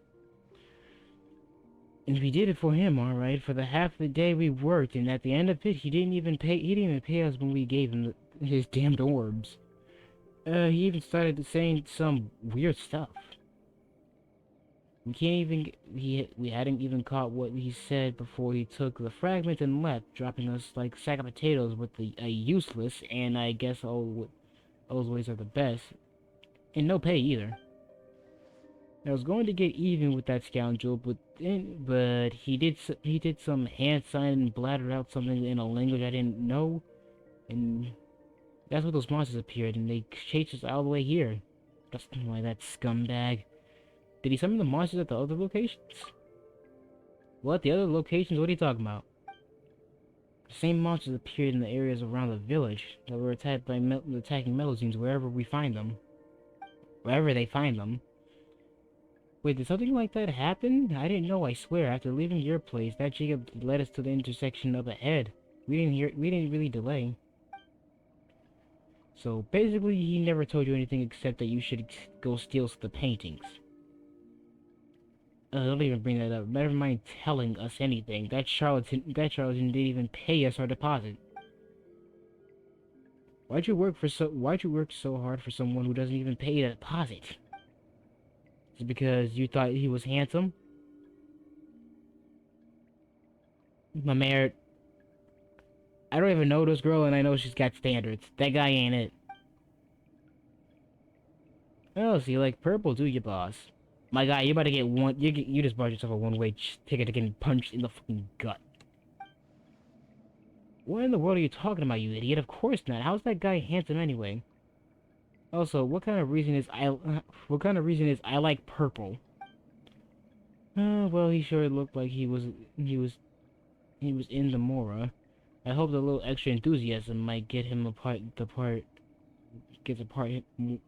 And we did it for him, all right. For the half the day we worked, and at the end of it, he didn't even pay us when we gave him his damned orbs. He even started saying some weird stuff. We hadn't even caught what he said before he took the fragment and left, dropping us like a sack of potatoes with a useless, and I guess all those ways are the best, and no pay either. I was going to get even with that scoundrel, but he did some hand sign and blattered out something in a language I didn't know, and that's where those monsters appeared, and they chased us all the way here. That's why that scumbag. Did he summon the monsters at the other locations? What? The other locations? What are you talking about? The same monsters appeared in the areas around the village that were attacked by attacking Melusines wherever we find them. Wherever they find them. Wait, did something like that happen? I didn't know, I swear. After leaving your place, that Jacob led us to the intersection up ahead. We didn't really delay. So basically, he never told you anything except that you should go steal the paintings. Don't even bring that up. Never mind telling us anything. That charlatan didn't even pay us our deposit. Why'd you work so hard for someone who doesn't even pay a deposit? Is it because you thought he was handsome? My mayor, I don't even know this girl, and I know she's got standards. That guy ain't it. Oh, so you like purple, do you, boss? My guy, you about to get one. You just bought yourself a one-way ticket to getting punched in the fucking gut. What in the world are you talking about, you idiot? Of course not. How's that guy handsome anyway? Also, what kind of reason is I like purple? Well, he sure looked like he was in the Mora. I hope the little extra enthusiasm might get him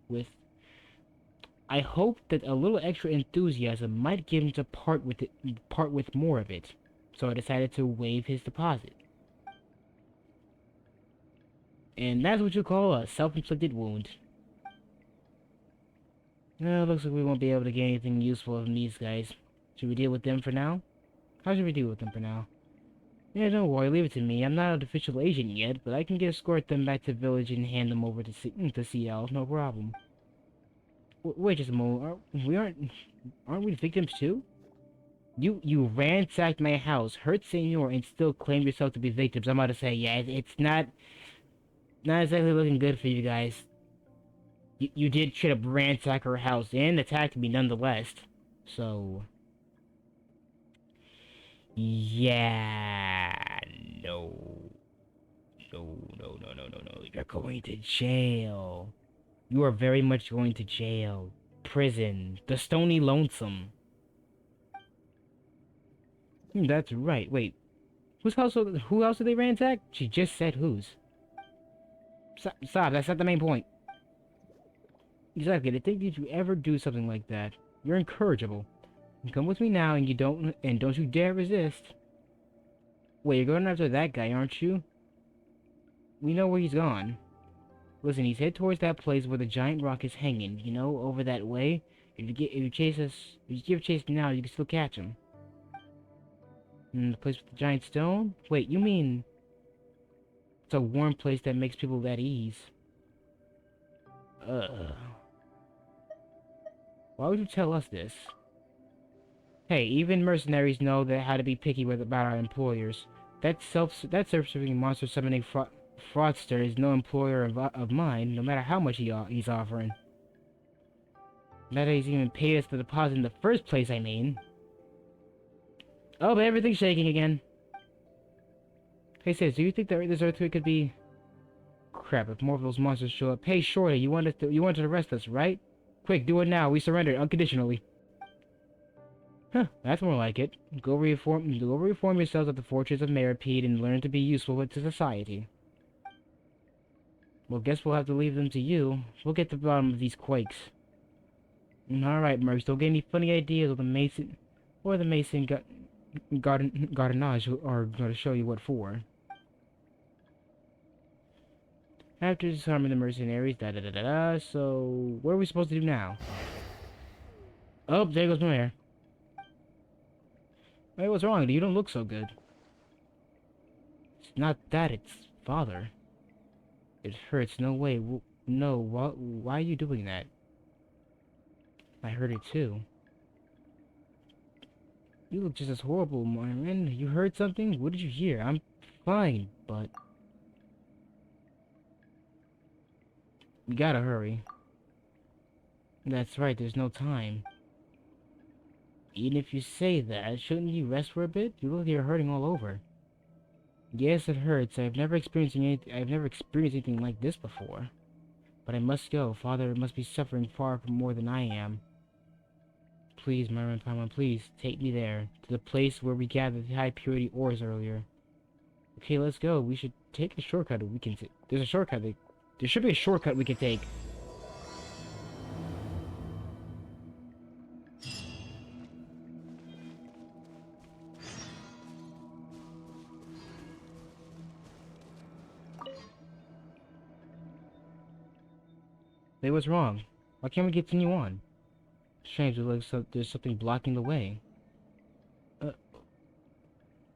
with. I hope that a little extra enthusiasm might get him to part with more of it. So I decided to waive his deposit. And that's what you call a self-inflicted wound. Looks like we won't be able to get anything useful from these guys. Should we deal with them for now? How should we deal with them for now? Yeah, don't worry, leave it to me. I'm not an official agent yet, but I can escort them back to the village and hand them over to CL, no problem. Wait just a moment, aren't we victims too? You ransacked my house, hurt Senor, and still claimed yourself to be victims. I'm about to say, yeah, it's not exactly looking good for you guys. You did straight up ransack her house and attack me nonetheless. So... yeah... No. You're going to jail. You are very much going to jail. Prison. The Stony Lonesome. That's right. Wait, Who else did they ransack? She just said whose. Stop, that's not the main point. Exactly, to think that you ever do something like that. You're incorrigible. Come with me now, and don't you dare resist. Wait, you're going after that guy, aren't you? We know where he's gone. Listen, he's head towards that place where the giant rock is hanging. You know, over that way. If you give chase now, you can still catch him. And the place with the giant stone? Wait, you mean it's a warm place that makes people at ease? Why would you tell us this? Hey, even mercenaries know how to be picky about our employers. That self-serving monster summoning fraudster is no employer of mine, no matter how much he's offering. Not that he's even paid us the deposit in the first place, I mean. Oh, but everything's shaking again. Hey, sis, do you think that this earthquake could be... Crap, if more of those monsters show up... Hey, Shorty, you wanted to arrest us, right? Quick, do it now. We surrendered unconditionally. Huh, that's more like it. Go reform yourselves at the Fortress of Meripede and learn to be useful to society. Well, guess we'll have to leave them to you. We'll get to the bottom of these quakes. Alright, Mercs, don't get any funny ideas or the Mason Gardenage are going to show you what for. After disarming the mercenaries, so what are we supposed to do now? Oh, there goes my hair. Hey, what's wrong? You don't look so good. It's not that, it's father. It hurts, no way, no, why are you doing that? I heard it too. You look just as horrible, Myron. You heard something? What did you hear? I'm fine, but... We gotta hurry. That's right, there's no time. Even if you say that, shouldn't you rest for a bit? You look like you're hurting all over. Yes, it hurts. I've never experienced anything like this before. But I must go. Father must be suffering far more than I am. Please, Myron Paimon, please, take me there. To the place where we gathered the high purity ores earlier. Okay, let's go. We should take a shortcut we can take. There's a shortcut. There should be a shortcut we can take. Hey, what's wrong? Why can't we continue on? Strange, there's something blocking the way.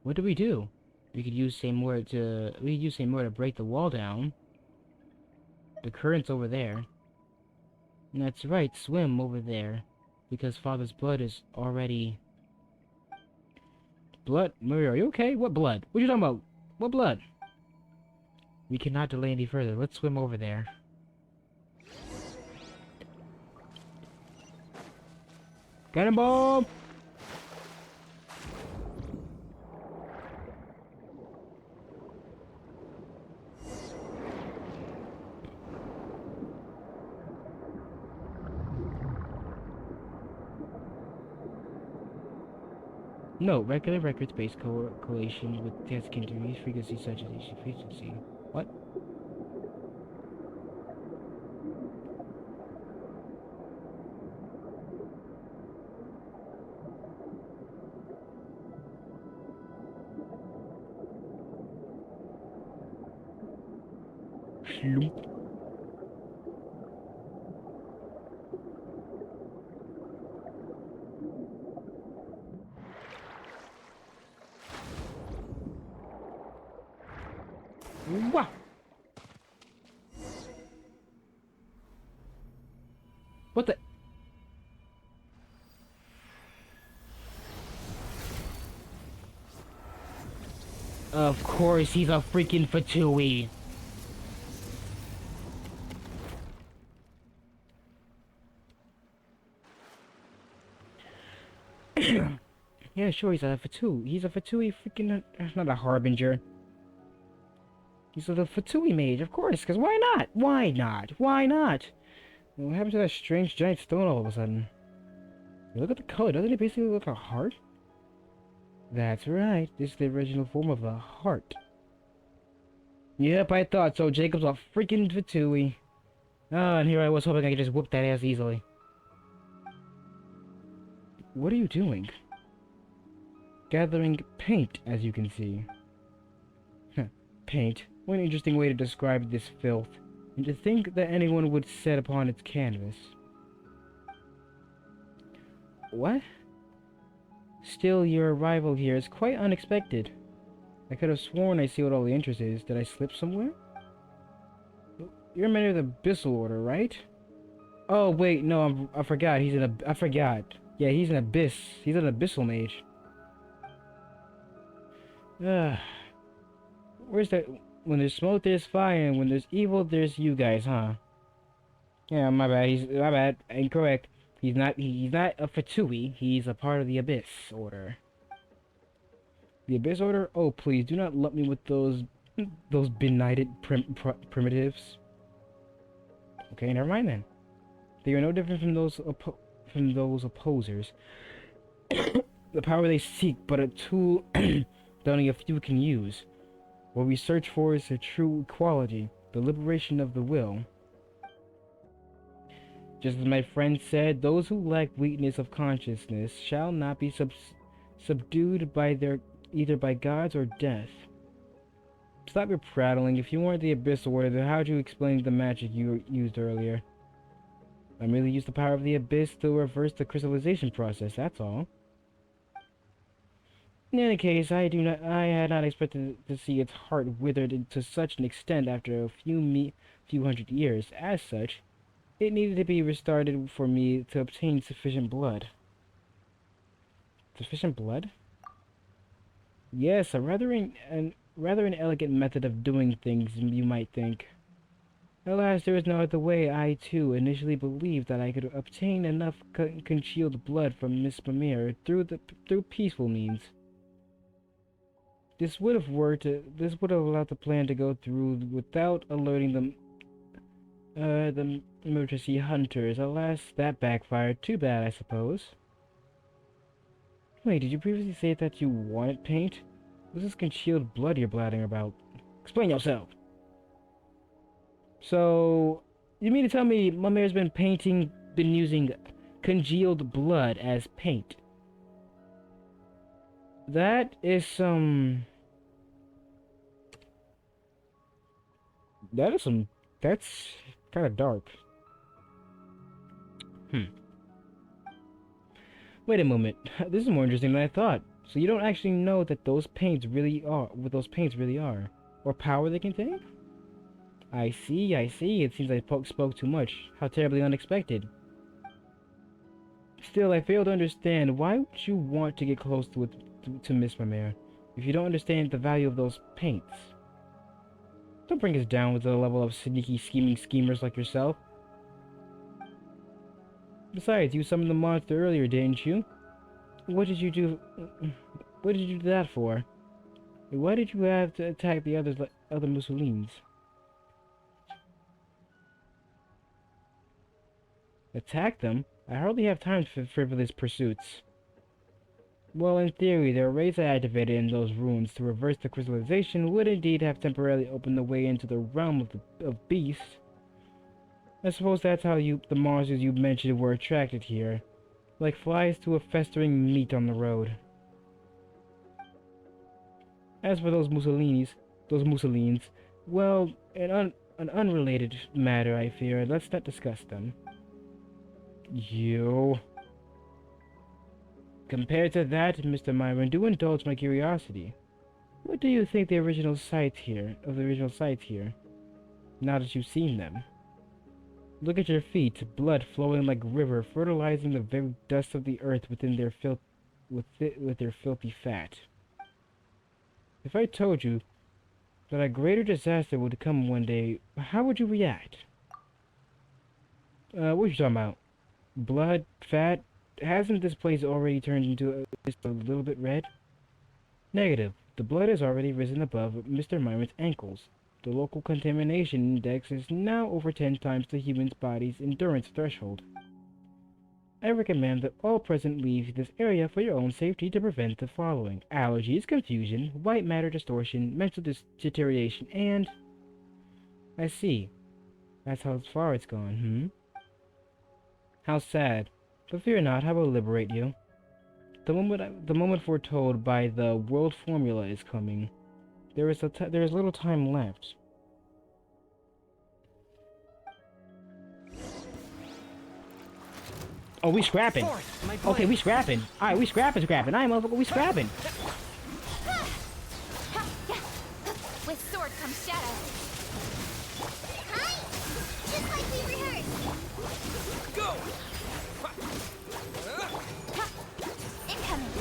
What do we do? We could use Seymour to break the wall down. The current's over there. And that's right, swim over there. Because Father's blood is already... Blood? Murray, are you okay? What blood? What are you talking about? What blood? We cannot delay any further. Let's swim over there. Cannonball! No, regular records-based correlation with test can increase frequency such as efficiency. What? Sloop. Wah! What the? Of course, he's a freaking Fatui. Yeah, sure, he's a Fatui. He's a Fatui freaking... not a Harbinger. He's a Fatui mage, of course, because why not? Why not? Why not? What happened to that strange giant stone all of a sudden? Look at the color, doesn't it basically look like a heart? That's right. This is the original form of the heart. Yep, I thought so. Jacob's a freaking Fatui. Ah, and here I was hoping I could just whoop that ass easily. What are you doing? Gathering paint, as you can see. Paint. What an interesting way to describe this filth. And to think that anyone would set upon its canvas. What? Still, your arrival here is quite unexpected. I could have sworn I see what all the interest is. Did I slip somewhere? You're a member of the Abyssal Order, right? Oh, wait, no, I forgot. I forgot. Yeah, he's an Abyss. He's an Abyssal Mage. Where's that? When there's smoke, there's fire, and when there's evil, there's you guys, huh? Yeah, my bad. My bad. Incorrect. He's not a Fatui. He's a part of the Abyss Order. The Abyss Order? Oh, please, do not lump me with those benighted primitives. Okay, never mind then. They are no different from those opposers. The power they seek, but a tool that only a few can use. What we search for is a true equality, the liberation of the will. Just as my friend said, those who lack weakness of consciousness shall not be subdued by either by gods or death. Stop your prattling. If you weren't the Abyss Order, then how'd you explain the magic you used earlier? I merely used the power of the Abyss to reverse the crystallization process, that's all. In any case, I had not expected to see its heart withered to such an extent after a few hundred years. As such, it needed to be restarted for me to obtain sufficient blood. Sufficient blood? Yes, a rather inelegant method of doing things, you might think. Alas, there was no other way. I, too, initially believed that I could obtain enough congealed blood from Miss Mimir through peaceful means. This would have allowed the plan to go through without alerting the emergency hunters. Alas, that backfired. Too bad, I suppose. Wait, did you previously say that you wanted paint? What's this congealed blood you're blathering about? Explain yourself! So, you mean to tell me Mimir's been using congealed blood as paint? That is that's kind of dark. Wait a moment. This is more interesting than I thought. So you don't actually know what those paints really are, or power they contain? I see. It seems I spoke too much. How terribly unexpected. Still, I fail to understand. Why would you want to get close to Miss Mimir if you don't understand the value of those paints? Don't bring us down with the level of sneaky, scheming schemers like yourself. Besides, you summoned the monster earlier, didn't you? What did you do? What did you do that for? Why did you have to attack the other Mussolines? Attack them? I hardly have time for frivolous pursuits. Well, in theory, the arrays I activated in those ruins to reverse the crystallization would indeed have temporarily opened the way into the realm of beasts. I suppose that's how the monsters you mentioned were attracted here, like flies to a festering meat on the road. As for those Mussolines, well, an unrelated matter, I fear. Let's not discuss them. You. Compared to that, Mr. Myron, do indulge my curiosity. What do you think of the original sites here? Now that you've seen them. Look at your feet, blood flowing like a river, fertilizing the very dust of the earth within their with their filthy fat. If I told you that a greater disaster would come one day, how would you react? What you talking about? Blood, fat? Hasn't this place already turned into just a little bit red? Negative. The blood has already risen above Mr. Myron's ankles. The local contamination index is now over 10 times the human body's endurance threshold. I recommend that all present leave this area for your own safety to prevent the following: allergies, confusion, white matter distortion, mental deterioration, and... I see. That's how far it's gone, How sad. But fear not, I will liberate you. The moment foretold by the world formula is coming. There is little time left. Oh, we scrapping. Okay, we scrapping. Alright, we scrapping. Alright, motherfucker, we scrapping. With sword comes shadow. Hi! Just like we rehearsed. Go! Incoming.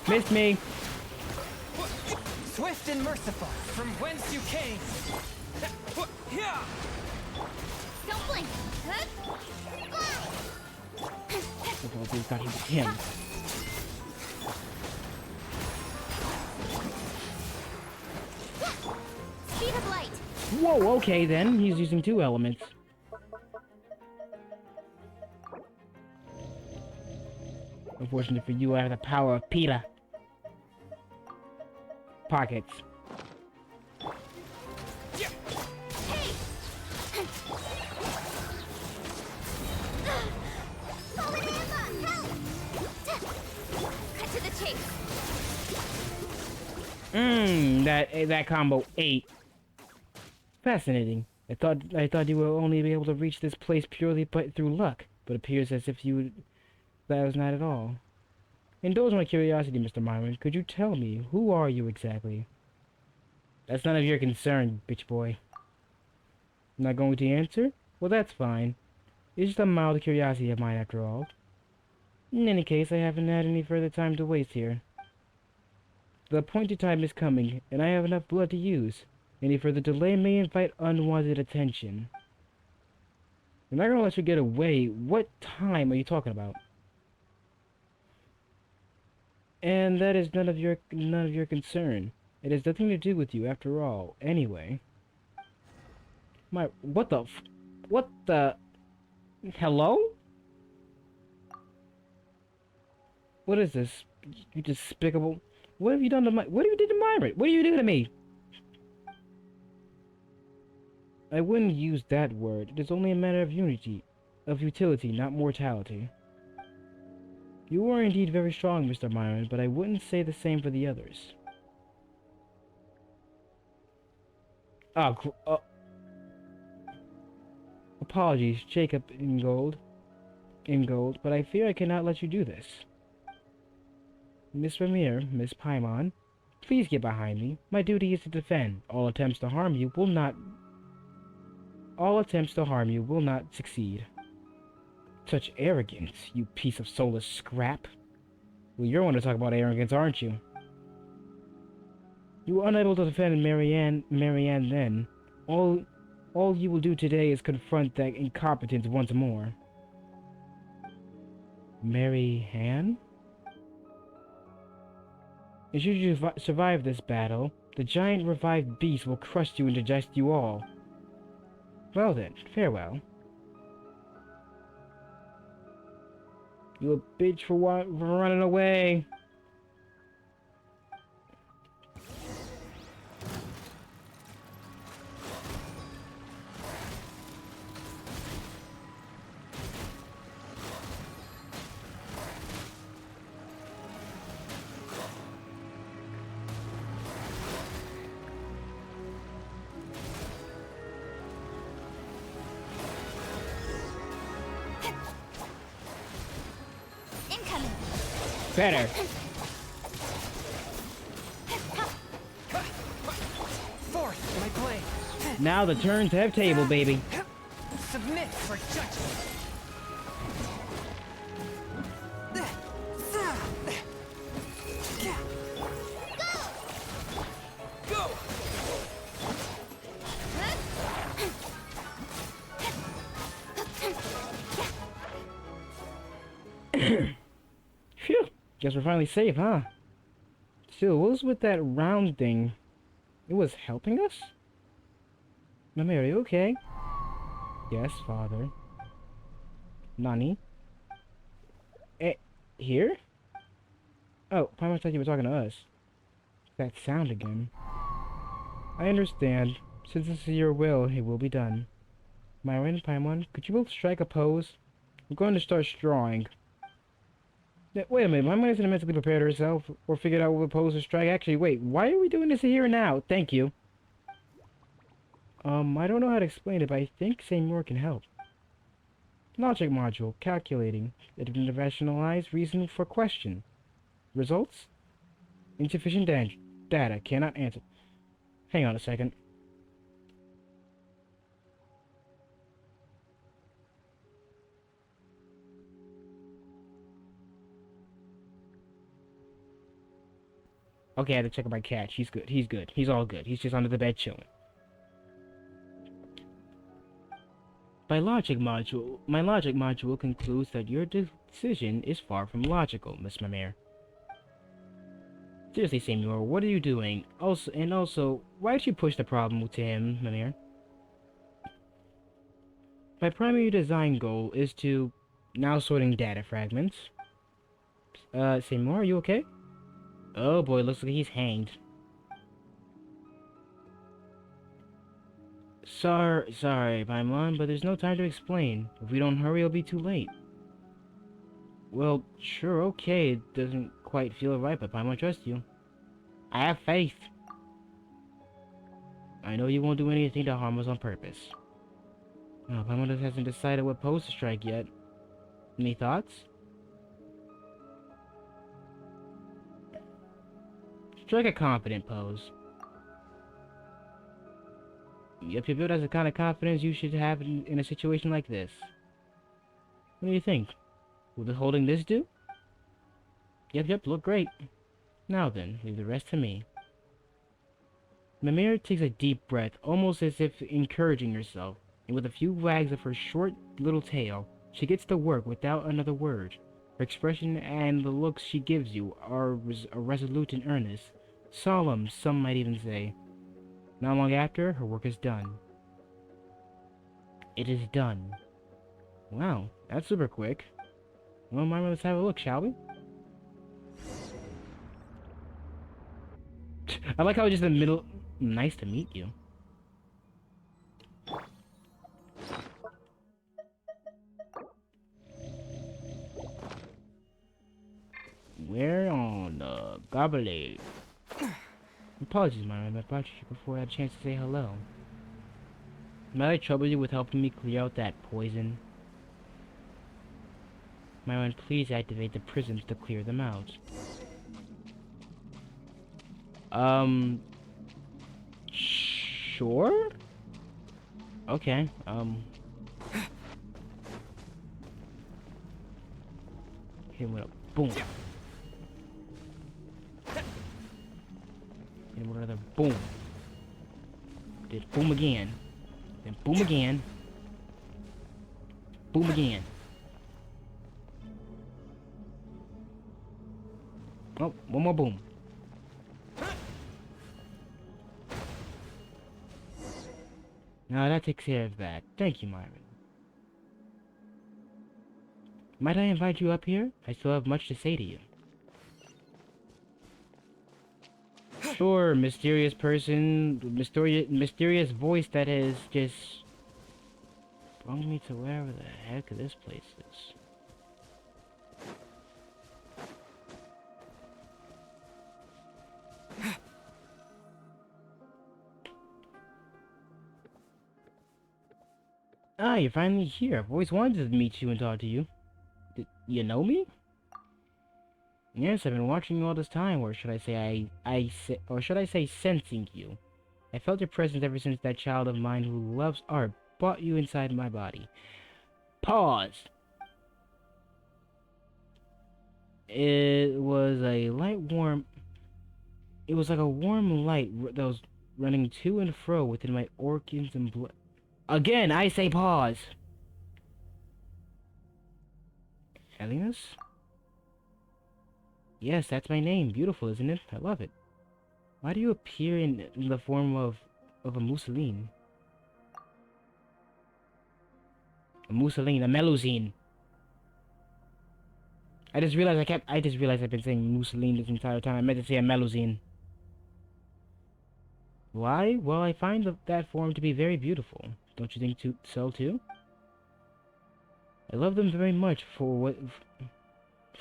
Missed me. Swift and merciful, from whence you came. Don't blink. Oh, we thought he was him. Speed of light. Whoa, okay then. He's using two elements. Unfortunately for you, I have the power of Peter. Pockets. That combo ate. Fascinating. I thought you would only be able to reach this place purely through luck, but appears as if that was not at all. Indulge my curiosity, Mr. Myron. Could you tell me, who are you exactly? That's none of your concern, bitch boy. Not going to answer? Well, that's fine. It's just a mild curiosity of mine, after all. In any case, I haven't had any further time to waste here. The appointed time is coming, and I have enough blood to use. Any further delay may invite unwanted attention. I'm not gonna let you get away. What time are you talking about? And that is none of your concern. It has nothing to do with you, after all. Anyway. What the... Hello? What is this? You despicable... What have you done to what have you did to Myron? What do you do to me? I wouldn't use that word. It is only a matter of utility, not mortality. You are indeed very strong, Mr. Myron, but I wouldn't say the same for the others. Apologies, Jacob Ingold, but I fear I cannot let you do this. Miss Vermeer, Miss Paimon, please get behind me. My duty is to defend. All attempts to harm you will not succeed. Such arrogance, you piece of soulless scrap. Well, you're one to talk about arrogance, aren't you? You were unable to defend Marianne then. All you will do today is confront that incompetence once more. Marianne? Should you survive this battle, the giant revived beast will crush you and digest you all. Well then, farewell. You a bitch for running away. Better. Forth, my blade. Now the turns have table, baby. Submit for judgment. Go! Phew. Guess we're finally safe, huh? Still, what was with that round thing? It was helping us? Mary, okay? Yes, father. Nani? Eh, here? Oh, Paimon thought you were talking to us. That sound again. I understand. Since this is your will, it will be done. Myron and Paimon, could you both strike a pose? I'm going to start drawing. Wait a minute, Paimon isn't mentally prepared herself, or figured out what pose to strike. Actually, wait, why are we doing this here and now? Thank you. I don't know how to explain it, but I think Seymour can help. Logic module, calculating, rationalize, reason for question. Results? Insufficient data, cannot answer. Hang on a second. Okay, I had to check on my cat. She's good. He's good. He's all good. He's just under the bed chilling. My logic module concludes that your decision is far from logical, Miss Mimere. Seriously, Seymour, what are you doing? Also, why did you push the problem to him, Mimere? My primary design goal is to... Now sorting data fragments. Seymour, are you okay? Oh boy, looks like he's hanged. Sorry, Paimon, but there's no time to explain. If we don't hurry, it'll be too late. Well, sure, okay. It doesn't quite feel right, but Paimon, trust you. I have faith. I know you won't do anything to harm us on purpose. Oh, Paimon just hasn't decided what pose to strike yet. Any thoughts? Strike a confident pose. Yep, that's the kind of confidence you should have in a situation like this. What do you think? Will the holding this do? Yep, look great. Now then, leave the rest to me. Mimere takes a deep breath, almost as if encouraging herself, and with a few wags of her short little tail, she gets to work without another word. Her expression and the looks she gives you are resolute and earnest. Solemn, some might even say. Not long after, her work is done. It is done. Wow, that's super quick. Well, Myra, let's have a look, shall we? I like how just in the middle... Nice to meet you. Where on the gobble? Apologies, Myra, I brought you before I had a chance to say hello. Might I trouble you with helping me clear out that poison? Myron, please activate the prisms to clear them out. Sure? Okay, hit him with a boom. Hit him with another boom. Then boom again. Then boom again. Boom again. Oh, one more boom. Now that takes care of that. Thank you, Myron. Might I invite you up here? I still have much to say to you. Sure, mysterious person, mysterious voice that has just brought me to wherever the heck this place is. Ah, you're finally here. I've always wanted to meet you and talk to you. You know me? Yes, I've been watching you all this time, or should I say sensing you. I felt your presence ever since that child of mine who loves art brought you inside my body. Pause! It was like a warm light that was running to and fro within my organs and blood. Again, I say pause! Helios? Yes, that's my name. Beautiful, isn't it? I love it. Why do you appear in the form of a Mussolini? A Mussolini, a Melusine. I just realized I've been saying Mussolini this entire time. I meant to say a Melusine. Why? Well, I find that form to be very beautiful. Don't you think so too? I love them very much for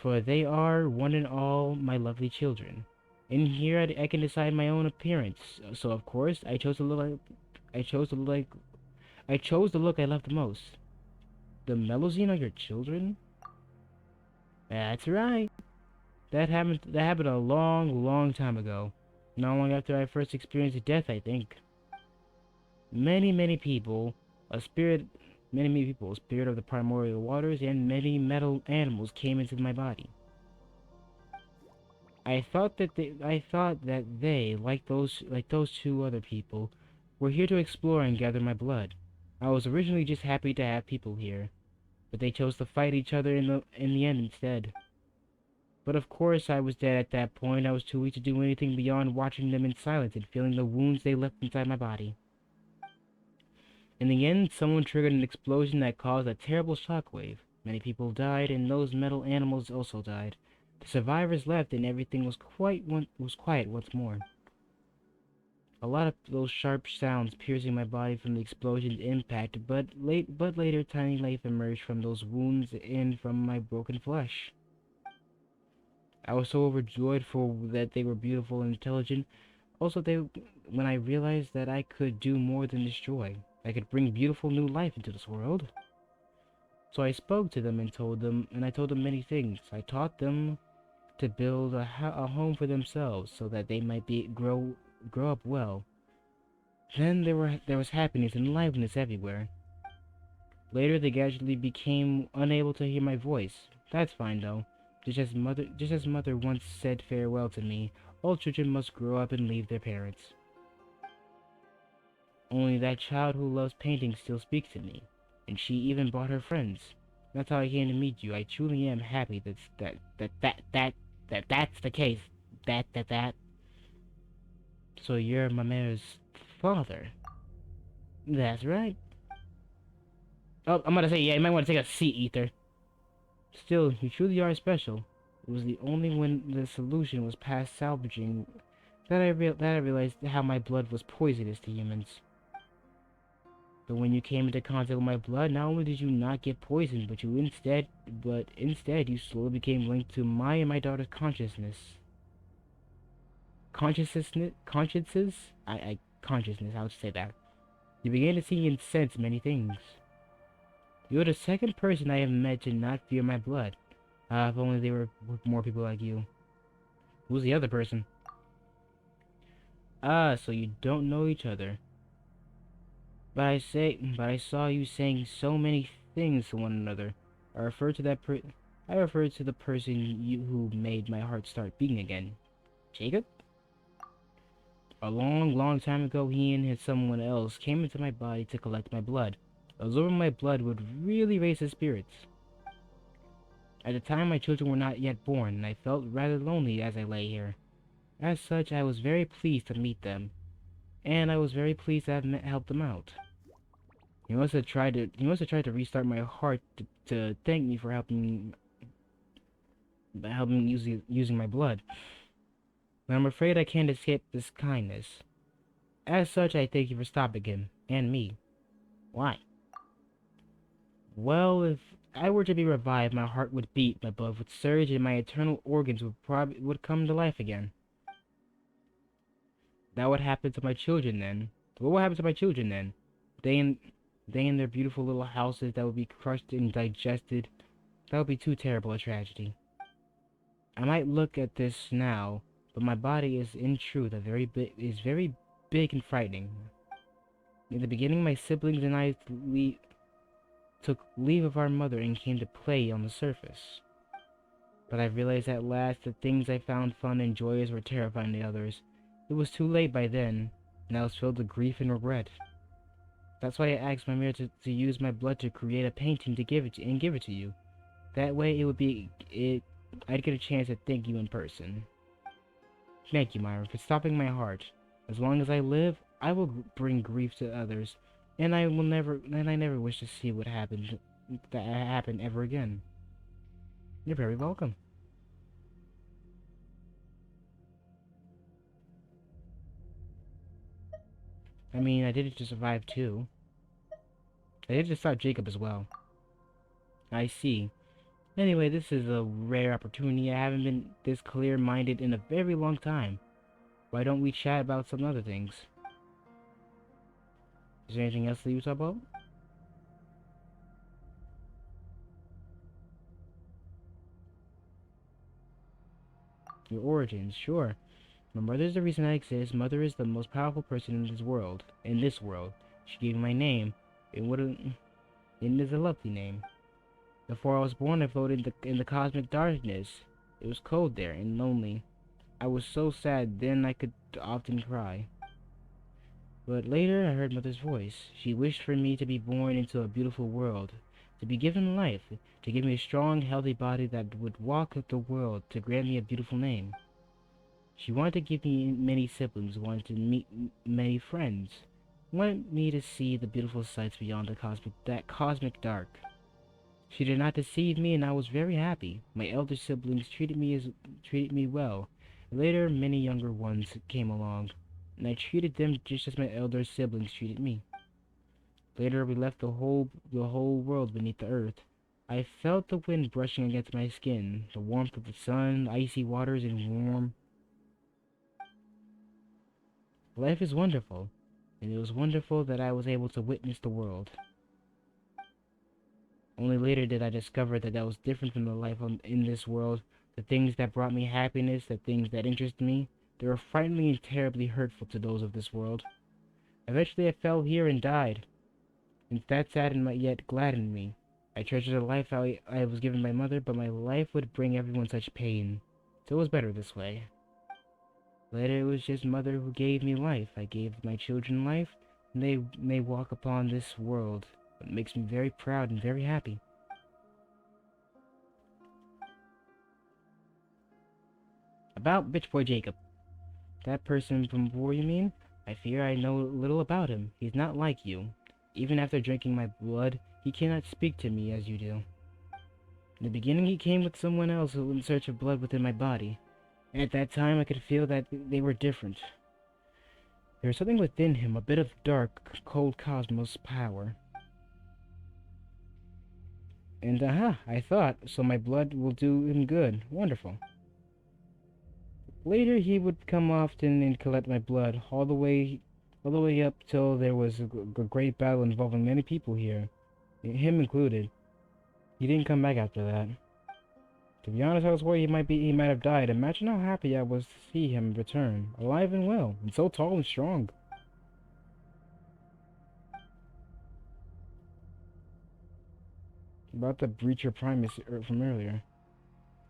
they are one and all my lovely children. In here, I can decide my own appearance. So of course, I chose the look I love the most. The Melusine are your children? That's right. That happened a long, long time ago. Not long after I first experienced death, I think. Many people, many people, a spirit of the primordial waters, and many metal animals came into my body. I thought that they, like those two other people, were here to explore and gather my blood. I was originally just happy to have people here, but they chose to fight each other in the end instead. But of course I was dead at that point. I was too weak to do anything beyond watching them in silence and feeling the wounds they left inside my body. In the end, someone triggered an explosion that caused a terrible shockwave. Many people died, and those metal animals also died. The survivors left, and everything was quiet once more. A lot of those sharp sounds piercing my body from the explosion's impact, but later tiny life emerged from those wounds and from my broken flesh. I was so overjoyed for that they were beautiful and intelligent. Also, when I realized that I could do more than destroy, I could bring beautiful new life into this world. So I spoke to them and I told them many things. I taught them to build a home for themselves so that they might grow up well. Then there was happiness and liveliness everywhere. Later, they gradually became unable to hear my voice. That's fine though. Just as mother once said farewell to me, all children must grow up and leave their parents. Only that child who loves painting still speaks to me, and she even brought her friends. That's how I came to meet you. I truly am happy that's the case. That. So you're Mamer's father. That's right. Oh, I'm gonna say, yeah, you might want to take a seat, Ether. Still, you truly are special. It was the only when the solution was past salvaging that I realized how my blood was poisonous to humans. But when you came into contact with my blood, not only did you not get poisoned, but instead you slowly became linked to my and my daughter's consciousness. Consciences? Consciousness, I would say that. You began to see and sense many things. You're the second person I have met to not fear my blood. If only there were more people like you. Who's the other person? So you don't know each other. But I saw you saying so many things to one another. I referred to the person who made my heart start beating again. Jacob? A long time ago, he and someone else came into my body to collect my blood. Absorbing my blood would really raise his spirits. At the time, my children were not yet born, and I felt rather lonely as I lay here. As such, I was very pleased to meet them, and I was very pleased to have helped them out. He must have tried to restart my heart to thank me for helping using my blood. But I'm afraid I can't escape this kindness. As such, I thank you for stopping him, and me. Why? Well, if I were to be revived, my heart would beat, my blood would surge, and my internal organs would come to life again. That would happen to my children then. What would happen to my children then? They in their beautiful little houses that would be crushed and digested. That would be too terrible a tragedy. I might look at this now, but my body is in truth very big and frightening. In the beginning, my siblings and I took leave of our mother and came to play on the surface. But I realized at last that things I found fun and joyous were terrifying to others. It was too late by then, and I was filled with grief and regret. That's why I asked my mirror to use my blood to create a painting to give it to you. That way I'd get a chance to thank you in person. Thank you, Myra, for stopping my heart. As long as I live, I will bring grief to others, and I never wish to see what happened that happen ever again. You're very welcome. I mean, I did it to survive too. I did it to stop Jacob as well. I see. Anyway, this is a rare opportunity. I haven't been this clear-minded in a very long time. Why don't we chat about some other things? Is there anything else that you talk about? Your origins, sure. My mother is the reason I exist. Mother is the most powerful person in this world. She gave me my name. It is a lovely name. Before I was born, I floated in the cosmic darkness. It was cold there and lonely. I was so sad, then I could often cry. But later, I heard Mother's voice. She wished for me to be born into a beautiful world, to be given life, to give me a strong, healthy body that would walk the world, to grant me a beautiful name. She wanted to give me many siblings, wanted to meet many friends, wanted me to see the beautiful sights beyond that cosmic dark. She did not deceive me, and I was very happy. My elder siblings treated me well. Later, many younger ones came along, and I treated them just as my elder siblings treated me. Later, we left the whole world beneath the earth. I felt the wind brushing against my skin, the warmth of the sun, icy waters, and warm. Life is wonderful, and it was wonderful that I was able to witness the world. Only later did I discover that was different from the life in this world. The things that brought me happiness, the things that interested me, they were frighteningly and terribly hurtful to those of this world. Eventually I fell here and died, and that saddened yet gladdened me. I treasured the life I was given by Mother, but my life would bring everyone such pain, so it was better this way. Later it was just Mother who gave me life. I gave my children life, and they may walk upon this world. It makes me very proud and very happy. About Bitch Boy Jacob. That person from before, you mean? I fear I know little about him. He's not like you. Even after drinking my blood, he cannot speak to me as you do. In the beginning, he came with someone else in search of blood within my body. And at that time, I could feel that they were different. There was something within him, a bit of dark, cold cosmos power. And I thought, so my blood will do him good. Wonderful. Later he would come often and collect my blood, all the way up till there was a great battle involving many people here, him included. He didn't come back after that. To be honest, I was worried he might have died. Imagine how happy I was to see him return, alive and well, and so tall and strong. About the Breacher Primus from earlier.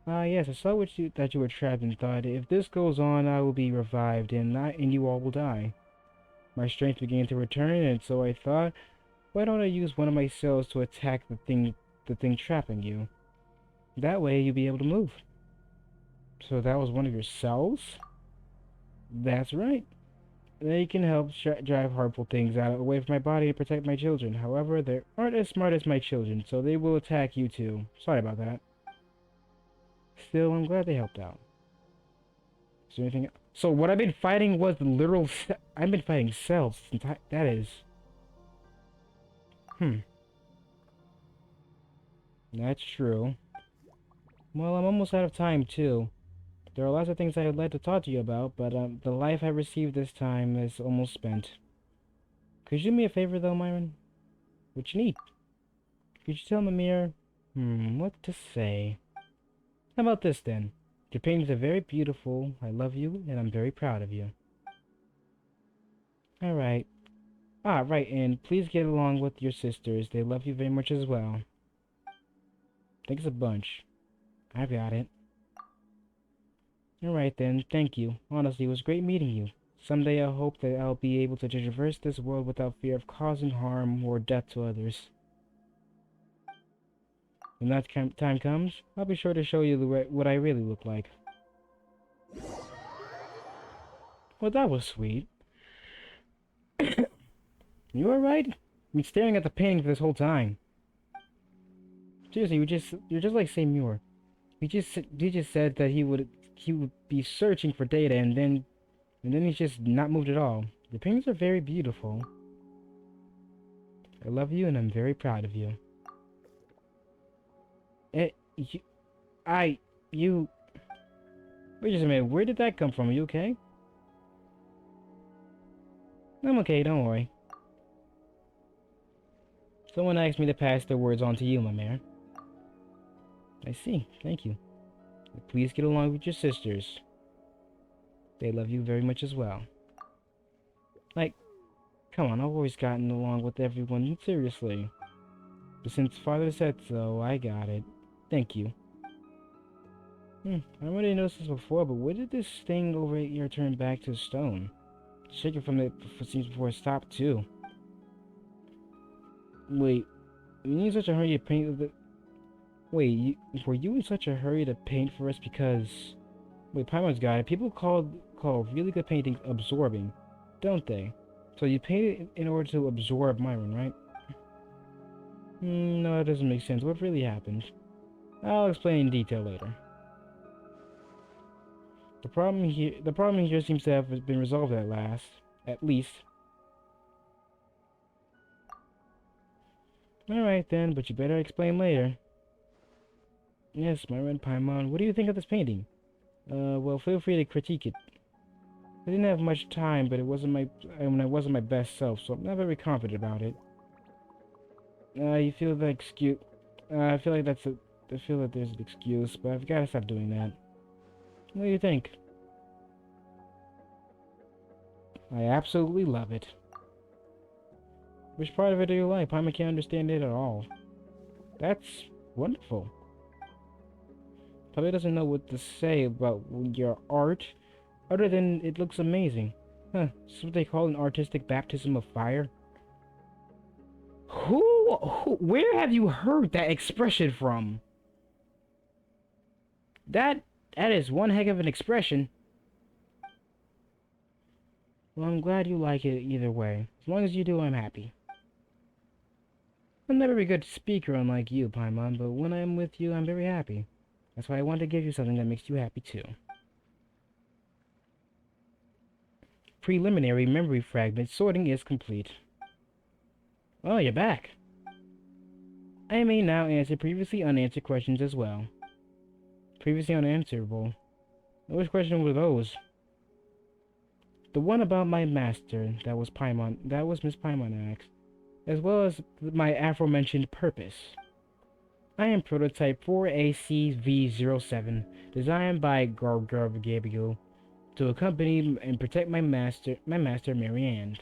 Yes, I saw that you were trapped and thought, if this goes on, I will be revived, and you all will die. My strength began to return, and so I thought, why don't I use one of my cells to attack the thing trapping you? That way, you'll be able to move. So that was one of your cells? That's right. They can help drive harmful things away from my body and protect my children. However, they aren't as smart as my children, so they will attack you too. Sorry about that. Still, I'm glad they helped out. Is there anything? So what I've been fighting was the literal. I've been fighting cells. That is. That's true. Well, I'm almost out of time too. There are lots of things I would like to talk to you about, but the life I received this time is almost spent. Could you do me a favor though, Myron? What you need? Could you tell Mimir? What to say? How about this then? Your paintings are very beautiful, I love you, and I'm very proud of you. Alright. Right, and please get along with your sisters. They love you very much as well. Thanks a bunch. I got it. Alright then, thank you. Honestly, it was great meeting you. Someday I hope that I'll be able to traverse this world without fear of causing harm or death to others. When that time comes, I'll be sure to show you what I really look like. Well, that was sweet. You alright? I've been staring at the painting for this whole time. Seriously, you're just like Seymour. He just said that he would be searching for data, and then he's just not moved at all. The paintings are very beautiful. I love you, and I'm very proud of you. You, I, you. Wait just a minute. Where did that come from? Are you okay? I'm okay. Don't worry. Someone asked me to pass their words on to you, my mare. I see. Thank you. Please get along with your sisters. They love you very much as well. Like, come on, I've always gotten along with everyone, seriously. But since Father said so, I got it. Thank you. I already noticed this before, but what did this thing over here turn back to stone? Shake it from the seems before it stopped, too. Wait, you in such a hurry to paint the... Wait, were you in such a hurry to paint for us because... Wait, Paimon's got it. People call really good paintings absorbing, don't they? So you painted in order to absorb Myron, right? No, that doesn't make sense. What really happened? I'll explain in detail later. The problem here seems to have been resolved at last. At least. Alright then, but you better explain later. Yes, Myron Paimon, what do you think of this painting? Well, feel free to critique it. I didn't have much time, but it wasn't my best self, so I'm not very confident about it. You feel the excuse? I feel like I feel that there's an excuse, but I've got to stop doing that. What do you think? I absolutely love it. Which part of it do you like? Paimon can't understand it at all. That's wonderful. Probably doesn't know what to say about your art, other than it looks amazing. Huh, this is what they call an artistic baptism of fire? Where have you heard that expression from? That is one heck of an expression. Well, I'm glad you like it either way. As long as you do, I'm happy. I'm never a good speaker unlike you, Paimon, but when I'm with you, I'm very happy. That's why I wanted to give you something that makes you happy too. Preliminary memory fragment sorting is complete. Oh, you're back. I may now answer previously unanswered questions as well. Previously unanswerable. Which question were those? The one about my master, that was Miss Paimon asked, as well as my aforementioned purpose. I am prototype 4ACV07, designed by Gabriel, to accompany and protect my master, Marianne.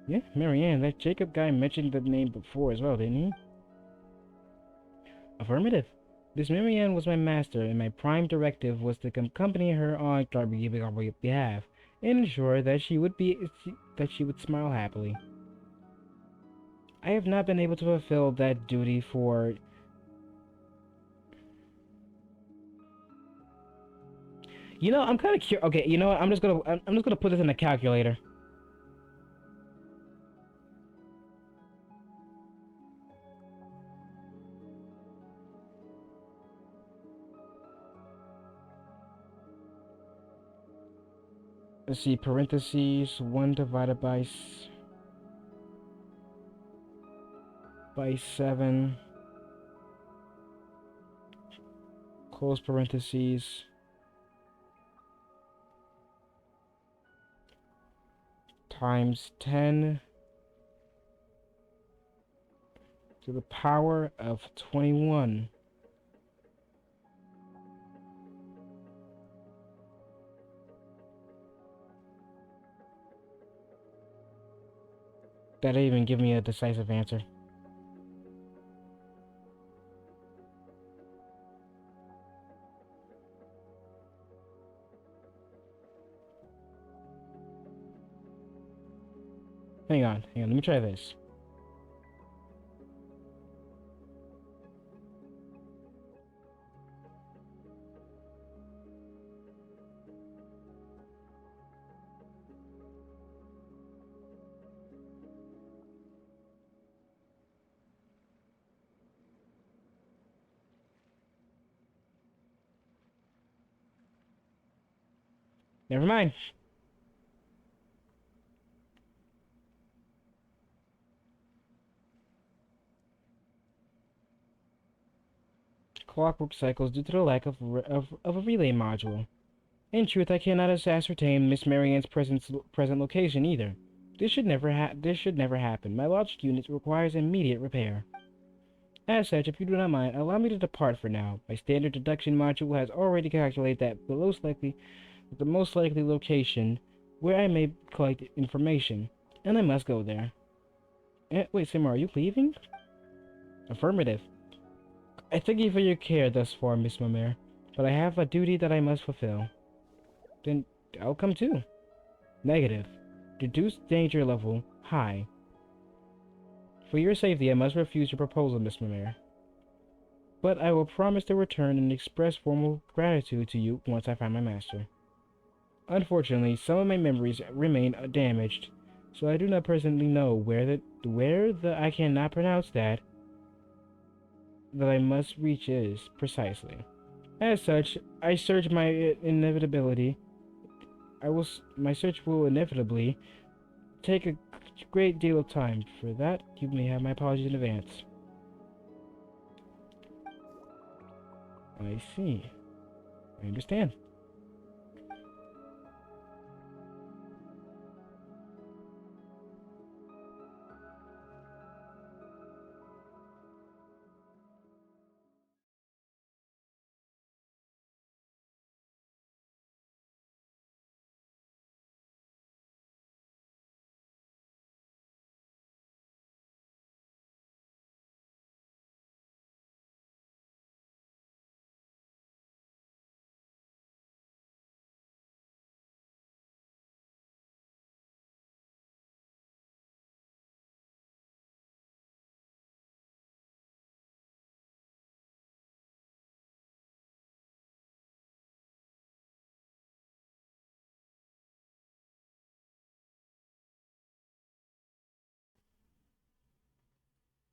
Yeah, Marianne, that Jacob guy mentioned the name before as well, didn't he? Affirmative. This Marianne was my master, and my prime directive was to accompany her on Gabriel's behalf, and ensure that she would smile happily. I have not been able to fulfill that duty for... You know, I'm kind of curious. Okay, you know what? I'm just gonna put this in a calculator. Let's see, parentheses, 1 divided by 7, close parentheses, times 10 to the power of 21. That didn't even give me a decisive answer. Hang on, let me try this. Never mind. Clockwork cycles due to the lack of a relay module. In truth, I cannot ascertain Miss Marianne's present location either. This should never happen. My logic unit requires immediate repair. As such, if you do not mind, allow me to depart for now. My standard deduction module has already calculated that the most likely location where I may collect information, and I must go there. Wait, Simmer, are you leaving? Affirmative. I thank you for your care thus far, Miss Mamere, but I have a duty that I must fulfill. Then I'll come too. Negative. Reduced danger level high. For your safety, I must refuse your proposal, Miss Mamere. But I will promise to return and express formal gratitude to you once I find my master. Unfortunately, some of my memories remain damaged, so I do not personally know where the I cannot pronounce that I must reach is precisely. As such, my search will inevitably take a great deal of time. For that, you may have my apologies in advance. I see. I understand.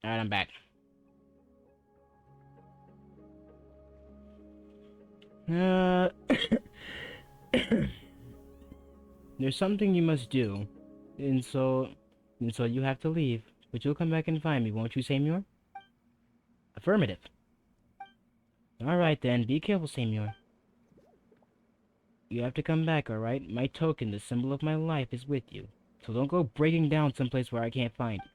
Alright, I'm back. There's something you must do, and so you have to leave. But you'll come back and find me, won't you, Samuel? Affirmative. Alright then, be careful, Samuel. You have to come back, alright? My token, the symbol of my life, is with you. So don't go breaking down someplace where I can't find you.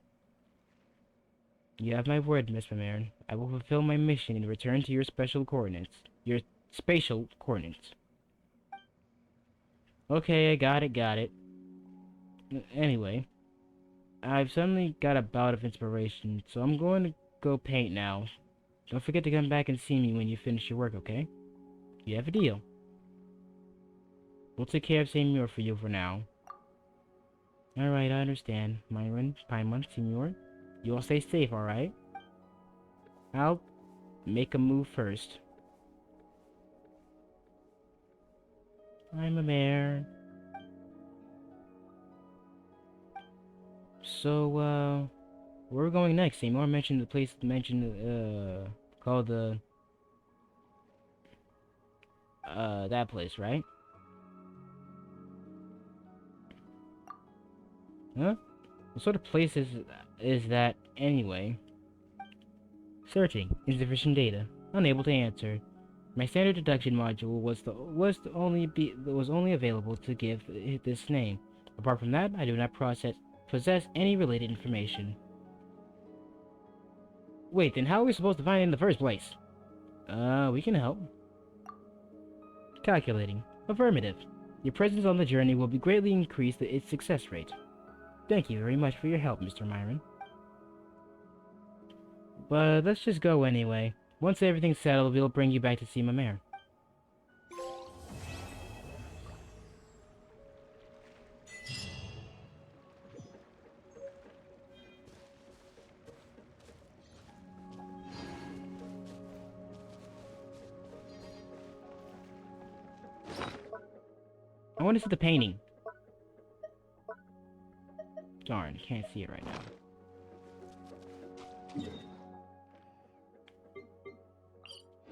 You have my word, Miss Mamere. I will fulfill my mission and return to your special coordinates. Your spatial coordinates. Okay, I got it. Anyway, I've suddenly got a bout of inspiration, so I'm going to go paint now. Don't forget to come back and see me when you finish your work, okay? You have a deal. We'll take care of Seymour for you for now. Alright, I understand. Myron, Paimon, Seymour, you all stay safe, alright? I'll make a move first. I'm a mayor. So, where are we going next? Seymour mentioned the place called that place, right? Huh? What sort of place is that anyway? Searching. Insufficient data. Unable to answer. My standard deduction module was only available to give it this name. Apart from that, I do not possess any related information. Wait, then how are we supposed to find it in the first place? We can help. Calculating. Affirmative. Your presence on the journey will be greatly increase its success rate. Thank you very much for your help, Mr. Myron. But let's just go anyway. Once everything's settled, we'll bring you back to see Mamere. I want to see the painting. Darn, can't see it right now.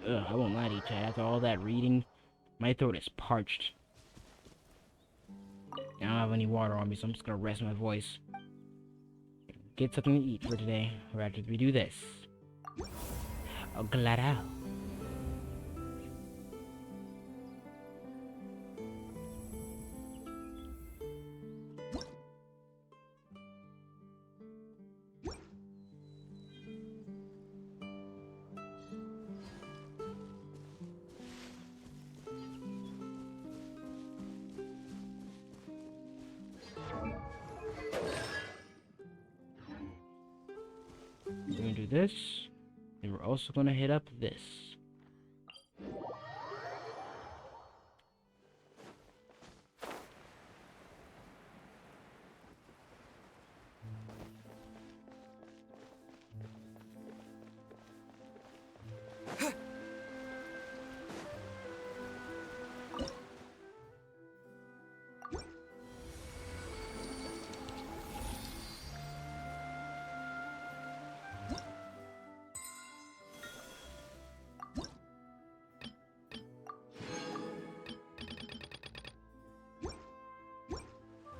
Ugh, I won't lie to you, Chad. After all that reading, my throat is parched. I don't have any water on me, so I'm just gonna rest my voice. Get something to eat for today, or after we do this. Oh, glad out. We're gonna do this, and we're also gonna hit up this.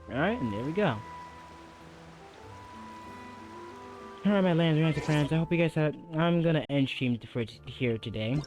Alright, and there we go. Alright, my lands, friends. I hope you guys had. I'm gonna end stream for here today.